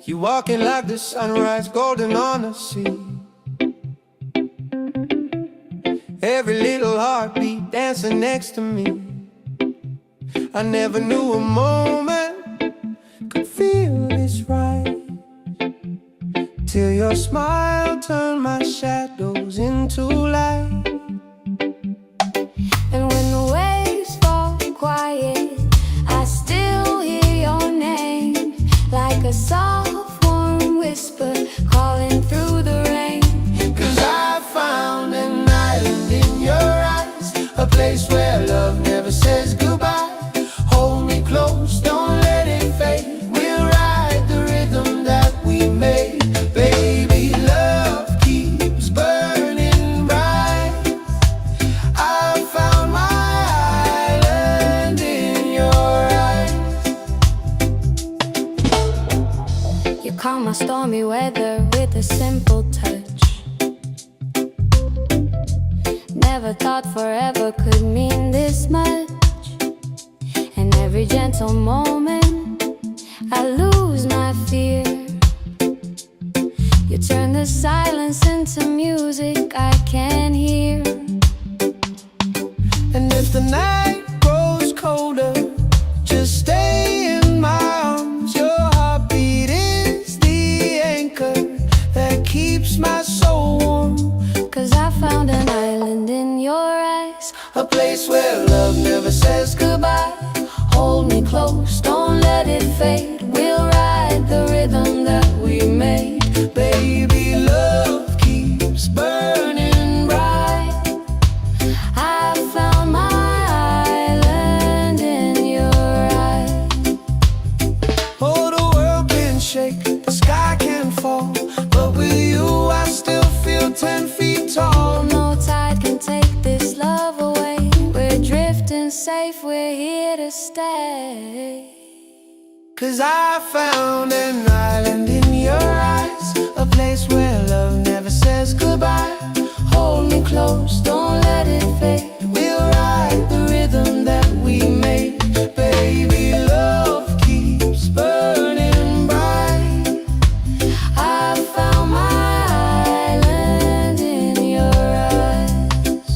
You walking like the sunrise, golden on the sea. Every little heartbeat dancing next to me. I never knew a moment could feel this right, till your smile turned my shadows into light. And when the waves fall quiet, I still hear your name, like a soft warm whisper calling through the rain. 'Cause I found an island in your eyes, a place where love never says goodbye. Hold me close, don't let it fade. We'll ride the rhythm that we made. Baby, love keeps burning bright. I found my island in your eyes. You calm my stormy weather with a simple touch. Never thought forever could mean this much. And every gentle moment I lose my fear. You turn the silence into music I can hear. And if the night grows colder, just stay in my arms. Your heartbeat is the anchor that keeps my soul warm. 'Cause I found an island in your eyes, A place where love never says goodbye. hold me close, don't let it fade. We'll ride the rhythm that we made. Baby, love keeps burning bright. I found my island in your eyes. Oh, the world can shake, the sky can fall, but with you I still feel 10 feet tall. No tide can take this love away. We're drifting safe, we're here to stay. 'Cause I found an island in your eyes, a place where love never says goodbye. Hold me close, don't let it fade. We'll ride the rhythm that we made. Baby, love keeps burning bright. I found my island in your eyes.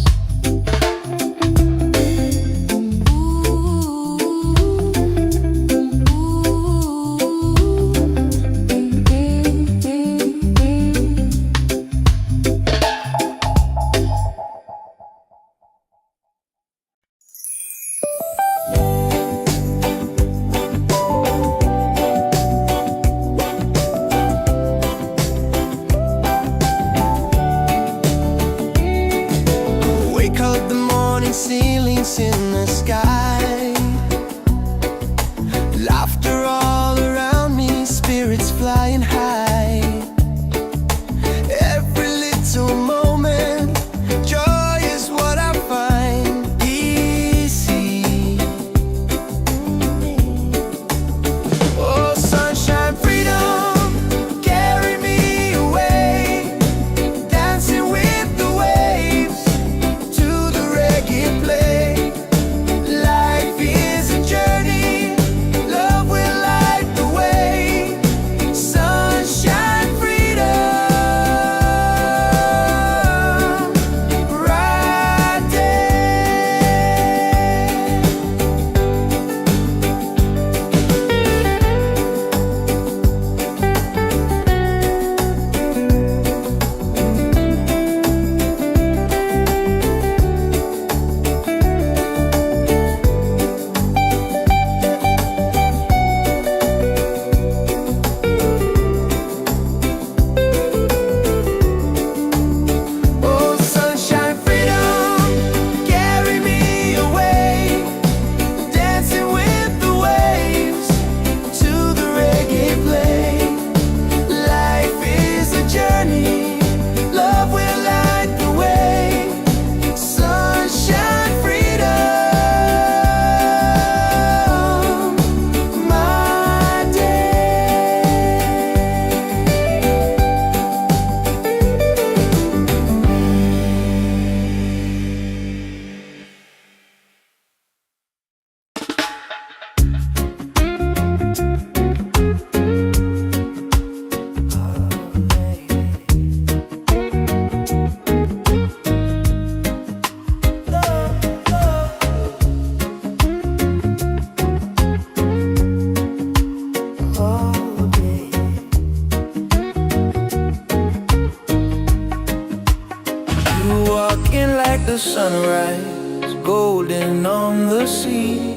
Wake up, the morning ceilings in the sky. Laughter all around me, spirits flying high. Every little moment, joy is what I find. Easy. Oh, sunshine, freedom, carry me away. Dancing with the waves to the reggae play. sunrise, golden on the sea.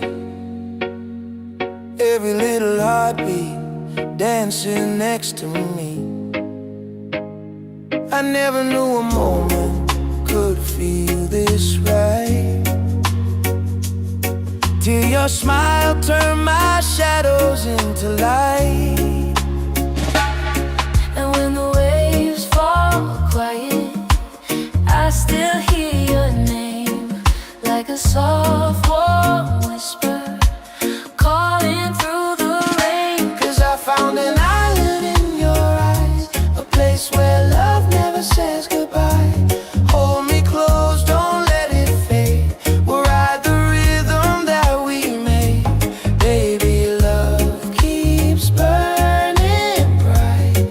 Every little heartbeat dancing next to me. I never knew a moment could feel this right, till your smile turned my shadows into light. And when the waves fall quiet, I still hear your name, like a soft warm whisper calling through the rain. 'Cause I found an island in your eyes, a place where love never says goodbye. Hold me close, don't let it fade. We'll ride the rhythm that we made. Baby, love keeps burning bright.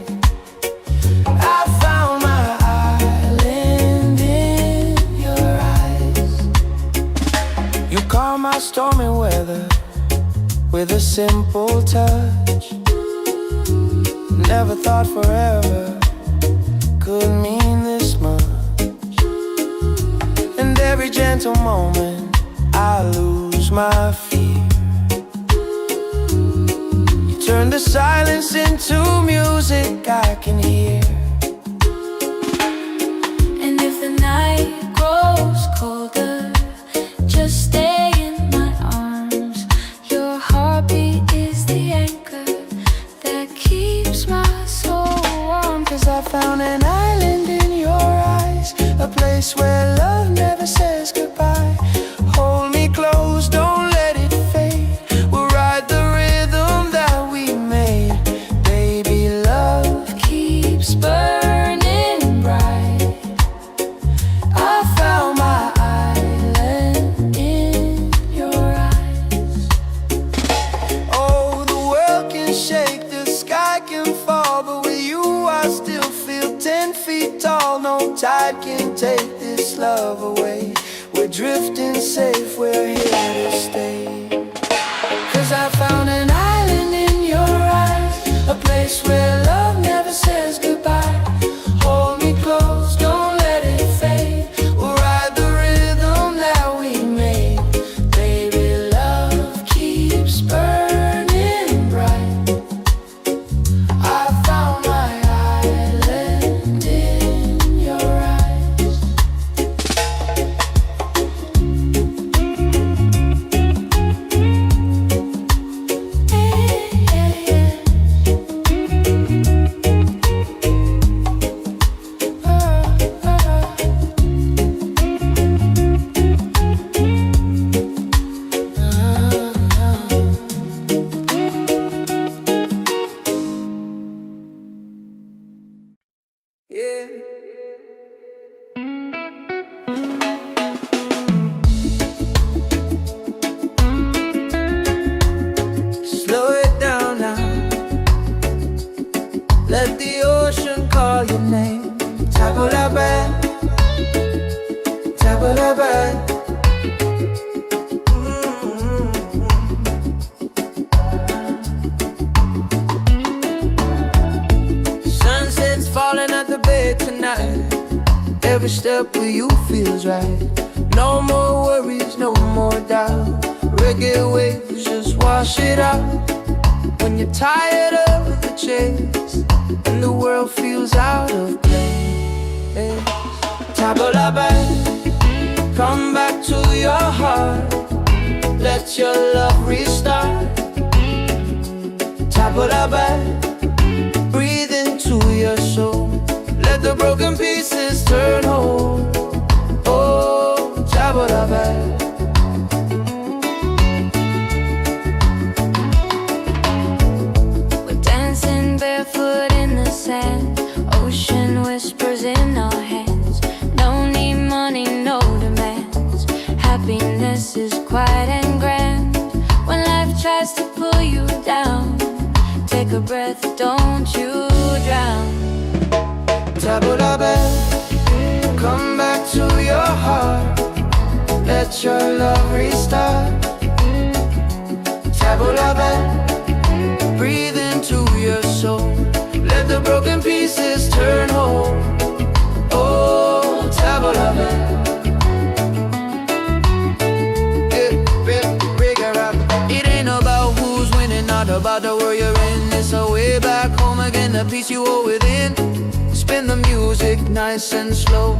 I found my island in your eyes. You calm my stormy weather with a simple touch. Never thought forever could mean this much. And every gentle moment I lose my fear. You turn the silence into music I can hear. And if the night grows colder, just stay in my arms. Your heartbeat is the anchor that keeps my soul warm. 'Cause I found an island in your eyes, a place where love never says goodbye. Hold me close, don't let it fade. We'll ride the rhythm that we made. Baby, love keeps burning bright. I found my island in your eyes. Oh, the world can shake, the sky can fall, but with you I still feel 10 feet tall. No tide can take this love away. We're drifting safe, we're here to stay. 'Cause I found an island in your eyes, a place where love never says goodbye. Hold me close, don't let it fade. We'll ride the rhythm that we made. Baby, love keeps burning bright. I found my island in your eyes. Yeah. Slow it down now. Let the ocean call your name. Table la bed, table la bed. Sunset's falling at the bed tonight. Every step with you feels right. No more worries, no more doubt. Reggae waves just wash it out. When you're tired of the chase and the world feels out of place, tabula bed, come back to your heart. Let your love restart. Tabula bed, breathe into your soul. Let the broken pieces turn whole. Oh, tabula bed. We're dancing barefoot in the sand. Ocean whispers in our hands. No need money, no demands. Happiness is quiet and grand. When life tries to pull you down, take a breath, don't you drown. Tabula bed, come back to your heart. Let your love restart. Tabula bed, breathe into your soul. Let the broken pieces turn whole. Oh, tabula bed. about the world you're in. It's a way back home again, the peace you hold within. Spin the music nice and slow.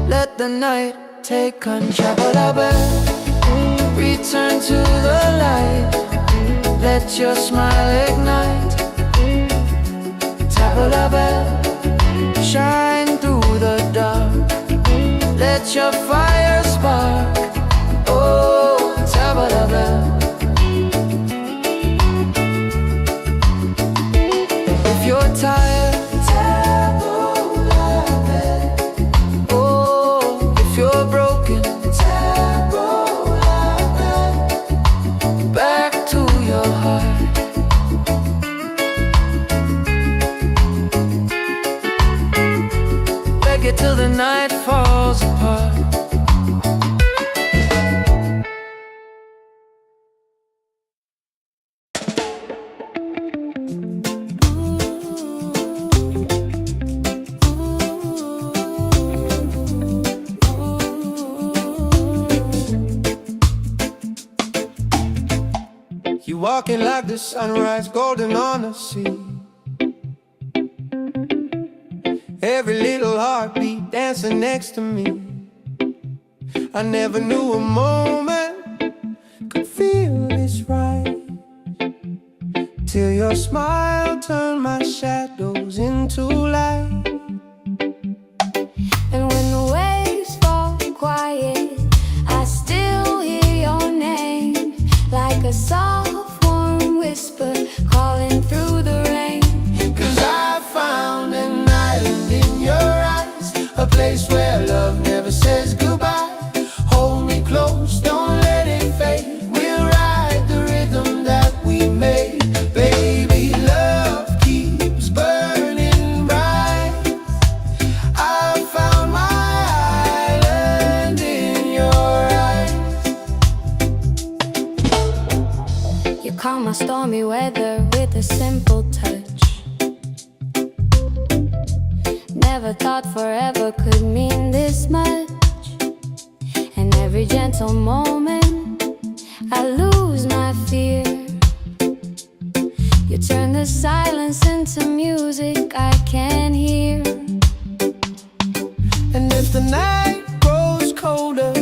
Let the night take control. Return to the light. Let your smile ignite. Tabla, shine through the dark. Let your fire spark. Oh, tabla. If you're tired, oh, if you're broken, back to your heart. Reggae till the night falls apart. You walking like the sunrise, golden on the sea. Every little heartbeat dancing next to me. I never knew a moment could feel this right, till your smile turned my shadows into light. And when the waves fall quiet, I still hear your name, like a soft warm whisper calling through the rain. 'Cause I found an island in your eyes, a place where love never says goodbye. Hold me close, don't let it fade. We'll ride the rhythm that we made. Baby, love keeps burning bright. I found my island in your eyes. You calm my stormy weather with a simple touch. Never thought forever could mean this much. And every gentle moment I lose my fear. You turn the silence into music I can hear. And if the night grows colder,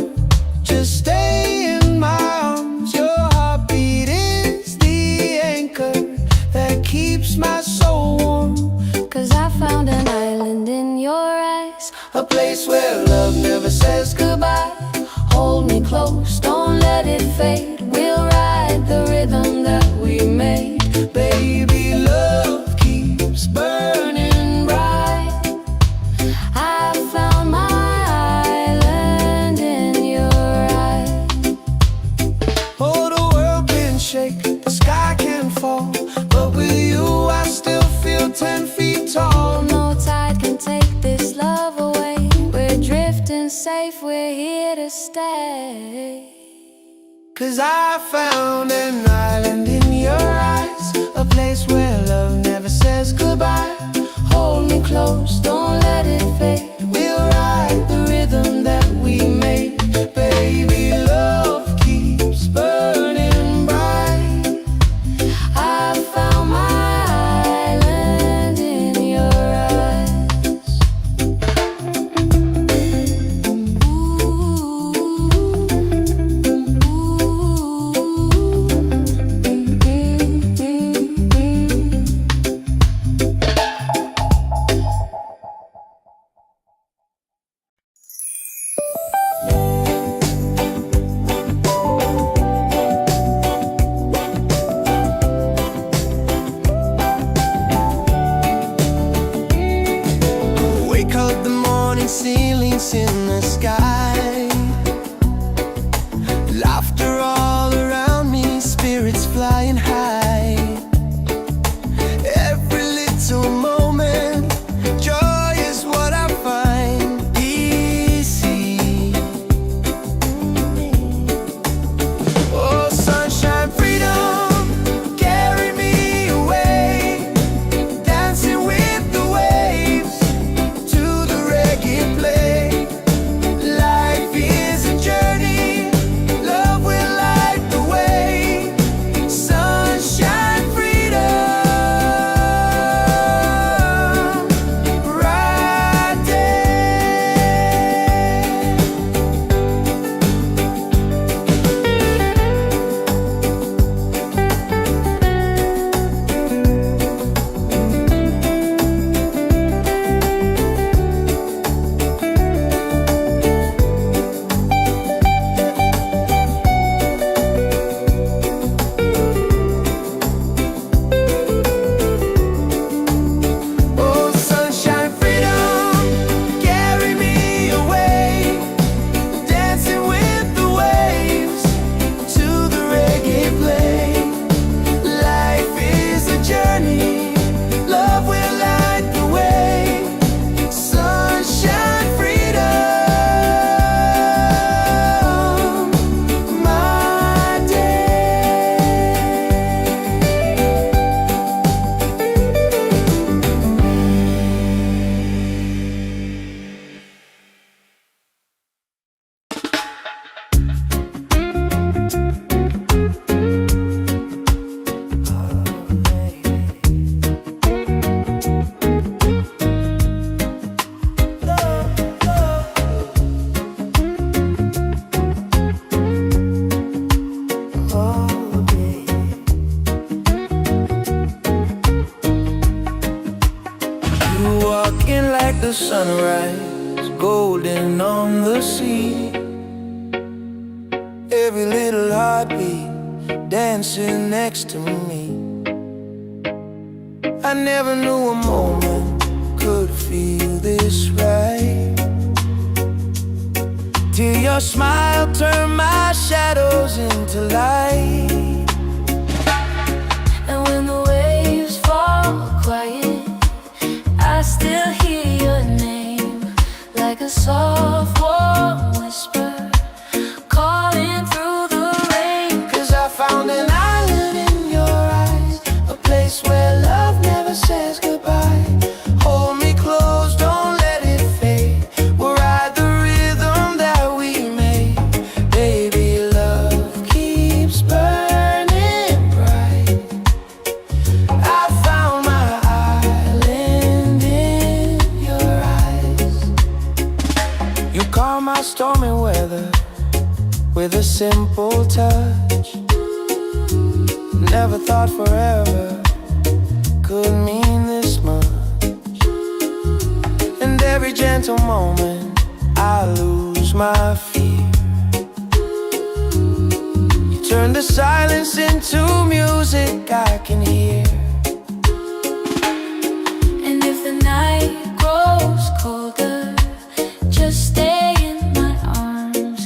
just stay in my arms. Your heartbeat is the anchor that keeps my soul warm. 'Cause I found an island in your eyes, A place where love never says goodbye. hold me close, don't let it fade. We'll ride the rhythm that we made. Baby, love keeps burning bright. I found my island in your eyes. Oh, the world can shake, the sky can fall, but with you I still feel 10 feet tall. No tide can take this love away. We're drifting safe, we're here to stay. 'Cause I found an island in your eyes, a place where love never says goodbye. Hold me close, don't let it fade. We'll ride the rhythm that we made. Baby, love keeps burning bright. I found my island in your eyes. every little heartbeat dancing next to me. I never knew a moment could feel this right, till your smile turned my shadows into light. And when the waves fall quiet, I still hear your name, like a soft warm whisper calling through the rain. 'Cause I found an island in your eyes, a place where love never says goodbye. Hold me close, don't let it fade. We'll ride the rhythm that we made. Baby, love keeps burning bright. I found my island in your eyes. You calm my stormy weather with a simple touch. Never thought forever could mean this much. And every gentle moment I lose my fear. You turn the silence into music I can hear. And if the night grows colder, just stay in my arms.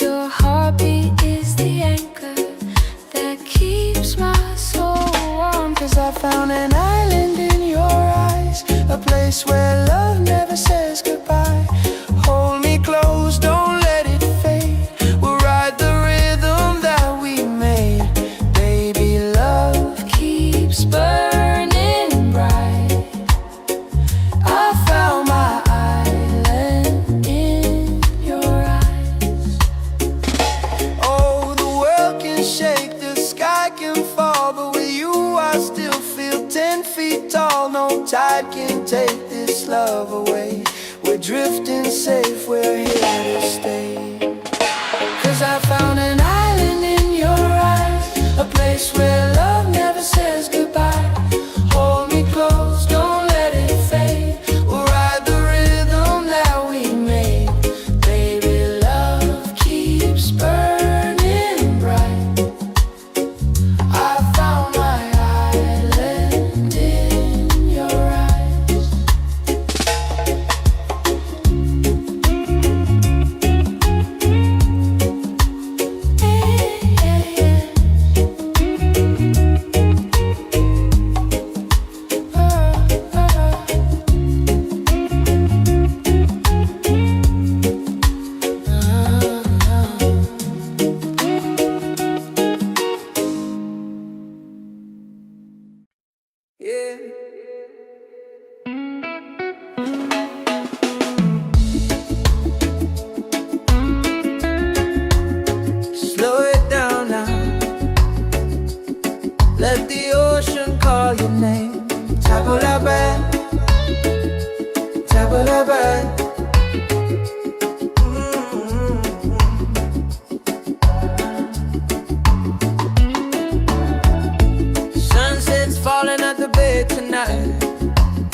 Your heartbeat is the anchor that keeps my soul warm. 'Cause I found an island in your eyes, a place where love never says goodbye. Hold me close, don't let it fade. We'll ride the rhythm that we made. Baby, love keeps burning bright. I found my island in your eyes. Oh, the world can shake, the sky can fall, but with you I still feel 10 feet tall. No tide can take this love away. We're drifting safe, we're here to stay. 'Cause I found an island in your eyes, a place where love never says goodbye. Hold me close, don't let it fade. We'll ride the rhythm that we made. Baby, love keeps burning bright. I found my island in your eyes. Yeah. Slow it down now. Let the ocean call your name. Tabulabe, tabulabe. Sunset's falling at the bay tonight.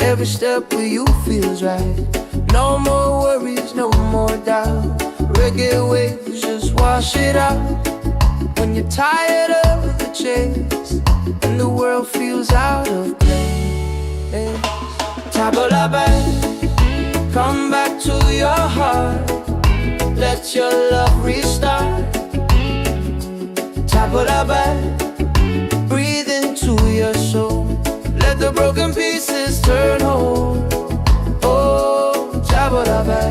Every step with you feels right. No more worries, no more doubt. Reggae waves just wash it out. When you're tired of the chase and the world feels out of place, Tabulabe, come back to your heart. Let your love restart. Tabulabe, breathe into your soul. Let the broken pieces turn whole. Oh, Tabulabe.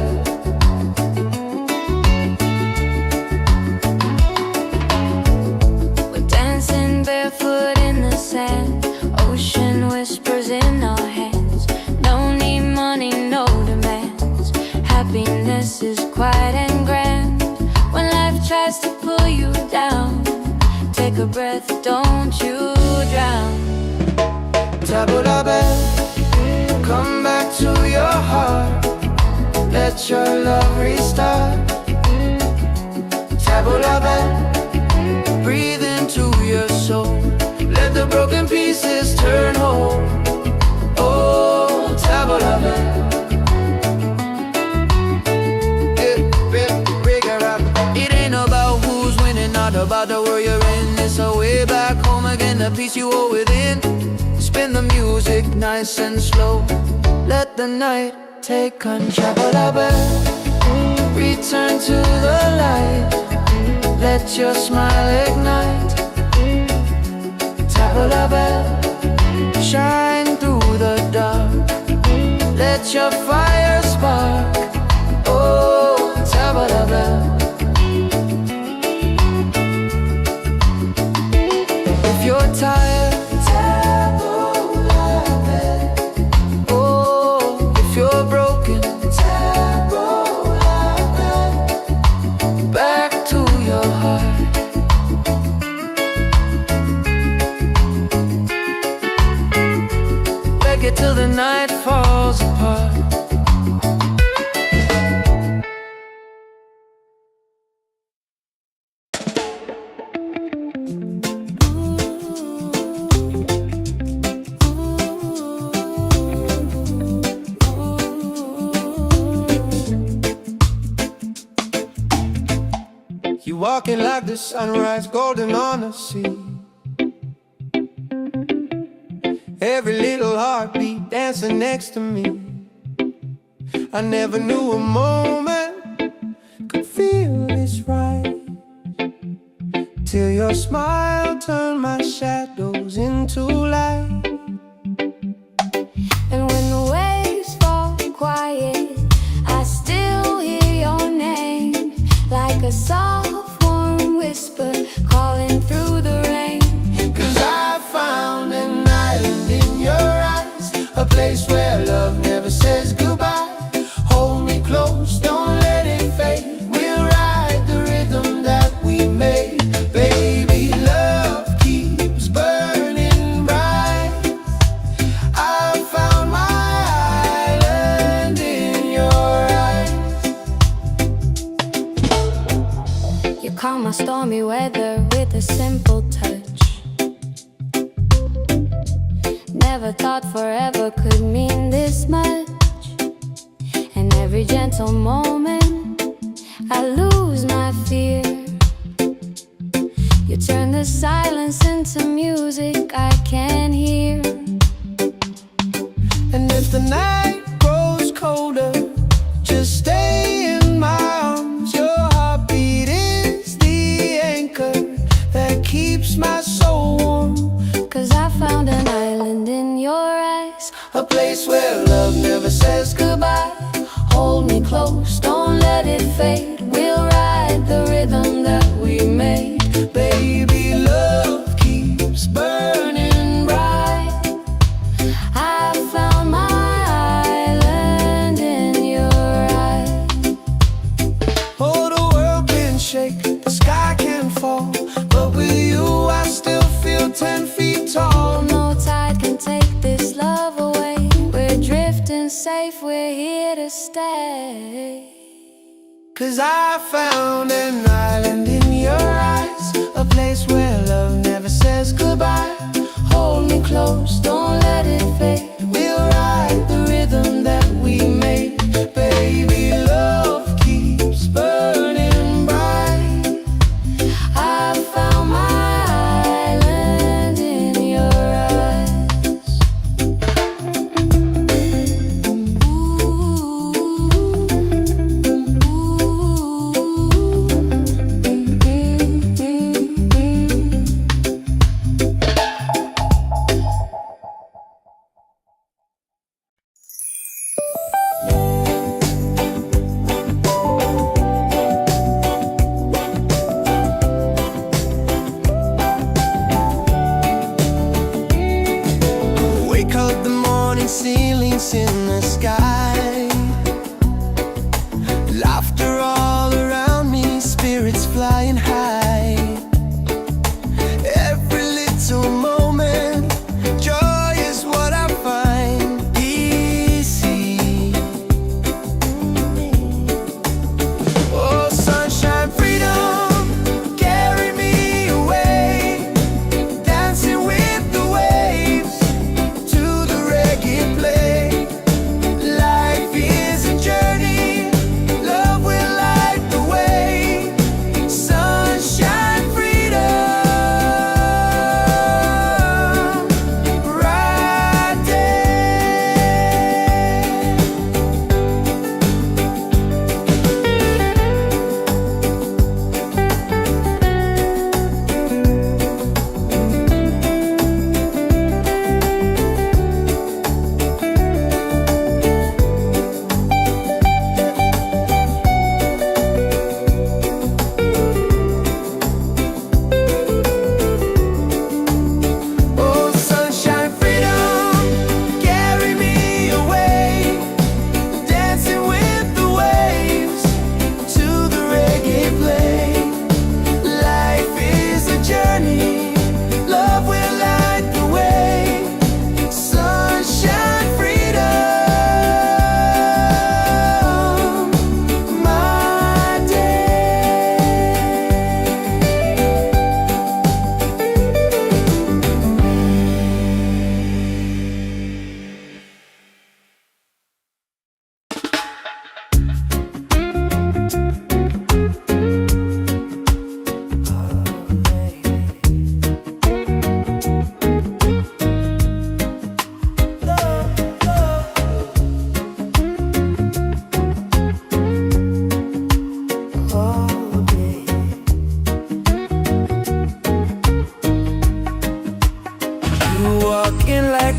We're dancing barefoot in the sand, ocean whispers in our hands. No need money, no demands. Happiness is quiet and grand. When life tries to pull you down, take a breath, don't you drown. Tabulabe, come back to your heart. Let your love restart. Tabulabe, breathe into your soul. Let the broken pieces turn whole. Oh, Tabulabe. It ain't about who's winning or about the world you're in. It's a way back home again, the peace you hold within. Spin the music nice and slow. Let the night take control. Return to the light. Let your smile ignite. Tabla bell, shine through the dark. Let your fire spark. Oh, tabla bell. If you're tired, oh, if you're broken, back to your heart. Reggae till the night falls apart. You walking like the sunrise, golden on the sea. Every little heartbeat dancing next to me. I never knew a moment could feel this right, till your smile turned my shadows into light. And when the waves fall quiet, I still hear your name, like a soft warm whisper calling through the rain. 'Cause I found an island in your eyes, a place where love never says goodbye. Hold me close, don't let it fade. We'll ride the rhythm that we made. Baby, love keeps burning bright. I found my island in your eyes. You calm my stormy weather with a simple touch. Never thought forever could mean this much. And every gentle moment I lose my fear. You turn the silence into music I can hear. And if the night grows colder, just stay in my arms. Your heartbeat is the anchor that keeps my soul warm. 'Cause I found an island in your eyes, A place where love never says goodbye. Hold me close, don't let it fade. We'll ride the rhythm that we made. Baby, love keeps burning bright. I found my island in your eyes. Oh, the world can shake, the sky can fall, but with you I still feel 10 feet tall. No tide can take this love away. We're drifting safe, we're here to stay. 'Cause I found an island in your eyes, a place where love never says goodbye. Hold me close, don't let it fade. We'll ride the rhythm that we made. Baby, love keeps burning bright. I found my island in your eyes. Wake up the morning, ceilings in the sky. Laughter all around me, spirits flying high. Every little moment, joy is what I find. Easy. Oh, sunshine, freedom, carry me away. Dancing with the waves to the reggae play.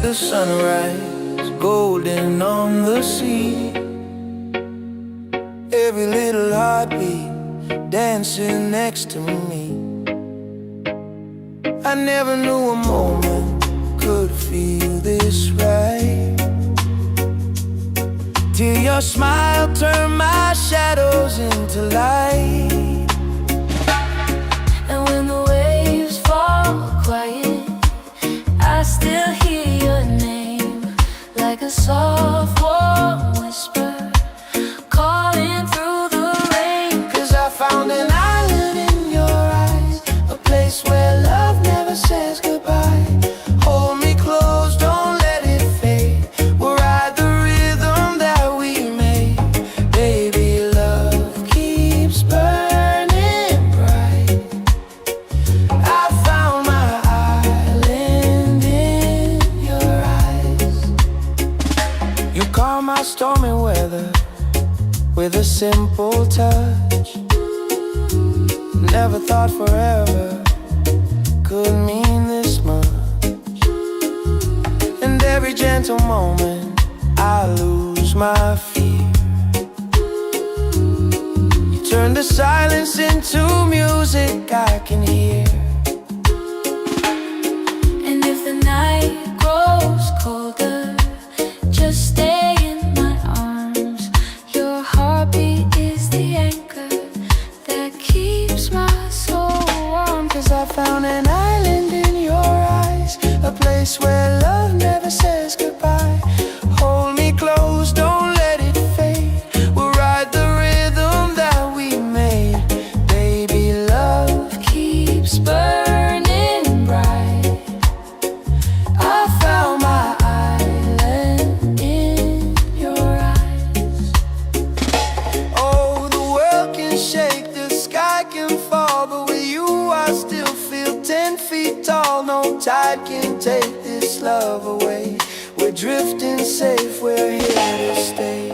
the sunrise, golden on the sea. Every little heartbeat dancing next to me. I never knew a moment could feel this right, till your smile turned my shadows into light. And when the waves fall quiet, I still hear your name, like a soft warm whisper calling through the rain. 'Cause I found an island in your eyes, a place where love never says goodbye. Hold me close, don't let it fade. We'll ride the rhythm that we made. Baby, love keeps burning bright. I found my island in your eyes. You calm my stormy weather with a simple touch. Never thought forever could mean this much. And every gentle moment I lose my fear. You turn the silence into music I can hear. And if the night grows colder, just stay in my arms. Your heartbeat is the anchor that keeps my soul warm. 'Cause I found an island in your eyes, a place where love never says goodbye. Hold me close, don't let it fade. We'll ride the rhythm that we made. Baby, love keeps burning bright. I found my island in your eyes. Oh, the world can shake, the sky can fall, but with you I still feel 10 feet tall. No tide can take this love away. We're drifting safe, we're here to stay.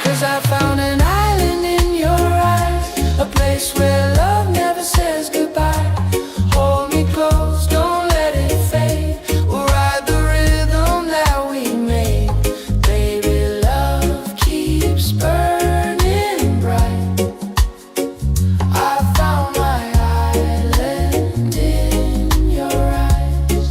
'Cause I found an island in your eyes, a place where love never says goodbye. Hold me close, don't let it fade. We'll ride the rhythm that we made. Baby, love keeps burning bright. I found my island in your eyes.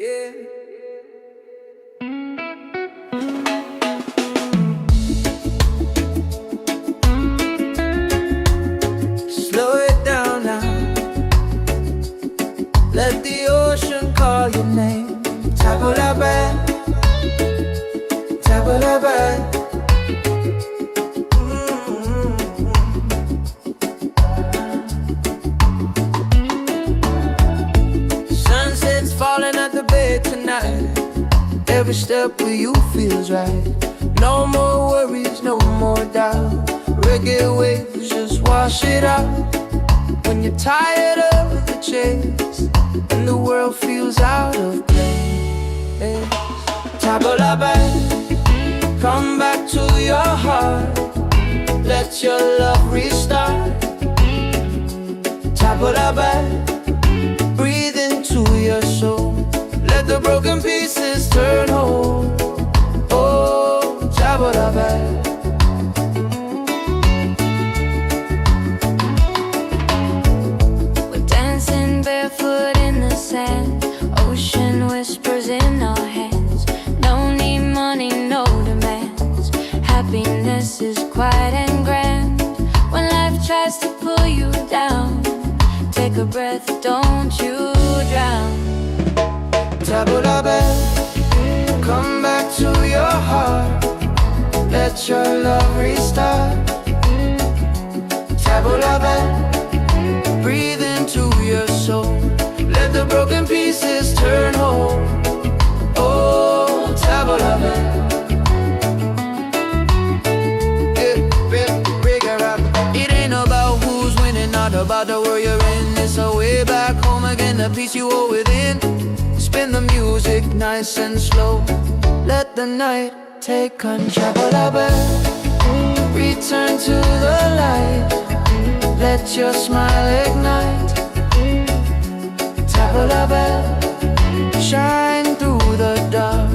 Yeah. Slow it down now. Let the ocean call your name. Tabula-ba, tabula-ba. Sunset's falling at the bay tonight. Every step with you feels right. No more worries, no more doubt. Reggae waves just wash it out. When you're tired of the chase and the world feels out of place, Tabula-ba, come back to your heart. Let your love restart. Tabula-ba, breathe into your soul. Let the broken pieces turn whole. Oh, Tabula-ba. We're dancing barefoot in the sand, ocean whispers in our hands. Don't need money, no demands. Happiness is quiet and grand. When life tries to pull you down, take a breath, don't you drown. Tabula-ba, come back to your heart. Let your love restart. Tabula-ba, breathe into your soul. Let the broken pieces turn whole. Oh, Tabula-ba. the peace you hold within. Spin the music nice and slow. Let the night take control. Return to the light. Let your smile ignite. Tabla bell, shine through the dark.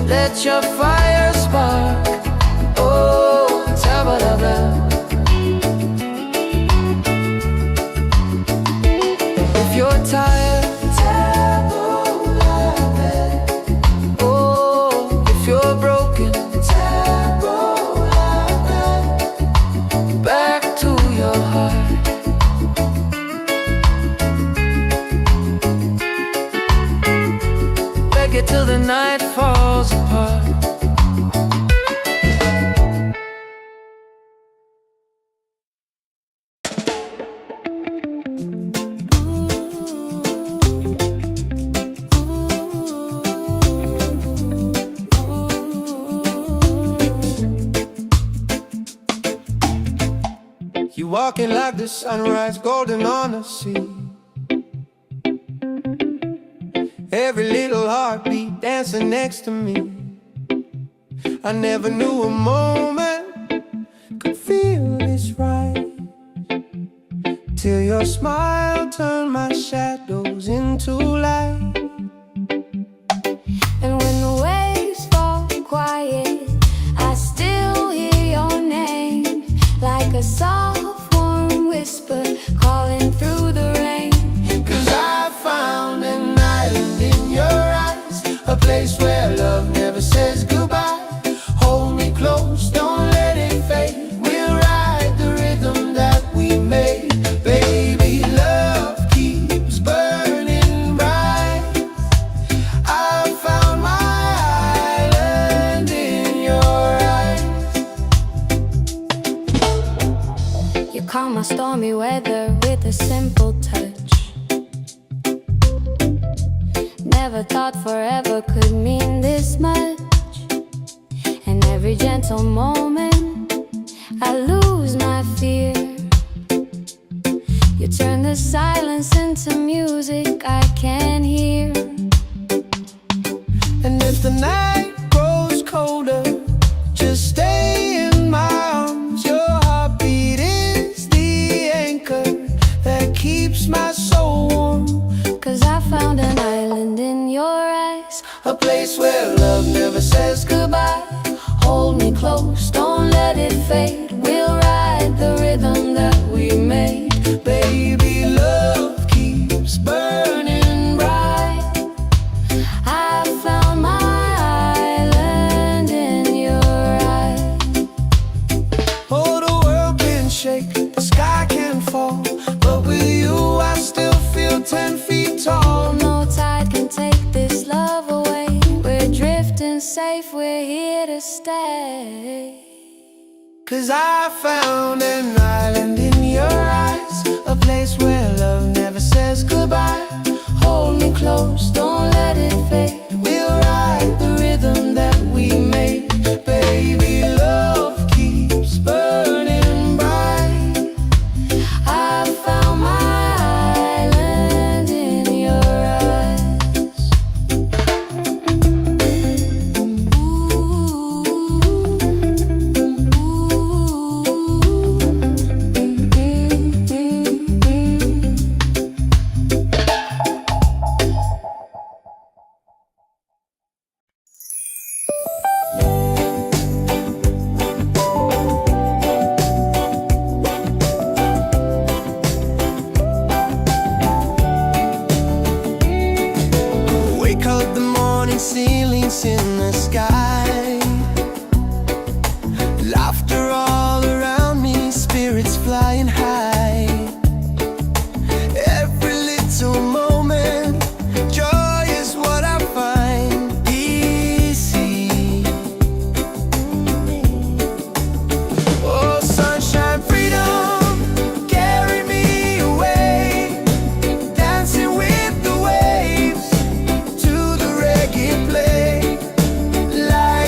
Let your fire spark. Oh, tabla bell. If you're tired, tabla bell. Oh, if you're broken, tabla bell. Back to your heart. Reggae till the night falls apart. You walking like the sunrise, golden on the sea. Every little heartbeat dancing next to me. I never knew a moment could feel this right, till your smile turned my shadows into light. And when the waves fall quiet, I still hear your name, like a soft warm whisper calling through the rain. 'Cause I found an island in your eyes, a place where love never says goodbye. Hold me close, don't let it fade. We'll ride the rhythm that we made. Baby, love keeps burning bright. I found my island in your eyes. You calm my stormy weather with a simple touch. Never thought forever could mean this much. And every gentle moment I lose my fear. You turn the silence into music I can hear. And if the night grows colder, just stay in my arms. Your heartbeat is the anchor that keeps my soul warm. 'Cause I found an island in your eyes, A place where love never says goodbye. Hold me close, don't let it fade. We'll ride the rhythm that we made. Baby, love keeps burning bright. I found my island in your eyes. Oh, the world can shake, the sky can fall, but with you I still feel 10 feet tall. No tide can take this love away. We're drifting safe, we're here to stay. 'Cause I found an island in your eyes, a place where love never says goodbye. Hold me close, don't let it fade. We'll ride the rhythm that we made. Baby, love keeps burning bright. I found my island in your eyes. Wake up the morning, ceilings in the sky. Laughter all around me, spirits flying high. Every little moment, joy is what I find. Easy. Oh, sunshine, freedom, carry me away. Dancing with the waves to the reggae play. Light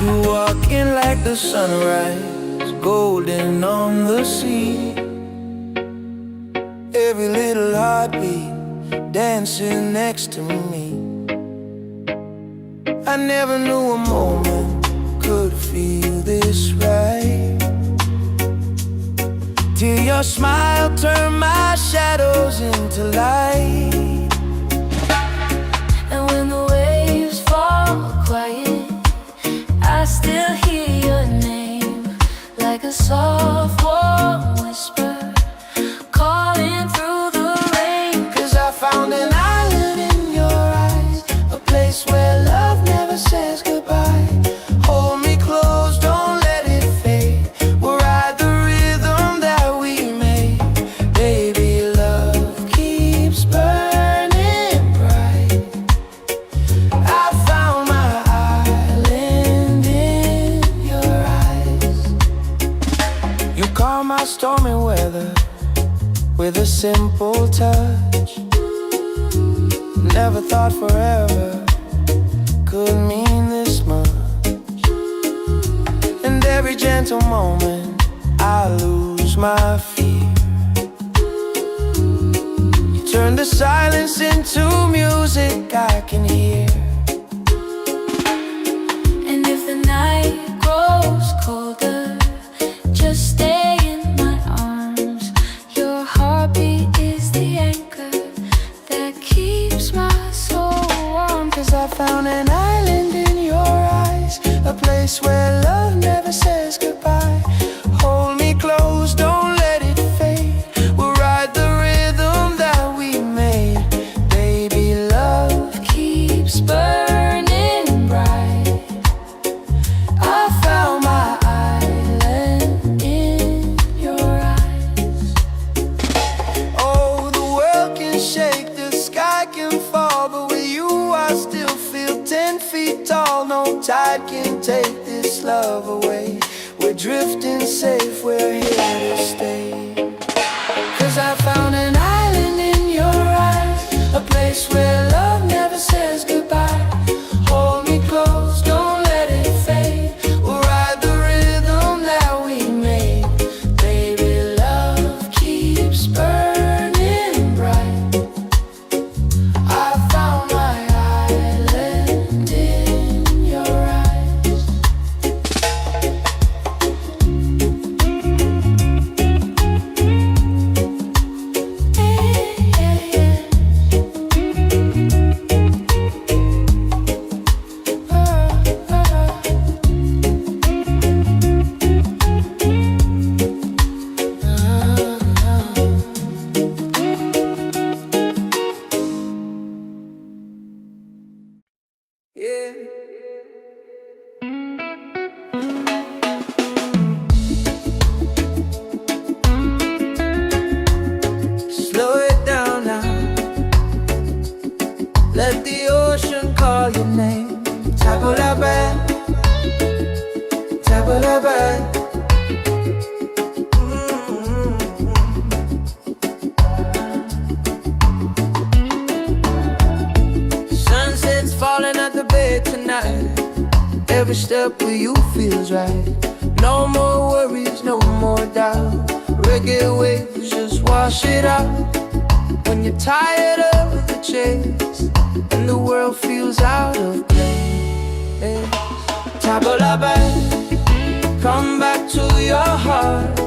You walking like the sunrise, golden on the sea. Every little heartbeat dancing next to me. I never knew a moment could feel this right, till your smile turned my shadows into light. And when the waves fall quiet, I still hear your name, like a soft warm whisper calling through the rain. 'Cause I found an island in your eyes, a place where love never says goodbye. Hold me close, don't let it fade. We'll ride the rhythm that we made. Baby, love keeps burning bright. I found my island in your eyes. You calm my stormy weather with a simple touch. Never thought forever could mean this much. And every gentle moment I lose my fear. You turn the silence into music I can hear. And if the night grows colder, just stay in my arms. Your heartbeat is the anchor that keeps my soul warm. 'Cause I found an island in your eyes, a place where love never says goodbye. Hold me close, don't let it fade. We'll ride the rhythm that we made. Baby, love keeps burning bright. I found my island in your eyes. Oh, the world can shake, the sky can fall, but with you I still feel 10 feet tall. No tide can take this love away. We're drifting safe, we're here to stay. 'Cause I found an island in your eyes, a place where love never says goodbye. Hold me close, don't let it fade. We'll ride the rhythm that we made. Baby, love keeps burning bright. I found my island in your eyes. Yeah. Slow it down now. Let the ocean call your name. Taboo la bad, taboo la bad. Sunset's falling at the bay tonight. Every step with you feels right. No more worries, no more doubt. Reggae waves just wash it out. When you're tired of the chase and the world feels out of place, taboo la bad, come back to your heart.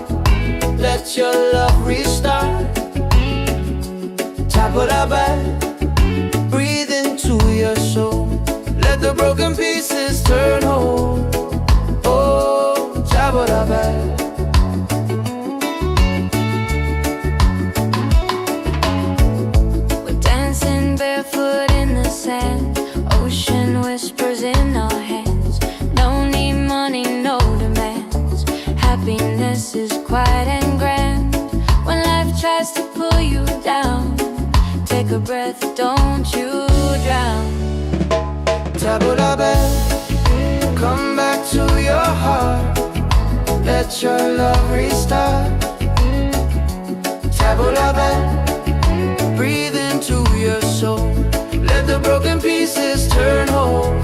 Let your love restart. Taboo la bad, breathe into your soul. Let the broken pieces turn whole. Oh, taboo la bad. We're dancing barefoot in the sand, ocean whispers in our hands. No need money, no demands. Happiness is quiet and grand. When life tries to pull you down, take a breath, don't you drown. Taboo la bad, come back to your heart. Let your love restart. Taboo la bad, breathe into your soul. Let the broken pieces turn whole.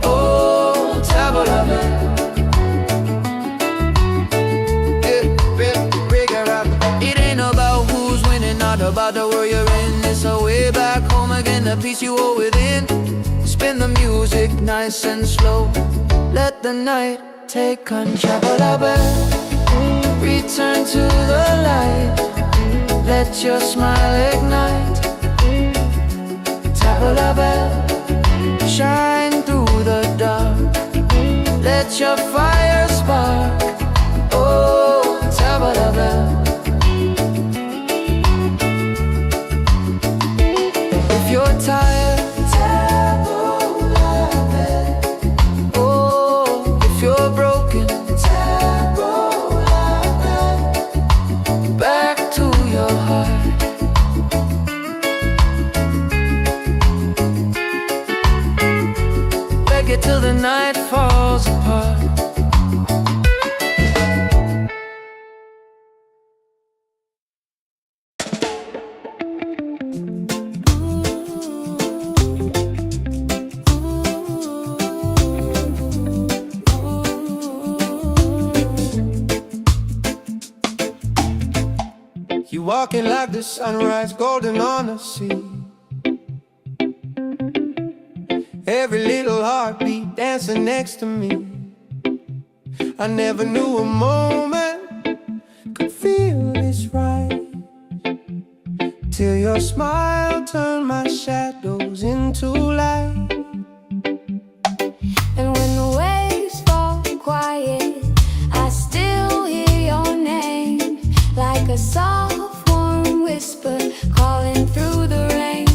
Oh, taboo Table of it. It ain't about who's winning, not about the world you're in. It's a way back home again, the peace you hold within. Spin the music nice and slow. Let the night take control of it. Return to the light. Let your smile ignite. Table of it. Shine through the dark. Let your fire spark. Oh, table of it. If you're tired, table of it. Oh, if you're broken, table of it. Back to your heart. Reggae till the night falls apart. You walking like the sunrise, golden on the sea. Every little heartbeat dancing next to me. I never knew a moment could feel this right, till your smile turned my shadows into light. And when the waves fall quiet, I still hear your name, like a soft warm whisper calling through the rain.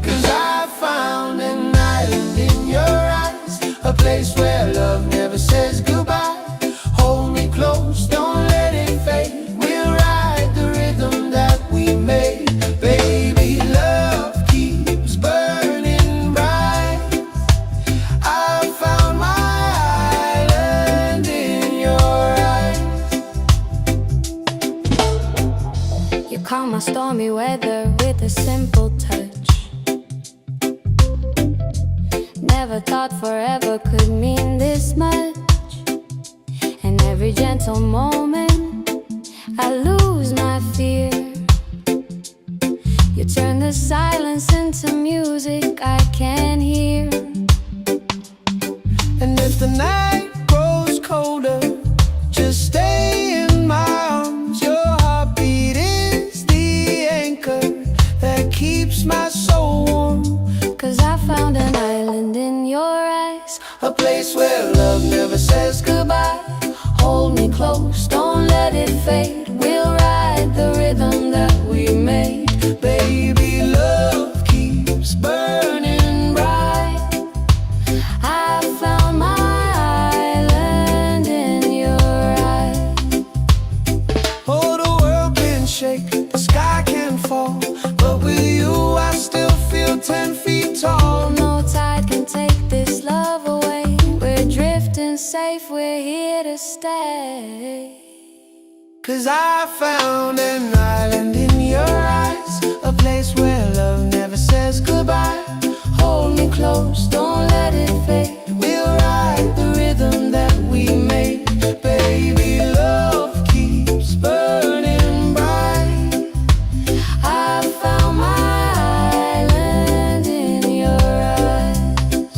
'Cause I found an island in your eyes, a place where love never says goodbye. Hold me close, don't let it fade. We'll ride the rhythm that we made. Baby, love keeps burning bright. I found my island in your eyes. You calm my stormy weather with a simple touch. Never thought forever could mean this much. And every gentle moment I lose my fear. You turn the silence into music I can hear. And if the night grows colder, just stay in my arms. Your heartbeat is the anchor that keeps my soul warm. 'Cause I found an island in your eyes, A place where love never says goodbye. hold me close, don't let it fade. We'll ride the rhythm that we made. Baby, love keeps burning bright. I found my island in your eyes. Oh, the world can shake, the sky can fall, but with you I still feel 10 feet tall. No tide can take this love away. We're drifting safe, we're here to stay. 'Cause I found an island in your eyes, a place where love never says goodbye. Hold me close, don't let it fade. We'll ride the rhythm that we made. Baby, love keeps burning bright. I found my island in your eyes.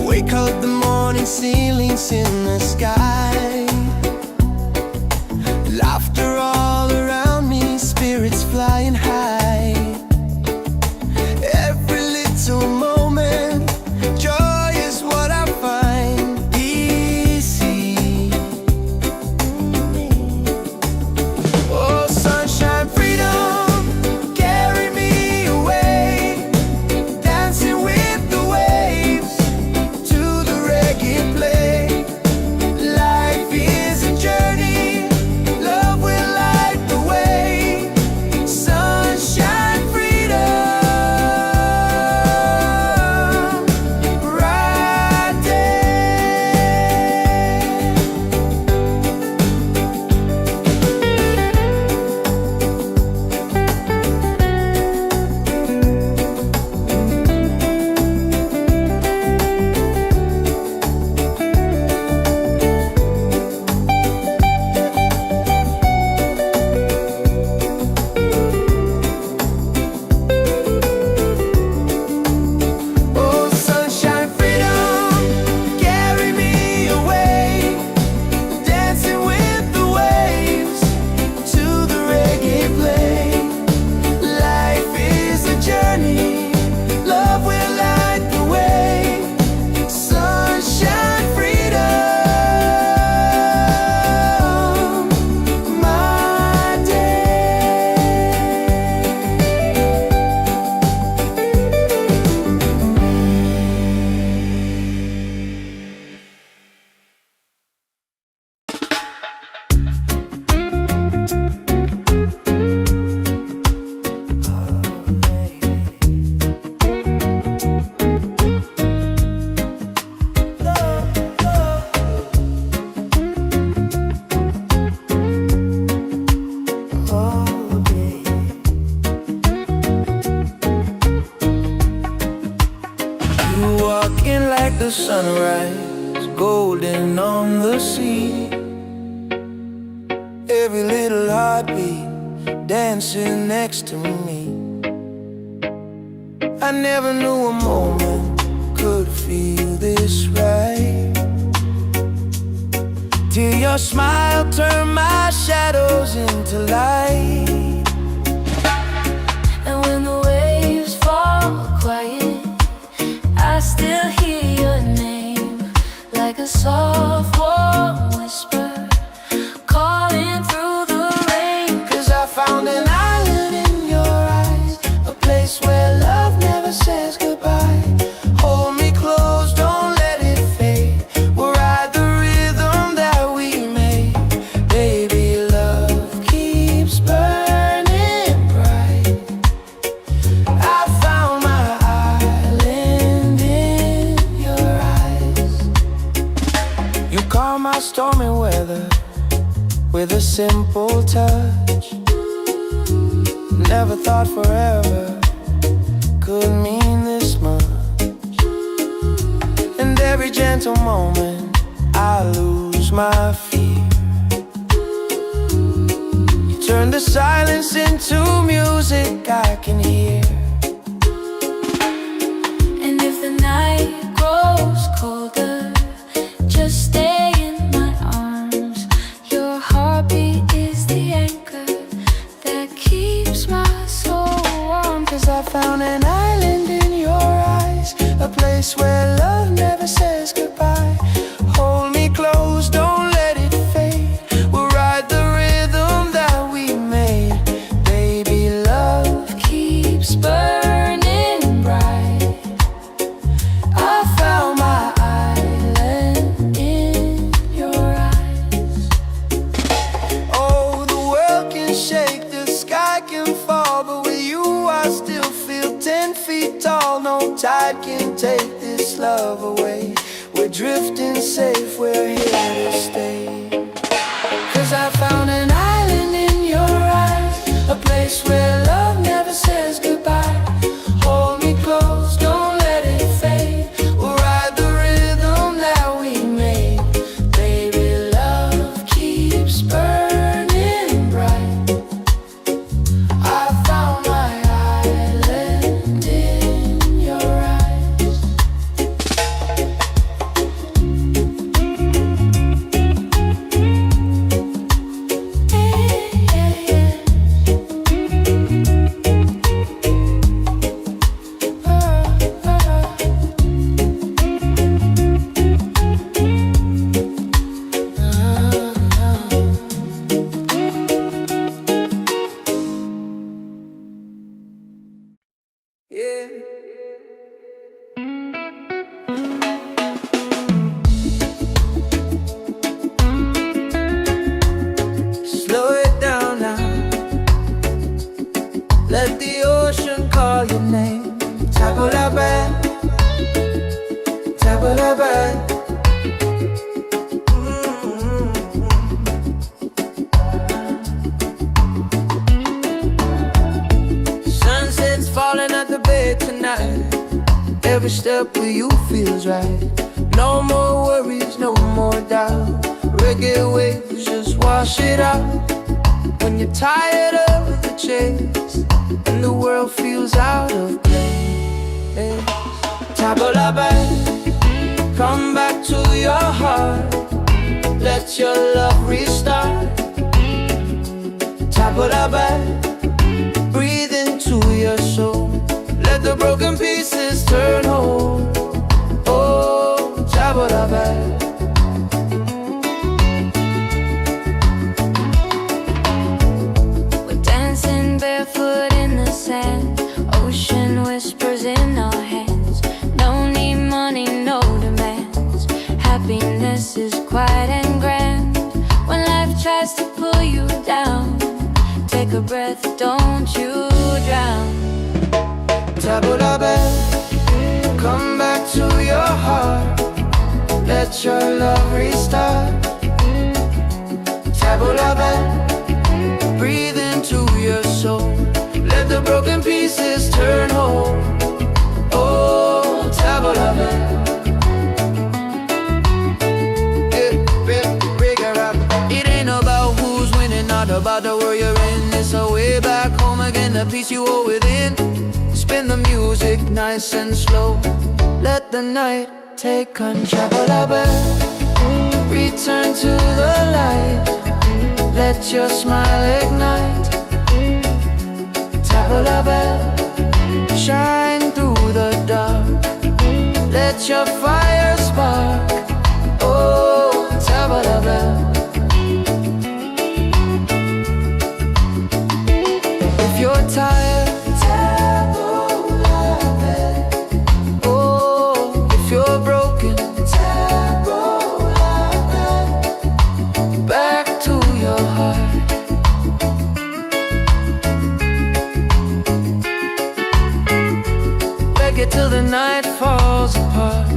Wake up the morning, ceilings in the sky. Laughter all around me, spirits flying high. Every little moment, joy is what I find. Easy. Oh, sunshine, freedom, carry me away. Dancing with the waves to the reggae play. the sunrise, golden on the sea. Every little heartbeat dancing next to me. I never knew a moment could feel this right, till your smile turned my shadows into light. And when the waves fall quiet, I still hear your name, like a soft warm whisper calling through the rain. 'Cause I found an island in your eyes, a place where love never says goodbye. Hold me close, don't let it fade. We'll ride the rhythm that we made. Baby, love keeps burning bright. I found my island in your eyes. You calm my stormy weather with a simple touch. Never thought forever could mean this much. And every gentle moment I lose my fear. You turn the silence into music I can hear. And if the night grows colder, just stay in my arms. Your heartbeat is the anchor that keeps my soul warm. 'Cause I found an island in your eyes, a place where love never says goodbye. Hold me close, don't let it fade. We'll ride the rhythm that we made. Baby, love keeps burning bright. I found my island in your eyes. Oh, the world can shake, the sky can fall, but with you I still feel 10 feet tall. No tide can take this love away. We're drifting safe, we're here to stay. 'Cause I found an island in your eyes, a place where love never says goodbye. Hold me close, don't let it fade. We'll ride the rhythm that we made. Baby, love keeps burning bright. I found my island in your eyes. Yeah. Slow it down now. Let the ocean call your name. Tabula, tabula. Sunset's falling at the bay tonight. Every step with you feels right. No more worries, no more doubt. Reggae waves just wash it out. When you're tired of the chase and the world feels out of place, tabula, come back to your heart. Let your love restart. Tabula, breathe into your soul. Let the broken pieces turn whole. Oh, tabula. We're dancing barefoot in the sand. Ocean whispers in our hands. No need money, no demands. Happiness is quiet and grand. When life tries to pull you down, take a breath, don't you drown. Tabula, come back to your heart. Let your love restart. Tabula, breathe into your soul. Let the broken pieces turn whole. Oh, tabula. a piece you hold within. Spin the music nice and slow. Let the night take control. Return to the light. Let your smile ignite. Tabla bell, shine through the dark. Let your fire spark. Oh, tabla bell. If you're tired, oh, if you're broken, back to your heart. Reggae till the night falls apart.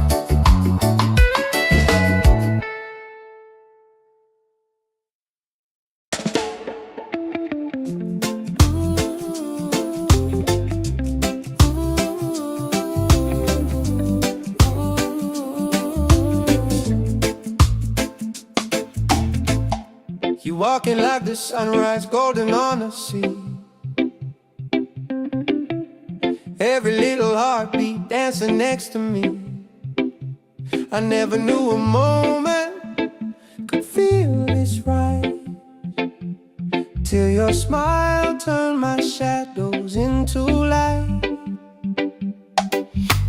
You walking like the sunrise, golden on the sea. Every little heartbeat dancing next to me. I never knew a moment could feel this right, till your smile turned my shadows into light.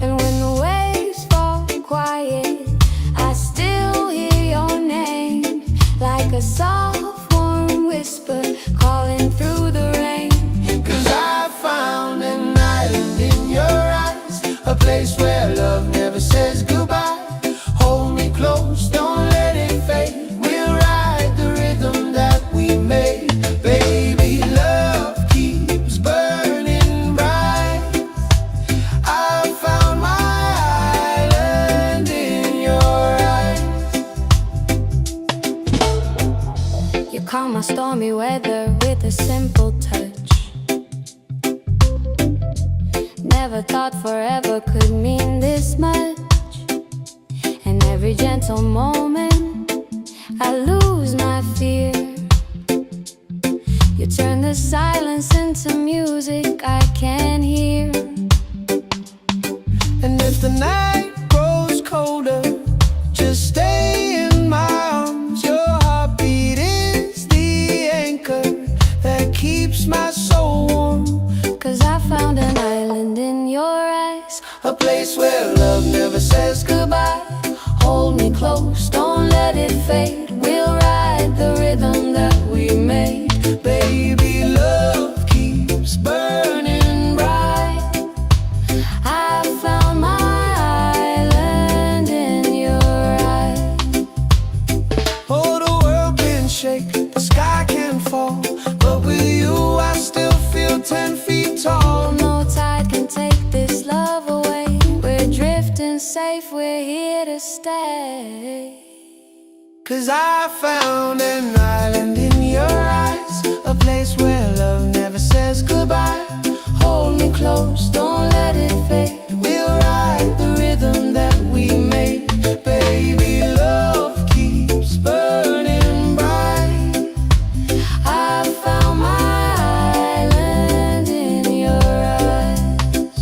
And when the waves fall quiet, I still hear your name, like a soft warm whisper calling through the rain. 'Cause I found an island in your eyes, a place where love never says goodbye. Hold me close, don't let it fade. We'll ride the rhythm that we made. Baby, love keeps burning bright. I found my island in your eyes. You calm my stormy weather with a simple touch. Never thought forever could mean this much. And every gentle moment I lose my fear. You turn the silence into music I can hear. And if the night grows colder, just stay in my arms. Your heartbeat is the anchor that keeps my soul warm. 'Cause I found an island in your eyes, A place where love never says goodbye. Hold me close, don't let it fade. We'll ride the rhythm that we made. Baby, love keeps burning bright. I found my island in your eyes. Oh, the world can shake, the sky can fall, but with you I still feel 10 feet tall. No tide can take this love away. We're drifting safe, we're here to stay. 'Cause I found an island in your eyes, a place where love never says goodbye. Hold me close, don't let it fade. We'll ride the rhythm that we made. Baby, love keeps burning bright. I found my island in your eyes.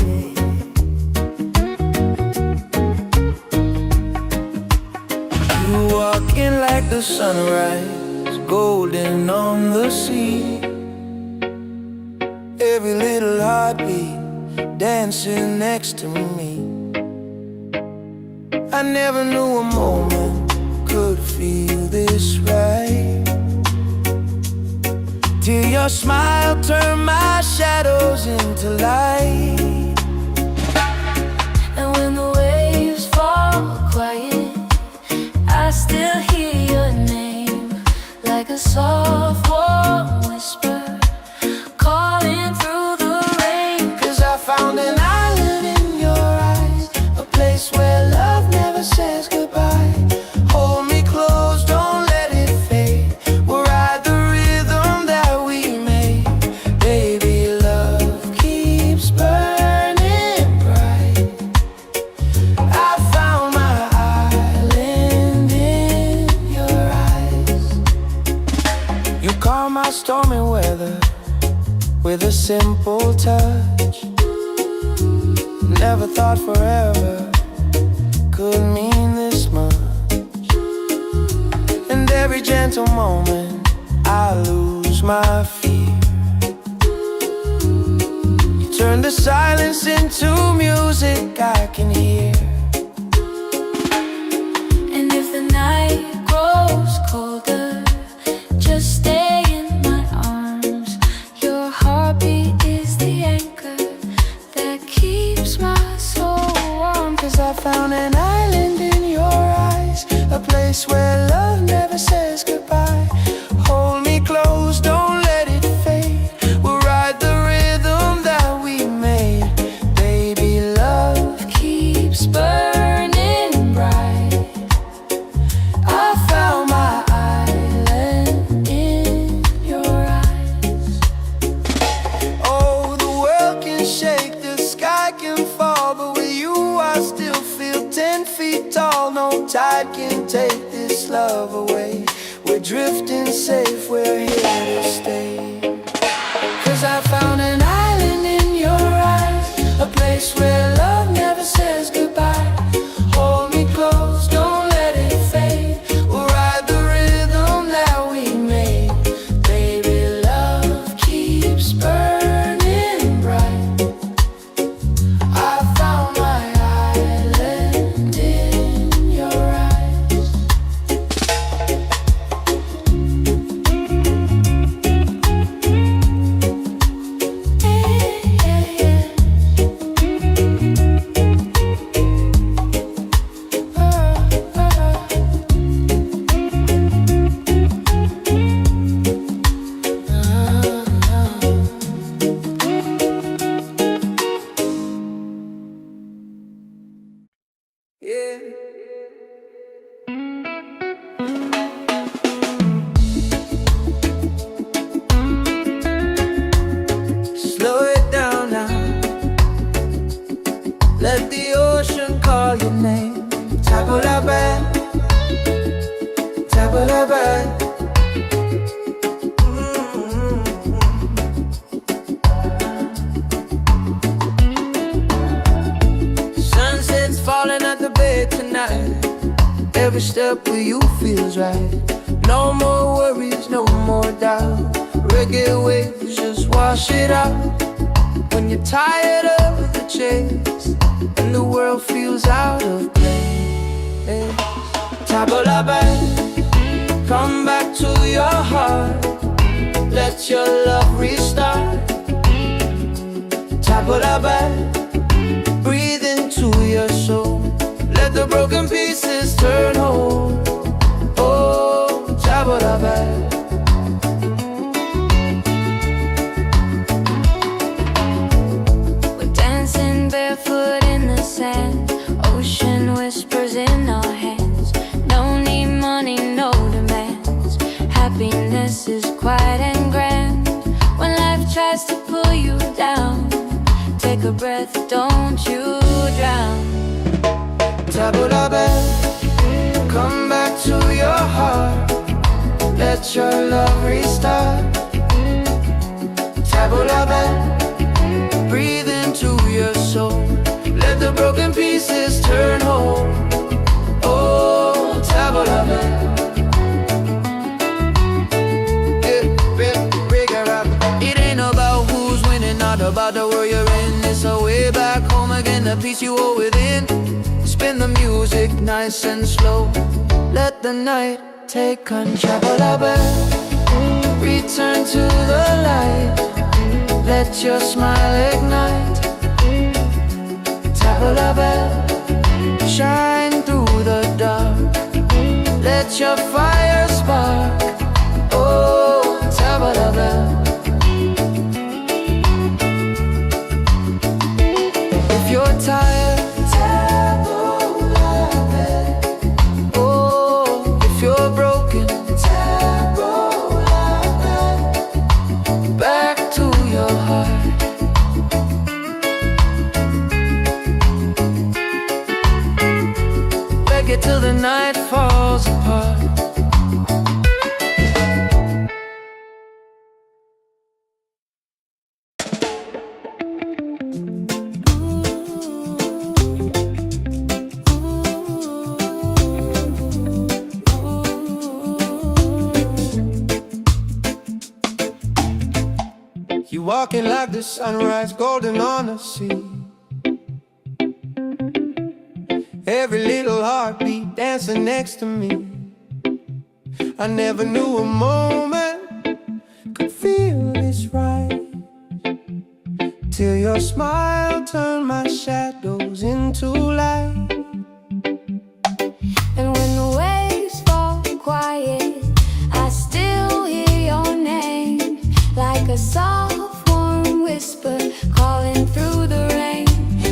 day. You walk in like the sunrise, golden on the sea. Every little heartbeat dancing next to me. I never knew a moment could feel this right, till your smile turned my shadows into light. And when the waves fall quiet, I still hear your name, like a soft warm whisper calling through the rain. 'Cause I found an island in your eyes, a place where love never says goodbye. Hold me close, don't let it fade. We'll ride the rhythm that we made. Baby, love keeps burning bright. I found my island in your eyes. You calm my stormy weather with a simple touch. Never thought forever could mean this much. And every gentle moment I lose my fear. You turn the silence into music I can hear. And if the night grows colder, just stay in my arms. Your heartbeat is the anchor that keeps my soul warm. 'Cause I found an island in your eyes, a place where love never says goodbye. Hold me close, don't let it fade. We'll ride the rhythm that we made. Baby, love keeps burning bright. I found my island in your eyes. Oh, the world can shake, the sky can fall, but with you I still feel 10 feet tall. No tide can take this love away. We're drifting safe, we're here to stay. 'Cause I found an island in your eyes, a place where love never says goodbye. Hold me close, don't let it fade. We'll ride the rhythm that we made. Baby, love keeps burning bright. I found my island in your eyes. Yeah. Slow it down now. Let the ocean call your name. Table la bed, table la bed. Sunset's falling at the bay tonight. Every step with you feels right. No more worries, no more doubt. Reggae waves just wash it out. When you're tired of the chase and the world feels out of place, table la bed, come back to your heart. Let your love restart. Table la bed, breathe into your soul. Let the broken pieces turn whole. Oh, table la bed. We're dancing barefoot in the sand, ocean whispers in our hands. No need money, no demands. Happiness is quiet and grand. When life tries to pull you down, take a breath, don't you drown. Table la bed, come back to your heart. Let your love restart. Table la bed, breathe into soul. Let the broken pieces turn whole. Oh, tabla bell. It ain't about who's winning, not about the world you're in. It's a way back home again, the peace you hold within. Spin the music nice and slow. Let the night take control. Return to the light. Let your smile ignite. Tabla bell, shine through the dark. Let your fire spark. Oh, tabla bell. If you're tired, tabla bell. Oh, if you're broken, tabla bell. Back to your heart. Reggae till the night falls apart. You walking like the sunrise, golden on the sea. Every little heartbeat dancing next to me. I never knew a moment could feel this right, till your smile turned my shadows into light. And when the waves fall quiet, I still hear your name, like a soft warm whisper calling through the rain.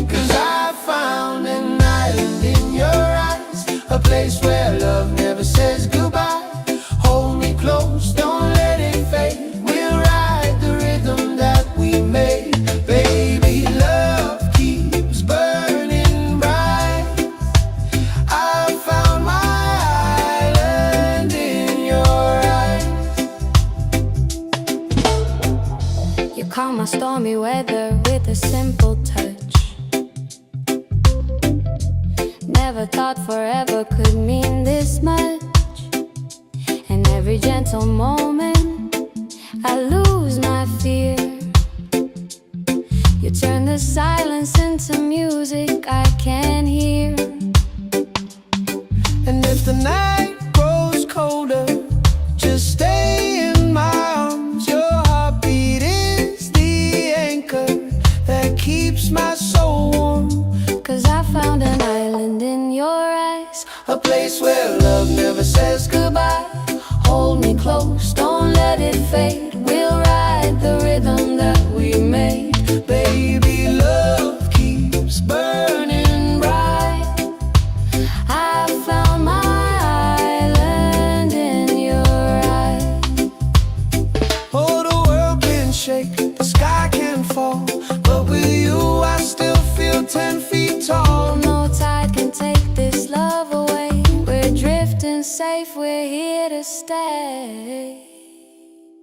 'Cause I found an island in your eyes, a place where love never says goodbye. Hold me close, don't let it fade. We'll ride the rhythm that we made. Baby, love keeps burning bright. I found my island in your eyes. You calm my stormy weather with a simple touch. Never thought forever could mean this much. And every gentle moment I lose my fear. You turn the silence into music I can hear. And if the night grows colder, just stay in my arms. Your heartbeat is the anchor that keeps my soul warm. 'Cause I found an island in your eyes, A place where love never says goodbye. Hold me close, don't let it fade. We'll ride the rhythm that we made. Baby, love keeps burning bright. I found my island in your eyes. Oh, the world can shake, the sky can fall, but with you I still feel 10 feet tall. No tide can take this love away. We're drifting safe, we're here to stay.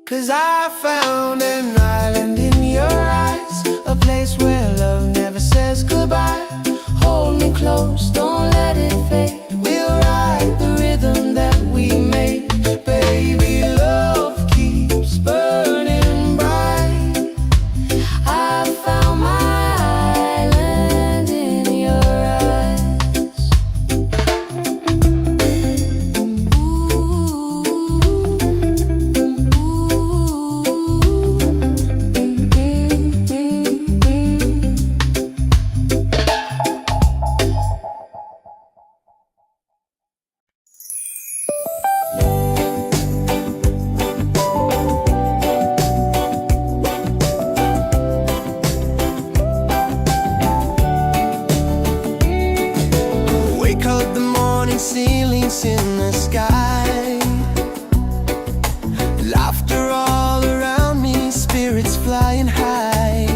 'Cause I found an island in your eyes, a place where love never says goodbye. Hold me close, don't let it fade. We'll ride the rhythm that we made. Baby, love keeps burning bright. I found my island in your eyes. Wake up the morning, ceilings in the sky. Laughter all around me, spirits flying high.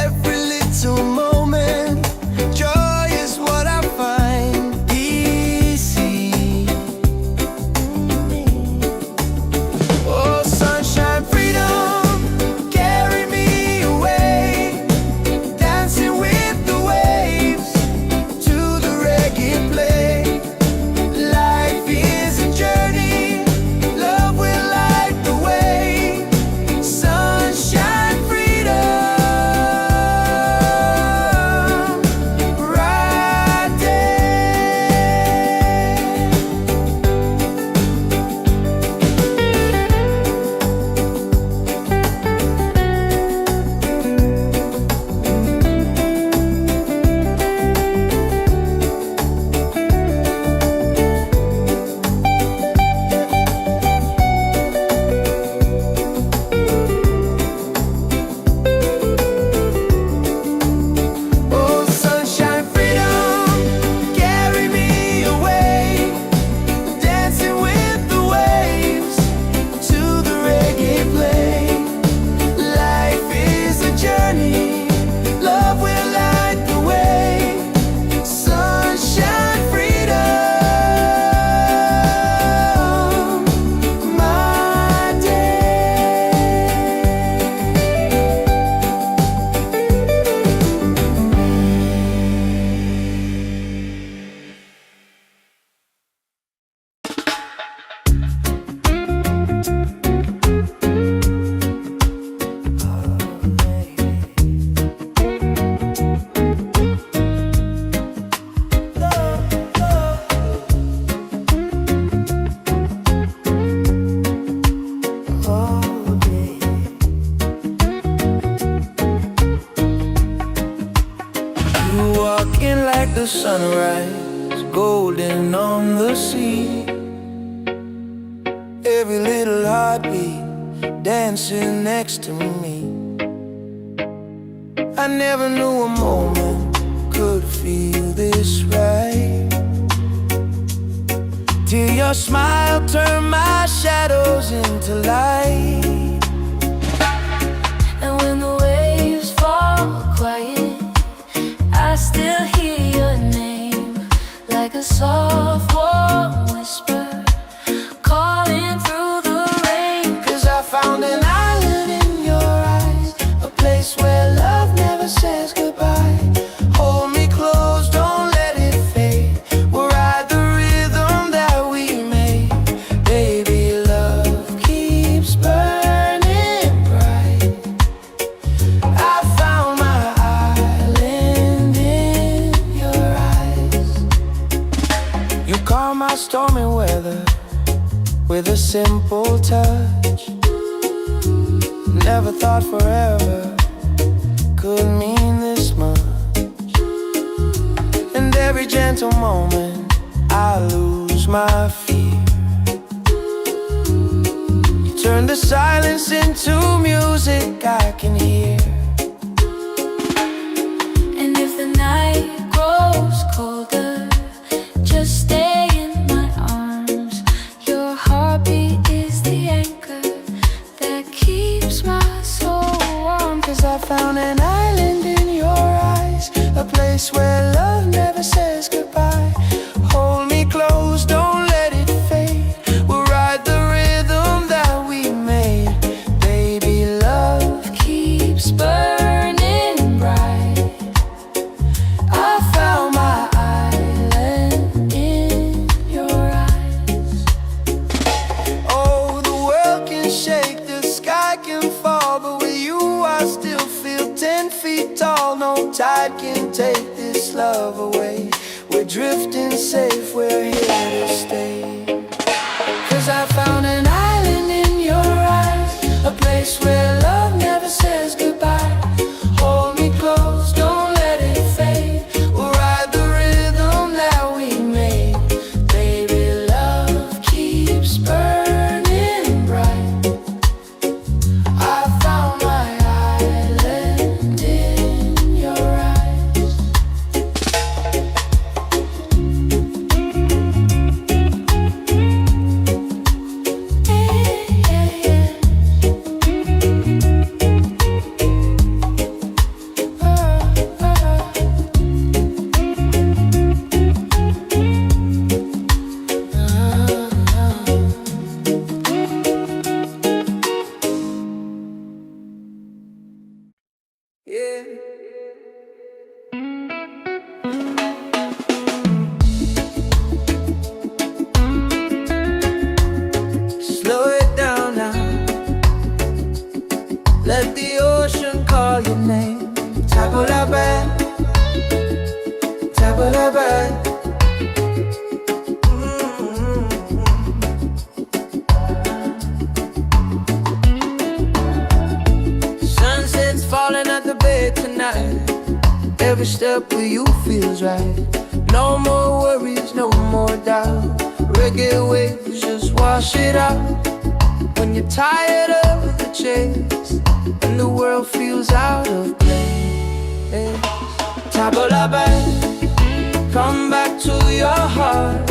Every little moment, joy is what I find. Easy. Oh, sunshine, freedom, carry me away. the sunrise, golden on the sea. Every little heartbeat dancing next to me. I never knew a moment could feel this right, till your smile turned my shadows into light. And when the waves fall quiet, I still hear your name, like a soft warm whisper calling through the rain. 'Cause I found an island in your eyes, a place where love never says goodbye. Hold me close, don't let it fade. We'll ride the rhythm that we made. Baby, love keeps burning bright. I found my island in your eyes. You calm my stormy weather with a simple touch. Never thought forever could mean this much. And every gentle moment I lose my fear. You turn the silence into music I can hear. And if the night grows colder, just stay in my arms. Your heartbeat is the anchor that keeps my soul warm. 'Cause I found an island in your eyes, a place where love never says goodbye. Hold me close, don't let it fade. We'll ride the rhythm that we made. Baby, love keeps burning bright. I found my island in your eyes. Oh, the world can shake, the sky can fall, but with you I still feel 10 feet tall. No tide can take this love away. We're drifting safe, we're here to stay. 'Cause I found an island in your eyes, a place where love never says goodbye. Hold me close, don't let it fade. We'll ride the rhythm that we made. Baby, love keeps burning bright. I found my island in your eyes. Yeah. Slow it down now. Let the ocean call your name. Table la bed, table la bed. Sunset's falling at the bay tonight. Every step with you feels right. No more worries, no more doubt. Reggae waves just wash it out. When you're tired of the chase and the world feels out of place, table la bed, come back to your heart.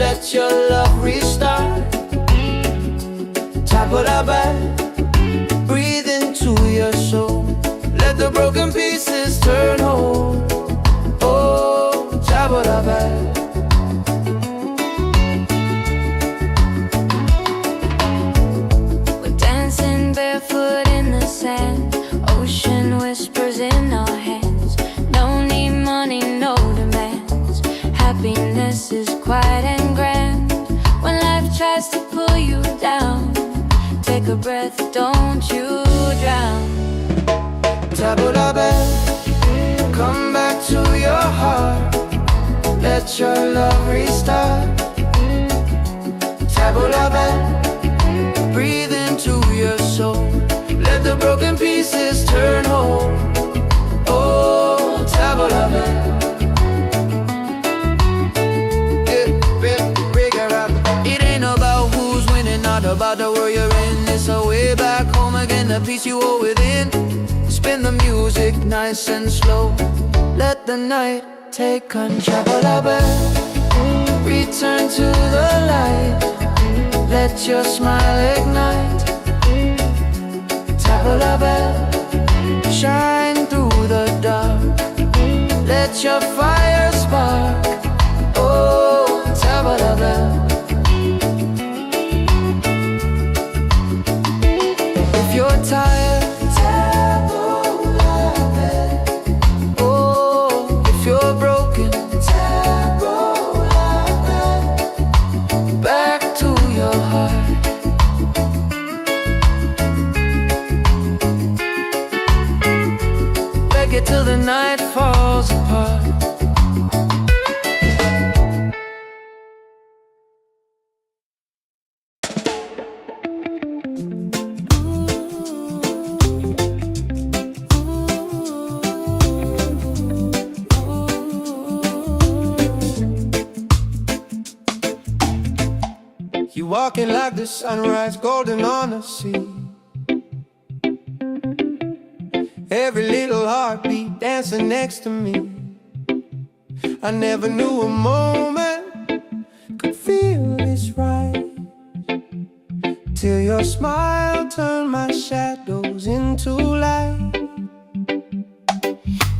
Let your love restart. Table la bed, breathe into your soul. Let the broken pieces turn whole. Oh, table la bed. We're dancing barefoot in the sand, ocean whispers in our hands. No need money, no demands. Happiness is quiet and grand. When life tries to pull you down, take a breath, don't you drown. Table la bed, come back to your heart. Let your love restart. Table la bed, breathe into your soul. Let the broken pieces turn whole. Oh, table la bed. place you owe it in. Spin the music nice and slow. Let the night take control. Return to the light. Let your smile ignite. Tabla bell, shine through the dark. Let your fire spark. Oh, tabla bell. If you're tired, tabla bell. Oh, if you're broken, tabla bell. Back to your heart. Reggae till the night falls apart. You walking like the sunrise, golden on the sea. Every little heartbeat dancing next to me. I never knew a moment could feel this right, till your smile turned my shadows into light.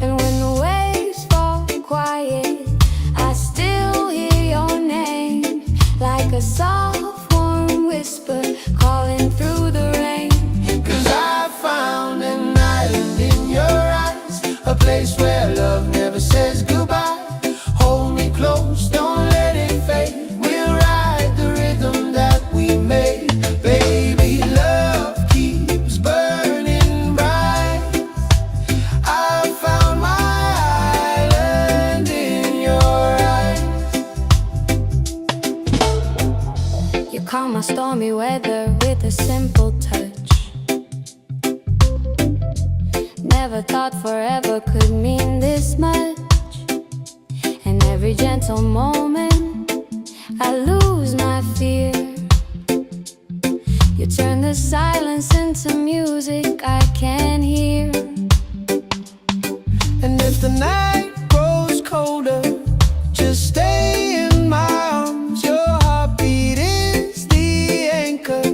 And when the waves fall quiet, I still hear your name, like a soft warm whisper calling through the rain. 'Cause I found an island in your eyes, a place where love never says goodbye. Hold me close, don't let it fade. We'll ride the rhythm that we made. Baby, love keeps burning bright. I found my island in your eyes. You calm my stormy weather with a simple touch. Never thought forever could mean this much. And every gentle moment I lose my fear. You turn the silence into music I can hear. And if the night grows colder, just stay in my arms. Your heartbeat is the anchor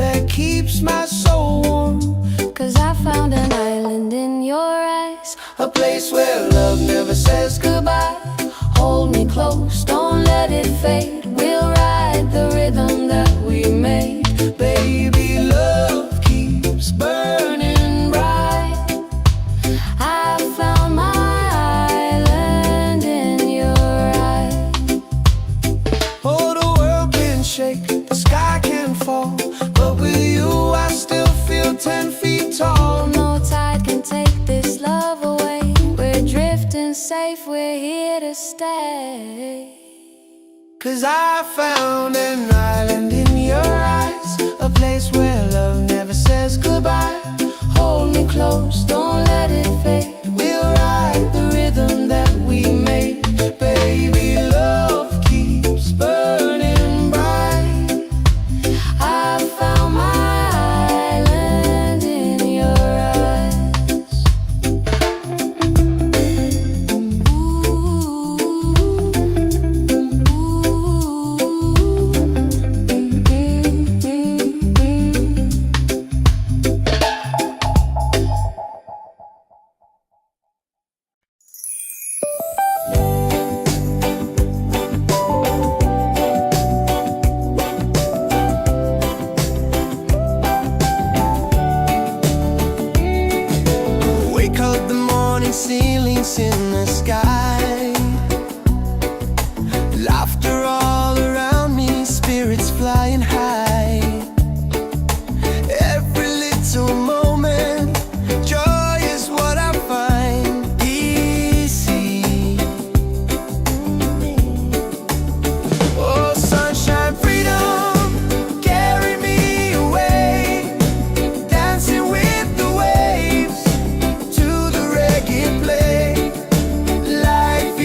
that keeps my soul warm. 'Cause I found an island in your eyes, A place where love never says goodbye. Hold me close, don't let it fade. We'll ride the rhythm that we made. Baby, love keeps burning bright. I found my island in your eyes. Oh, the world can shake, the sky can fall, but with you I still feel 10 feet tall. No tide can take this love away. We're drifting safe, we're here to stay. 'Cause I found an island in your eyes, a place where love never says goodbye. Hold me close, don't let it fade. We'll ride the rhythm that we made. Baby, love keeps burning bright. I found my island in your eyes. Wake up the morning, ceilings in the sky. Laughter all around me, spirits flying high. Every little moment, joy is what I find easy. Oh, sunshine, freedom, carry me away. Dancing with the waves to the reggae play. Life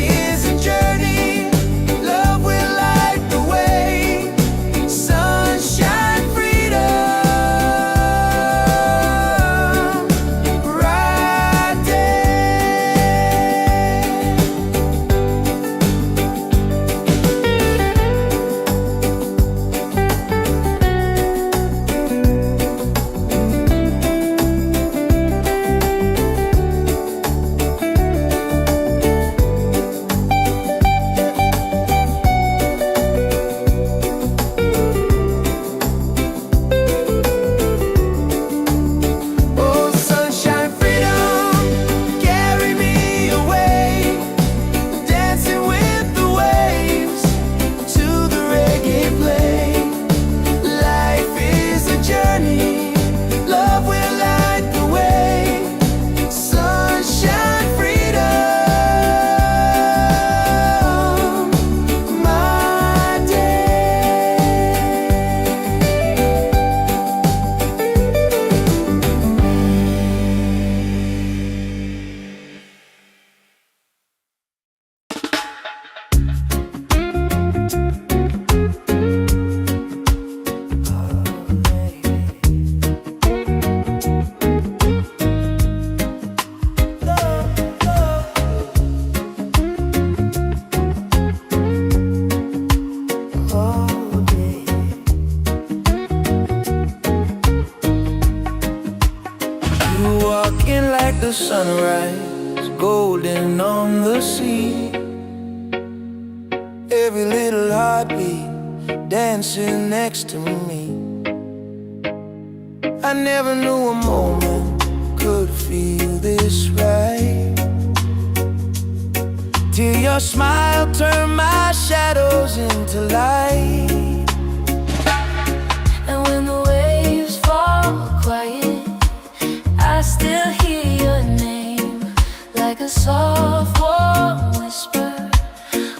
waves golden on the sea. Every little heartbeat dancing next to me. I never knew a moment could feel this right, till your smile turned my shadows into light. And when the waves fall quiet, I still hear your name, like a soft warm whisper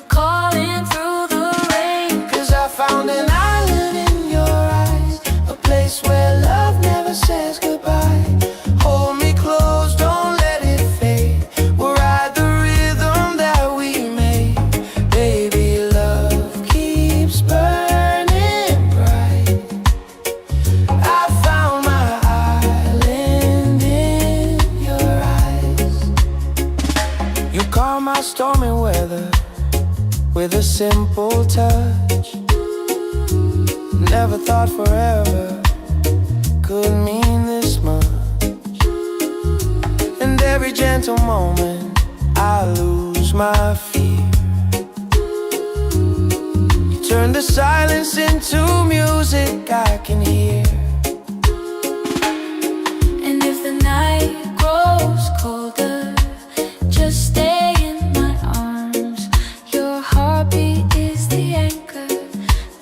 calling through the rain. 'Cause I found an island in your eyes, a place where love never says goodbye. Hold me close, don't let it fade. We'll ride the rhythm that we made. Baby, love keeps burning bright. I found my island in your eyes. You calm my stormy weather with a simple touch. Never thought forever could mean this much. And every gentle moment I lose my fear. You turn the silence into music I can hear. And if the night grows colder, just stay in my arms. Your heartbeat is the anchor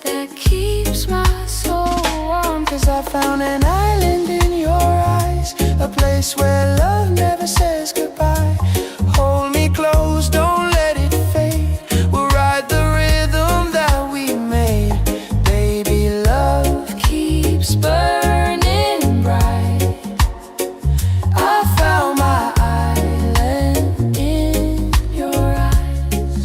that keeps my soul warm. 'Cause I found an island in your eyes, a place where love never says goodbye. Hold me close, don't let it fade. We'll ride the rhythm that we made. Baby, love keeps burning bright. I found my island in your eyes.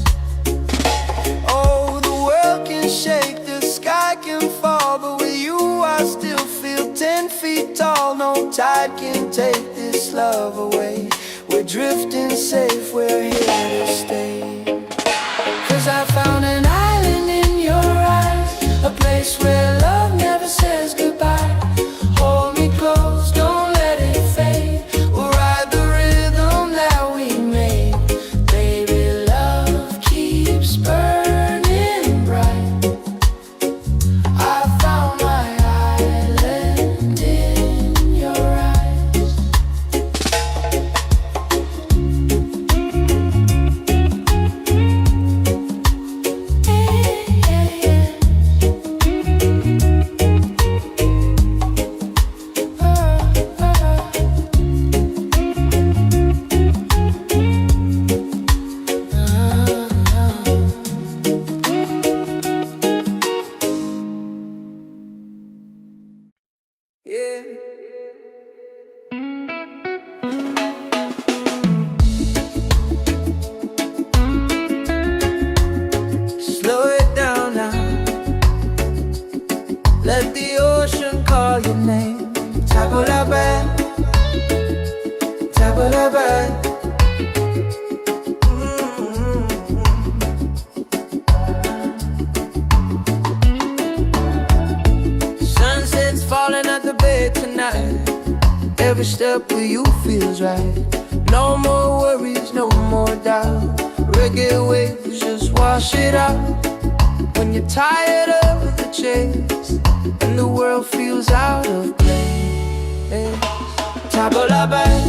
Oh, the world can shake, the sky can fall, but with you I still feel 10 feet tall. No tide can take this love away. We're drifting safe, we're here to stay. 'Cause I found an island in your eyes, a place where love never says goodbye. Hold me close, don't let it fade. We'll ride the rhythm that we made. Baby, love keeps burning bright. I found my island in your eyes. Yeah. Slow it down now. Let the ocean call your name. Tabulaban, tabulaban. Sunset's falling at the bay tonight. Every step with you feels right. No more worries, no more doubt. Reggae waves just wash it out. When you're tired of the chase and the world feels out of place, Tabulaban,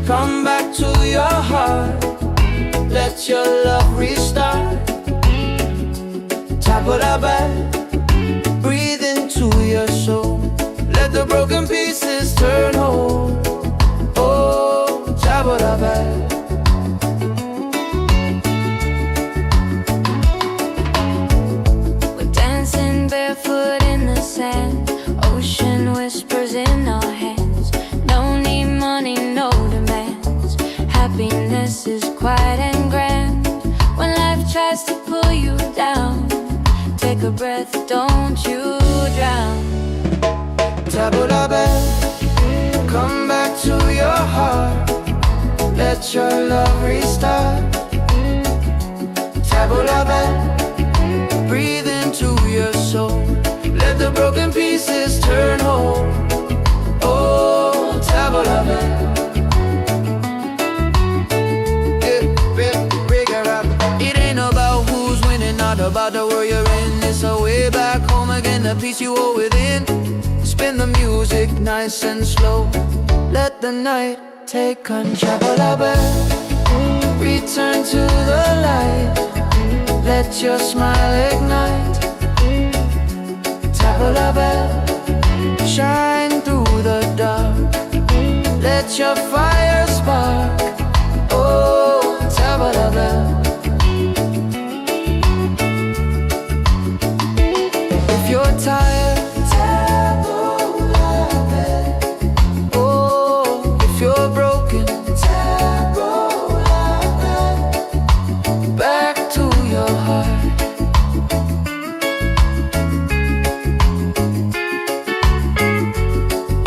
come back to your heart. Let your love restart. Tabulaban, breathe into your soul. Let the broken pieces turn whole. Oh, Tabulaban. We're dancing barefoot in the sand. Ocean whispers in our hands. No need money, no demands. Happiness is quiet and grand. When life tries to pull you down, take a breath, don't you drown. Tabulaban, come back to your heart. Let your love restart. Tabulaban, breathe into your soul. Let the broken pieces turn whole. Oh, Tabulaban. matter where you're in, it's a way back home again, the peace you hold within. Spin the music nice and slow, let the night take control. Return to the light, let your smile ignite. Tap la bell, shine through the dark, let your fire spark. Oh, tap la bell. If you're tired, tap la bell. Oh, if you're broken, tap la bell. Back to your heart.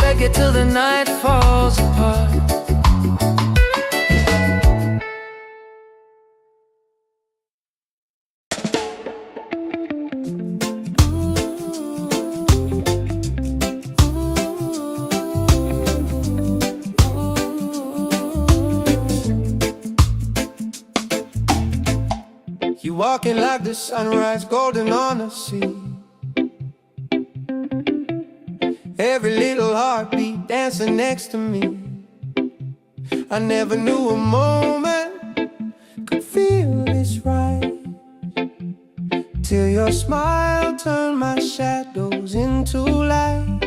Reggae till the night falls apart. You walking like the sunrise, golden on the sea. Every little heartbeat dancing next to me. I never knew a moment could feel this right, till your smile turned my shadows into light.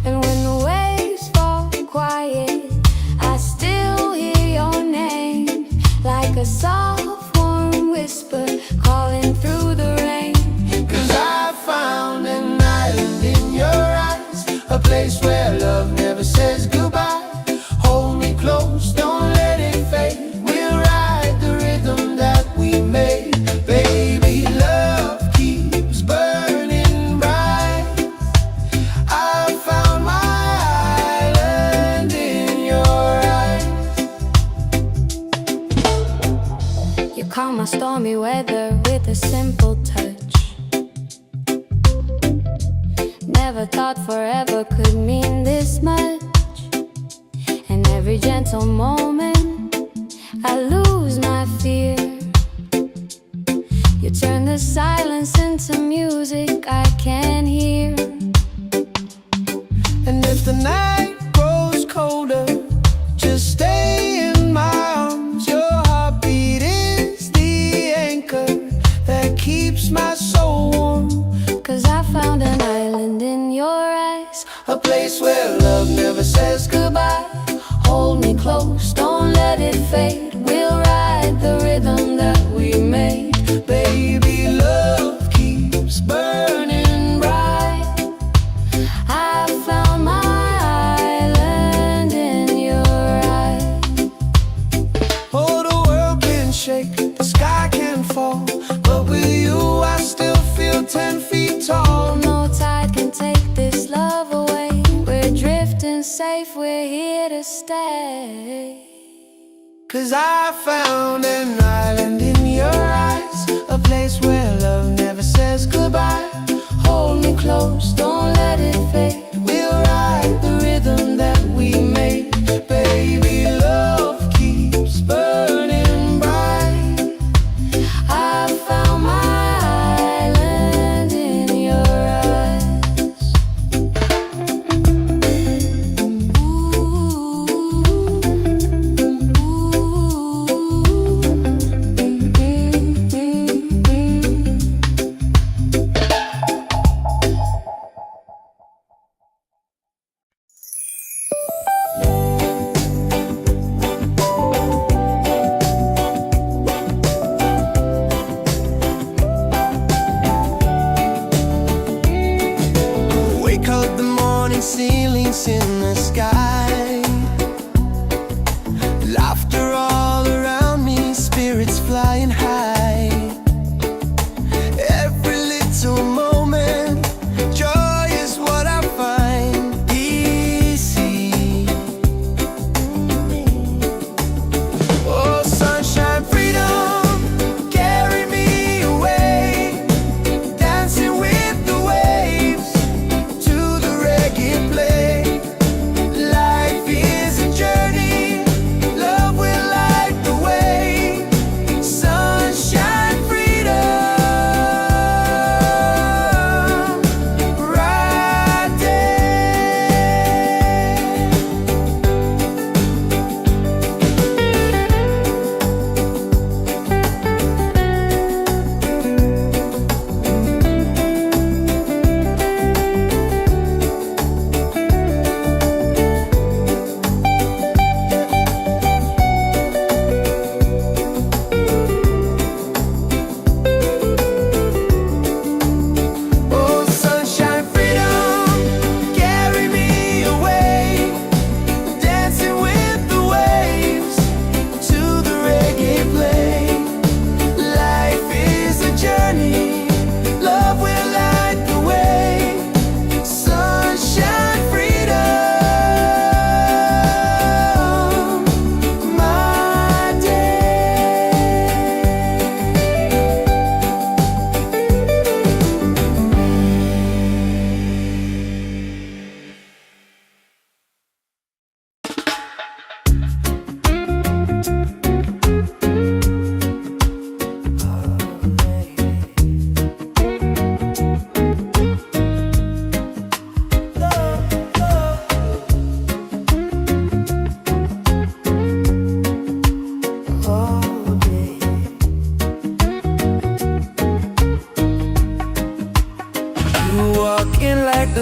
And when the waves fall quiet, I still hear your name, like a soft warm whisper calling through the rain. 'Cause I found an island in your eyes, a place where love never says goodbye. Hold me close, don't let it fade. We'll ride the rhythm that we made. Baby, love keeps burning bright. I found my island in your eyes. You calm my stormy weather with a simple touch. Never thought forever could mean this much. And every gentle moment I lose my fear. You turn the silence into music I can hear. And if the night grows colder, just stay in my arms. Your heartbeat is the anchor that keeps my soul warm. 'Cause I found an island in your eyes, A place where love never says goodbye. Hold me close, don't let it fade. We'll ride the rhythm that we made. Baby, love keeps burning bright. I found my island in your eyes. Oh, the world can shake, the sky can fall, but with you I still feel 10 feet tall. No tide can take this love away. We're drifting safe, we're here to stay. 'Cause I found an island in your eyes, a place where love never says goodbye. Hold me close, don't let it fade. We'll ride the rhythm that we made. Baby, love keeps burning bright. I found my island in your eyes.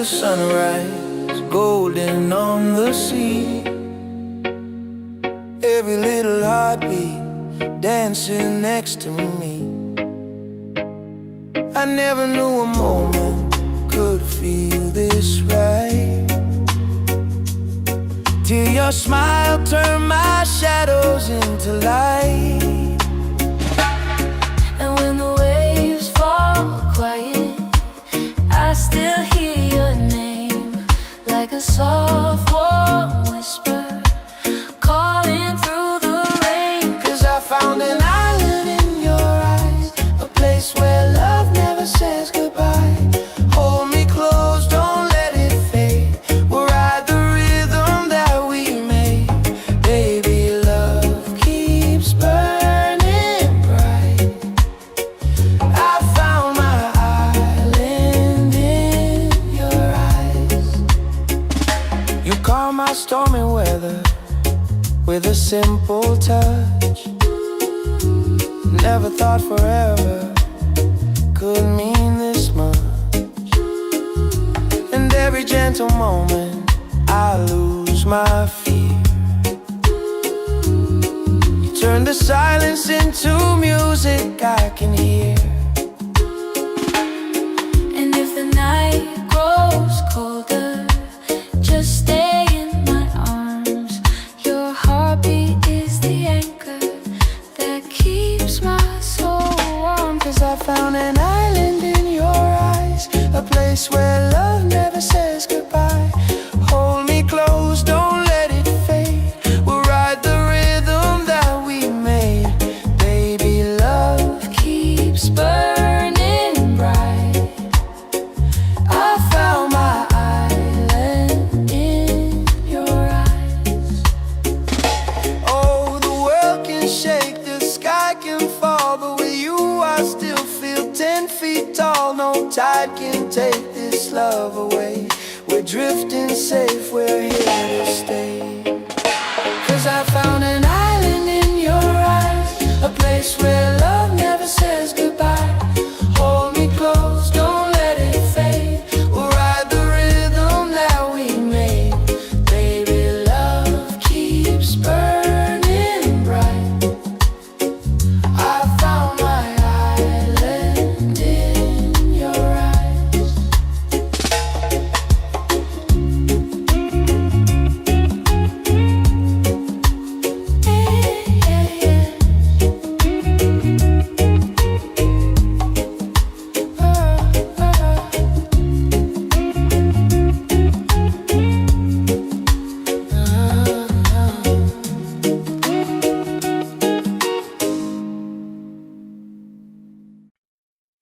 sunrise, golden on the sea. Every little heartbeat dancing next to me. I never knew a moment could feel this right, till your smile turned my shadows into light. And when the waves fall quiet, I still hear your name, like a soft warm whisper calling through the rain. 'Cause I found an island in your eyes, a place where love never says goodbye. Hold me close, don't let it fade. We'll ride the rhythm that we made. Baby, love keeps burning bright. I found my island in your eyes. You calm my stormy weather with a simple touch. Never thought forever could mean this much. And every gentle moment I lose my fear. You turn the silence into music I can hear. And if the night grows colder, just stay in my arms. Your heartbeat is the anchor that keeps my soul warm. 'Cause I found an island in your eyes, a place where love never says goodbye. Hold me close, don't let it fade. We'll ride the rhythm that we made. Baby, love keeps burning bright. I found my island in your eyes. Oh, the world can shake, the sky can fall, but with you I still feel 10 feet tall. No tide can take this love away. We're drifting safe, we're here to stay. 'Cause I found an island in your eyes, a place where love never says goodbye. Hold me close, don't let it fade. We'll ride the rhythm that we made. Baby, love keeps burning bright. I found my island in your eyes.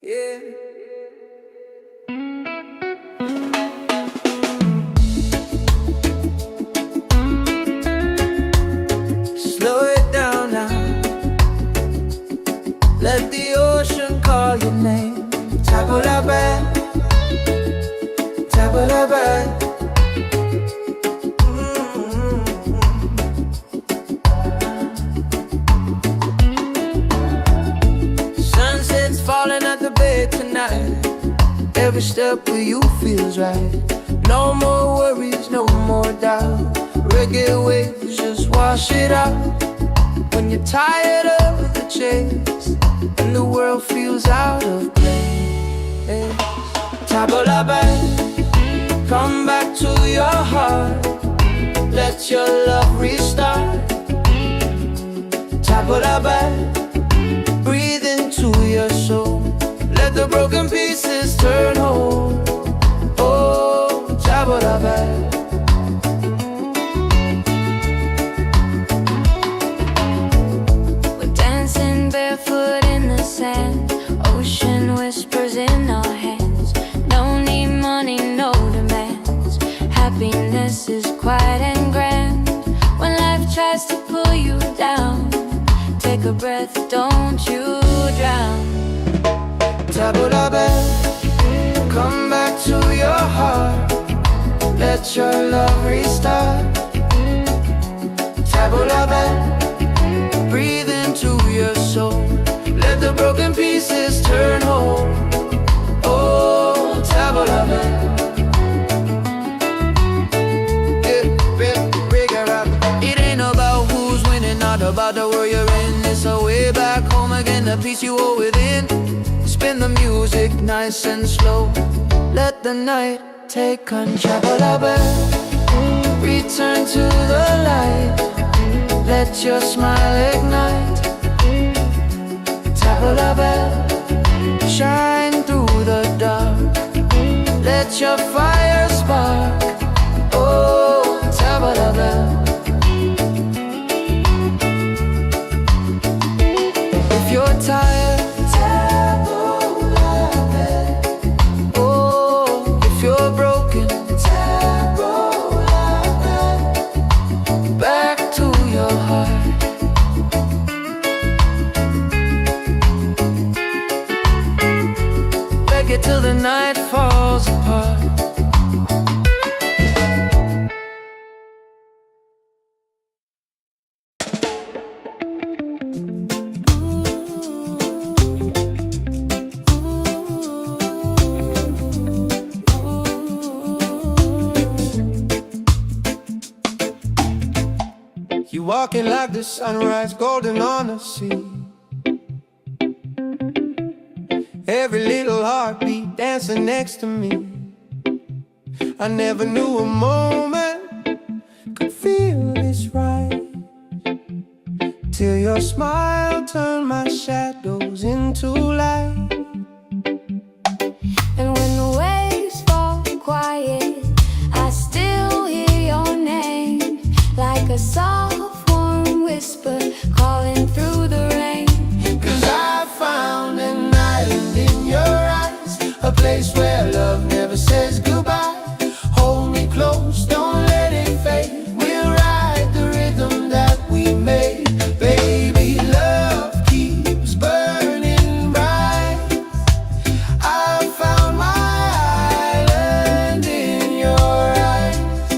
Yeah. Slow it down now. Let the ocean call your name. Tabula-ba, tabula-ba. Sunset's falling at the bay tonight. Every step with you feels right. No more worries, no more doubt. Reggae waves just wash it out. When you're tired of the chase and the world feels out of place. Tabula-ba, come back to your heart. Let your love restart. Tabula-ba, breathe into your soul. Let the broken pieces turn whole. Oh, tabula-ba. We're dancing barefoot in the sand, ocean whispers in our hands. No need money, no demands. Happiness is quiet and grand. When life tries to pull you down, take a breath, don't you drown. Tabula-ba, come back to your heart. Let your love restart. Tabula-ba, breathe into your soul. Let the broken pieces turn whole. Oh, tabula-ba. the peace you hold within. Spin the music nice and slow. Let the night take control. Return to the light. Let your smile ignite. Table a bell, shine through the dark. Let your fire spark. Oh, table a bell. If you're tired, table a bell. Oh, if you're broken, table a bell. Back to your heart. Reggae till the night falls apart. You walking like the sunrise, golden on the sea. Every little heartbeat dancing next to me. I never knew a moment could feel this right, till your smile turned my shadows into light. And when the waves fall quiet, I still hear your name, like a soft warm whisper calling through the rain. 'Cause I found an island in your eyes, a place where love never says goodbye. Hold me close, don't let it fade. We'll ride the rhythm that we made. Baby, love keeps burning bright. I found my island in your eyes.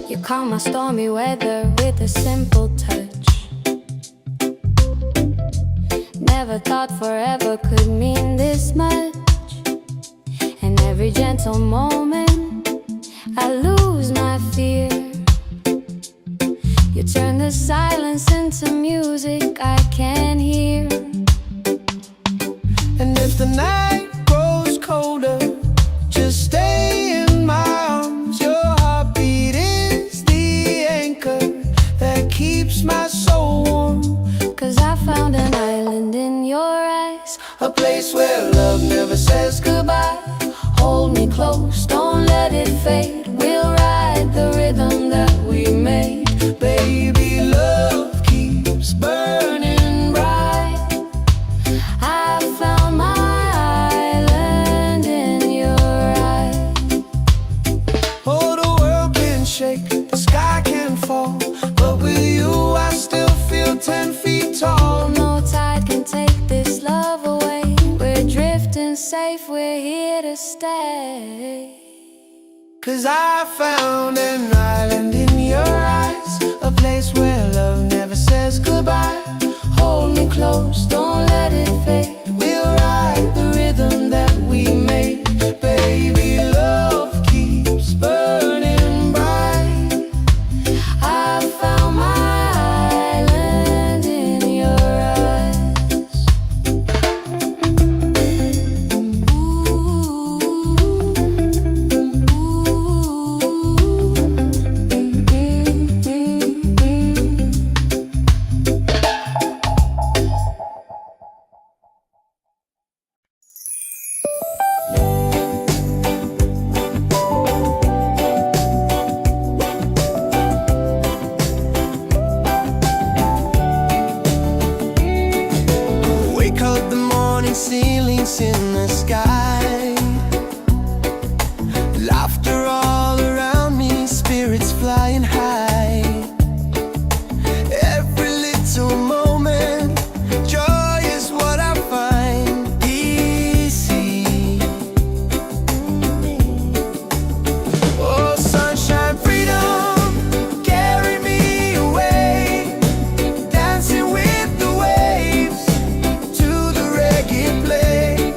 You calm my stormy weather with a simple touch. Never thought forever could mean this much. And every gentle moment I lose my fear. You turn the silence into music I can hear. And if the night grows colder, just stay in my arms. Your heartbeat is the anchor that keeps my soul warm. 'Cause I found an island in your eyes, A place where love never says goodbye. Hold me close, don't let it fade. We'll ride the rhythm that we made. Baby, love keeps burning bright. I found my island in your eyes. Oh, the world can shake, the sky can fall, but with you I still feel 10 feet tall. No tide can take this love away. We're drifting safe, we're here to stay. 'Cause I found an island in your eyes, a place where love never says goodbye. Hold me close, don't let it fade. We'll ride the rhythm that we made. Baby, love keeps burning bright. I found my island in your eyes. Wake up the morning, ceilings in the sky. Laughter all around me, spirits flying high. Every little moment, joy is what I find easy. Oh, sunshine, freedom, carry me away. Dancing with the waves to the reggae play.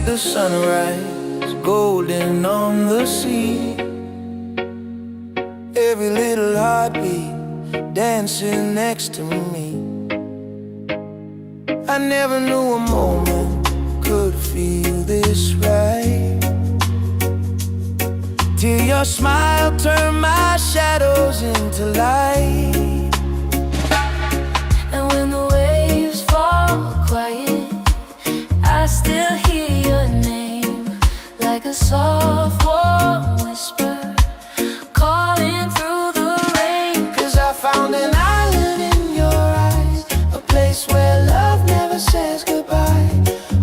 the sunrise, golden on the sea. Every little heartbeat dancing next to me. I never knew a moment could feel this right, till your smile turned my shadows into light. And when the waves fall quiet, I still hear your name, like a soft warm whisper calling through the rain. 'Cause I found an island in your eyes, a place where love never says goodbye.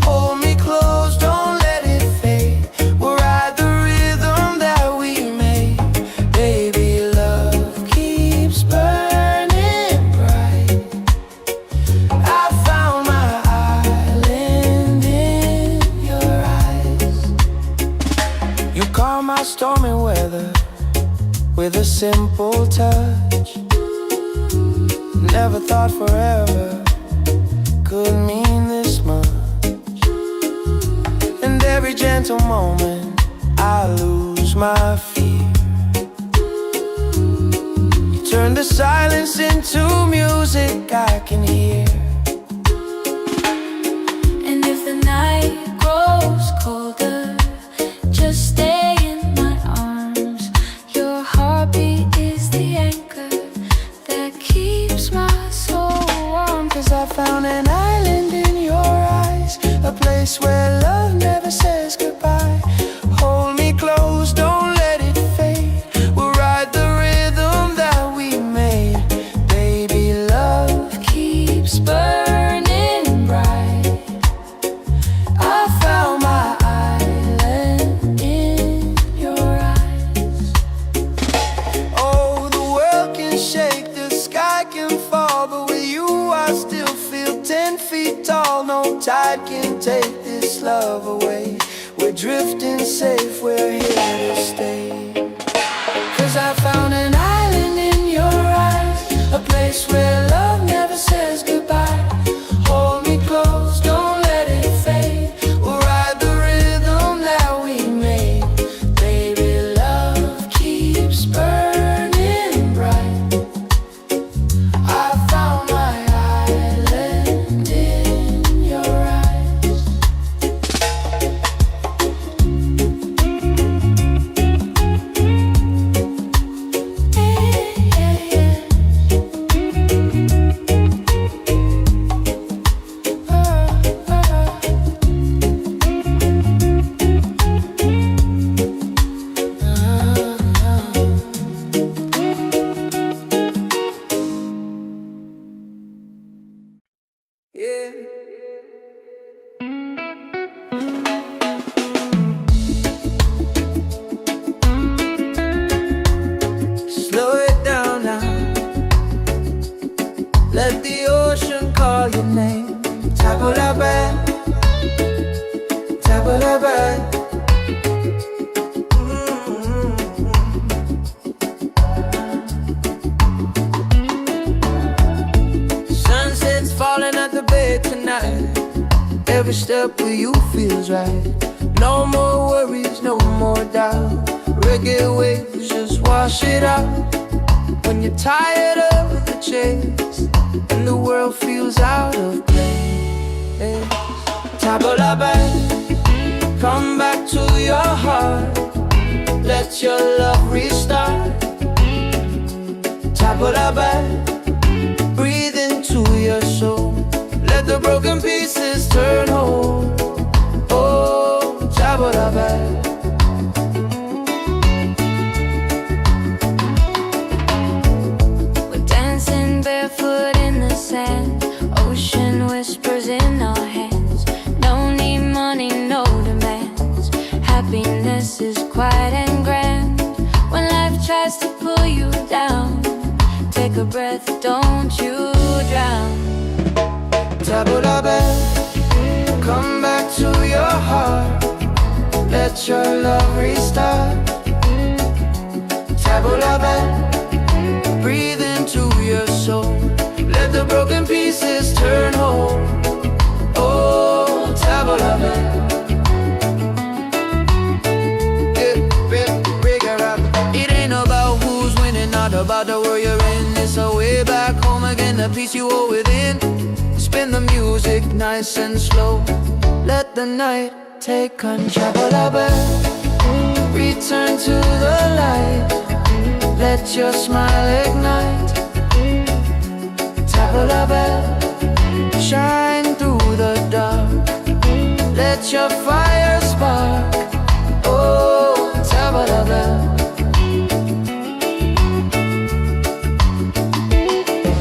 Hold me close, don't let it fade. We'll ride the rhythm that we made. Baby, love keeps burning bright. I found my island in your eyes. You calm my stormy weather with a simple touch. Never thought forever could mean this much. And every gentle moment I lose my fear. You turn the silence into music I can hear. And if the night grows colder, just stay in my arms. Your heartbeat is the anchor that keeps my soul warm. 'Cause I found an island in your eyes, a place where love never says goodbye. Hold me close, don't let it fade. We'll ride the rhythm that we made. Baby, love keeps burning bright. I found my island in your eyes. Oh, the world can shake, the sky can fall, but with you I still feel 10 feet tall. No tide can take this love away. We're drifting safe, we're here to stay. 'Cause I found an island in your eyes, a place where love never says goodbye. Hold me close, don't let it fade. We'll ride the rhythm that we made. Baby, love keeps burning bright. I found my island in your eyes. Yeah. Slow it down now. Let the ocean call your name. Tabula-bad, tabula-bad. Sunset's falling at the bay tonight. Every step with you feels right. No more worries, no more doubt. Reggae waves just wash it out. When you're tired of the chase and the world feels out of place, tabula-bad, come back to your heart. Let your love restart. Tabula-bad, breathe into your soul. Let the broken pieces turn whole. Oh, tabula-bad. We're dancing barefoot in the sand, ocean whispers in our hands. No need money, no demands. Happiness is quiet and grand. When life tries to pull you down, take a breath, don't you drown. Tabula-bad, come back to your heart. Let your love restart. Tabula-bad, breathe into your soul. Let the broken pieces turn whole. Oh, tabula-bad. inner peace you hold within. Spin the music nice and slow. Let the night take control. Return to the light. Let your smile ignite. Tabla bell, shine through the dark. Let your fire spark. Oh, tabla bell.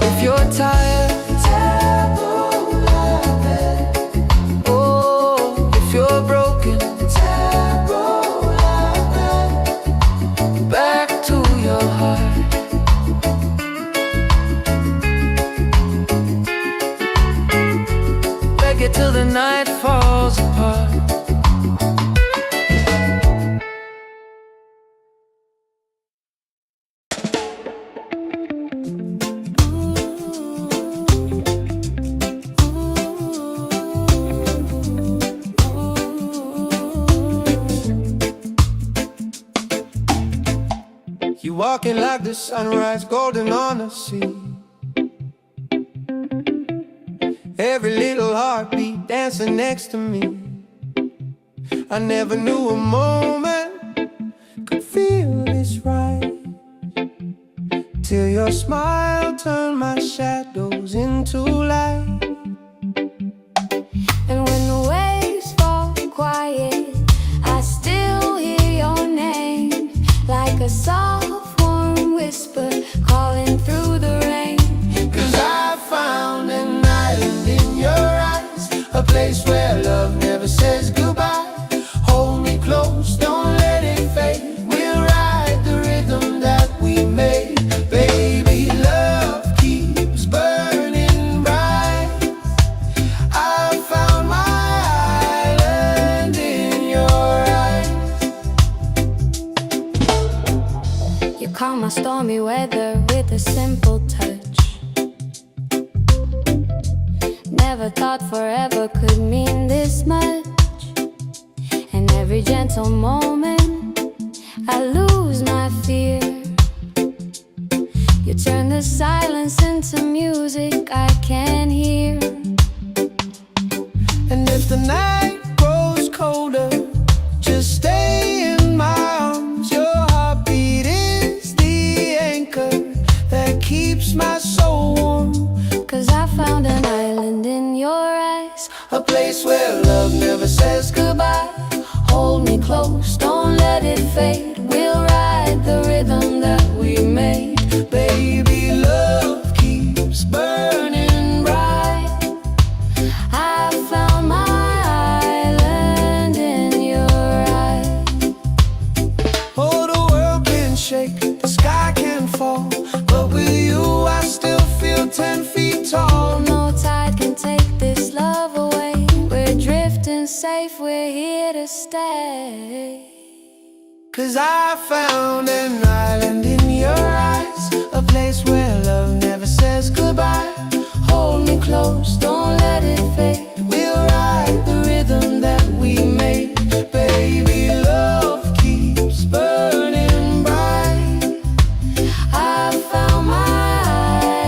If you're tired, tabla bell. Oh, if you're broken, tabla bell. Back to your heart. Reggae till the night falls apart. You walking like the sunrise, golden on the sea. Every little heartbeat dancing next to me. I never knew a moment could feel this right, till your smile turned my shadows into light. And when the waves fall quiet, I still hear your name, like a soft warm whisper calling through the rain. 'Cause I found an island in your eyes, a place where love never says goodbye. Hold me close, don't let it fade. We'll ride the rhythm that we made. Baby, love keeps burning bright. I found my island in your eyes. You calm my stormy weather with a simple touch. Never thought forever could mean this much. And every gentle moment I lose my fear. You turn the silence into music I can hear. And if the night grows colder, just stay in my arms. Your heartbeat is the anchor that keeps my soul warm. 'Cause I found an island in your eyes, A place where love never says goodbye. hold me close, don't let it fade. We'll ride the rhythm that we made. Baby, love keeps burning bright. I found my island in your eyes. Oh, the world can shake, the sky can fall, but with you I still feel 10 feet tall. No tide can take this love away. We're drifting safe, we're here to stay. 'Cause I found an island in your eyes, a place where love never says goodbye. Hold me close, don't let it fade. We'll ride the rhythm that we made. Baby, love keeps burning bright. I found my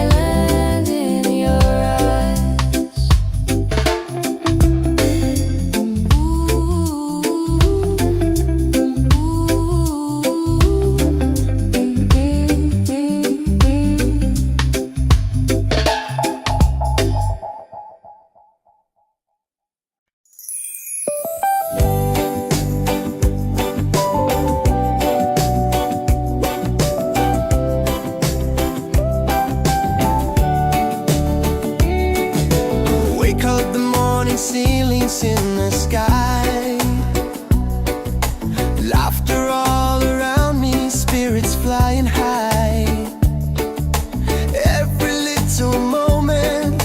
island in your eyes. Wake up the morning, ceilings in the sky. Laughter all around me, spirits flying high. Every little moment,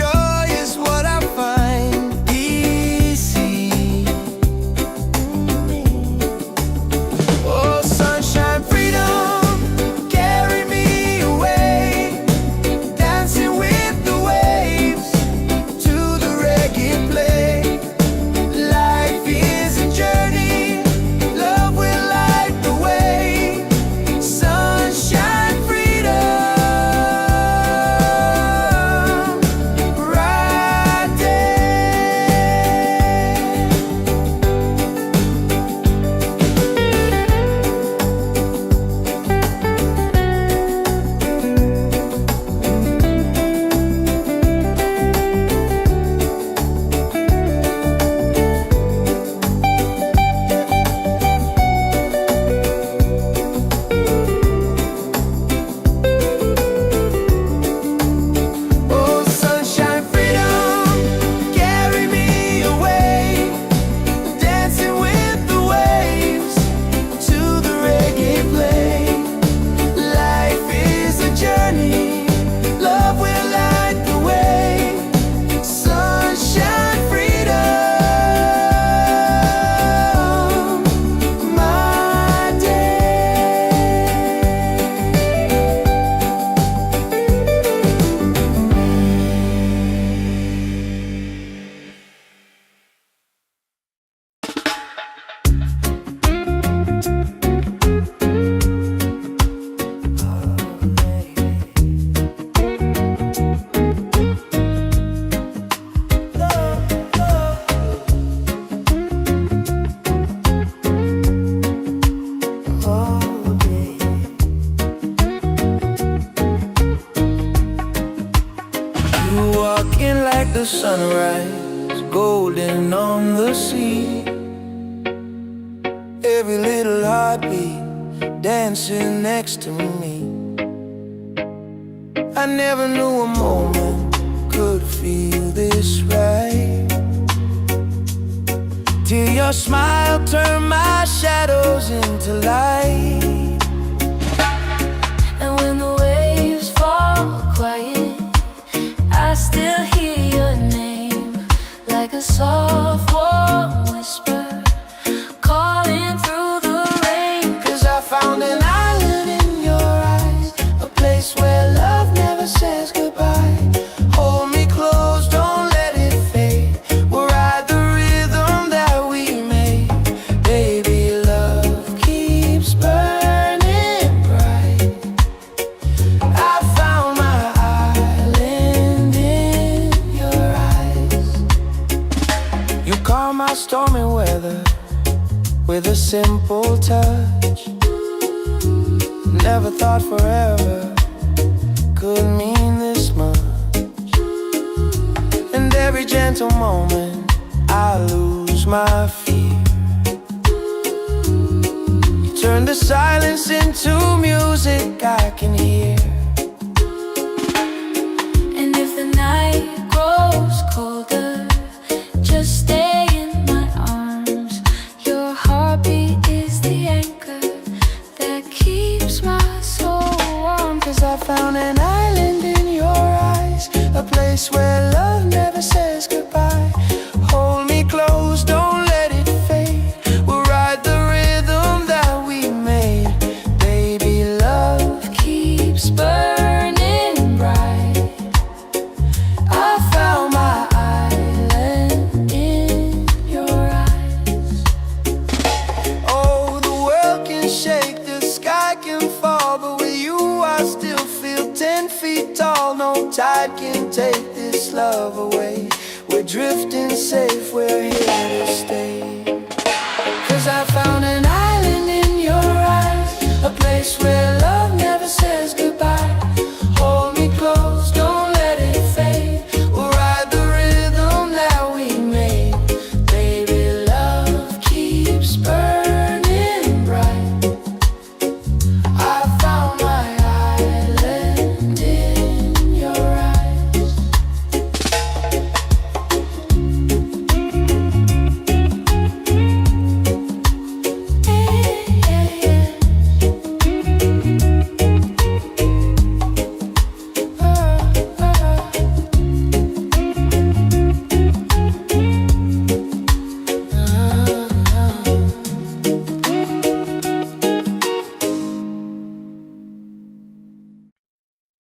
joy is what I find. Easy. Oh, sunshine, freedom, carry me away. Dancing with the waves to the reggae play. Like Walking like the sunrise, golden on the sea. Every little heartbeat dancing next to me. I never knew a moment could feel this right, till your smile turned my shadows into light. And when the waves fall quiet, I still hear your name, like a soft warm whisper calling through the rain. 'Cause I found an island in your eyes, a place where love never says goodbye. Hold me close, don't let it fade. We'll ride the rhythm that we made. Baby, love keeps burning bright. I found my island in your eyes. You calm my stormy weather with a simple touch. Never thought forever could mean this much. And every gentle moment I lose my fear. You turn the silence into music I can hear. And if the night grows colder, just stay in my arms. Your heartbeat is the anchor that keeps my soul warm. 'Cause I found an island in your eyes, a place where love never says goodbye. Hold me close, don't let it fade. We'll ride the rhythm that we made. Baby, love keeps burning bright. I found my island in your eyes. Oh, the world can shake, the sky can fall, but with you I still feel 10 feet tall. No tide can take this love away. We're drifting safe, we're here to stay. 'Cause I found an island in your eyes, a place where love never says goodbye. Hold me close, don't let it fade. We'll ride the rhythm that we made. Baby, love keeps burning bright. I found my island in your eyes.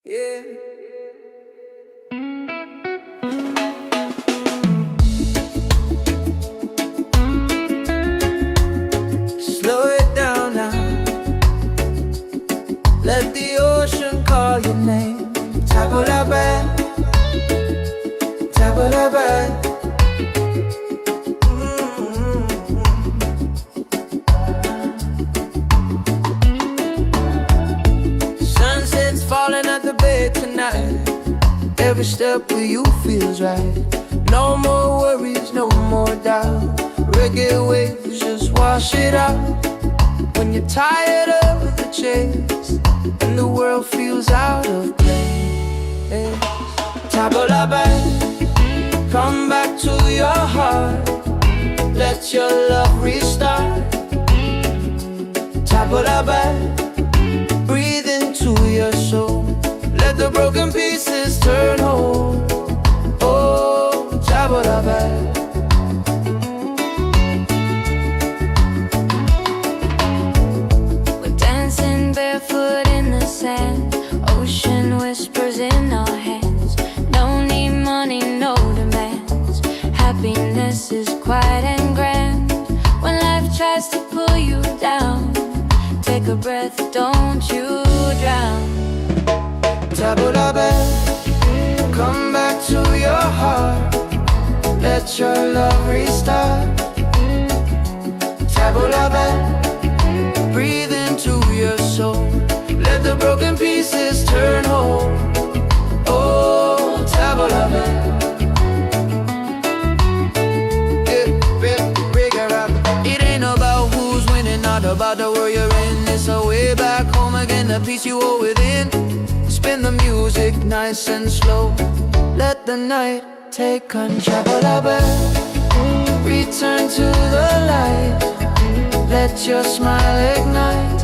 Yeah. Slow it down now. Let the ocean call your name. Tabula-bad, tabula-bad. Sunset's falling at the bay tonight. Every step with you feels right. No more worries, no more doubt. Reggae waves just wash it out. When you're tired of the chase and the world feels out of place, tabula-bad, come back to your heart. Let your love restart. Tabula-bad, breathe into your soul. Let the broken pieces turn whole. Oh, tabula-bad. We're dancing barefoot in the sand, ocean whispers in our hands. No need money, no demands. Happiness is quiet and grand. When life tries to pull you down, take a breath, don't you drown. Tabula-bad, come back to your heart. Let your love restart. Tabula-bad, breathe into your soul. Let the broken pieces turn whole. Oh, tabula-bad. peace you hold within. Spin the music nice and slow. Let the night take control. Return to the light. Let your smile ignite.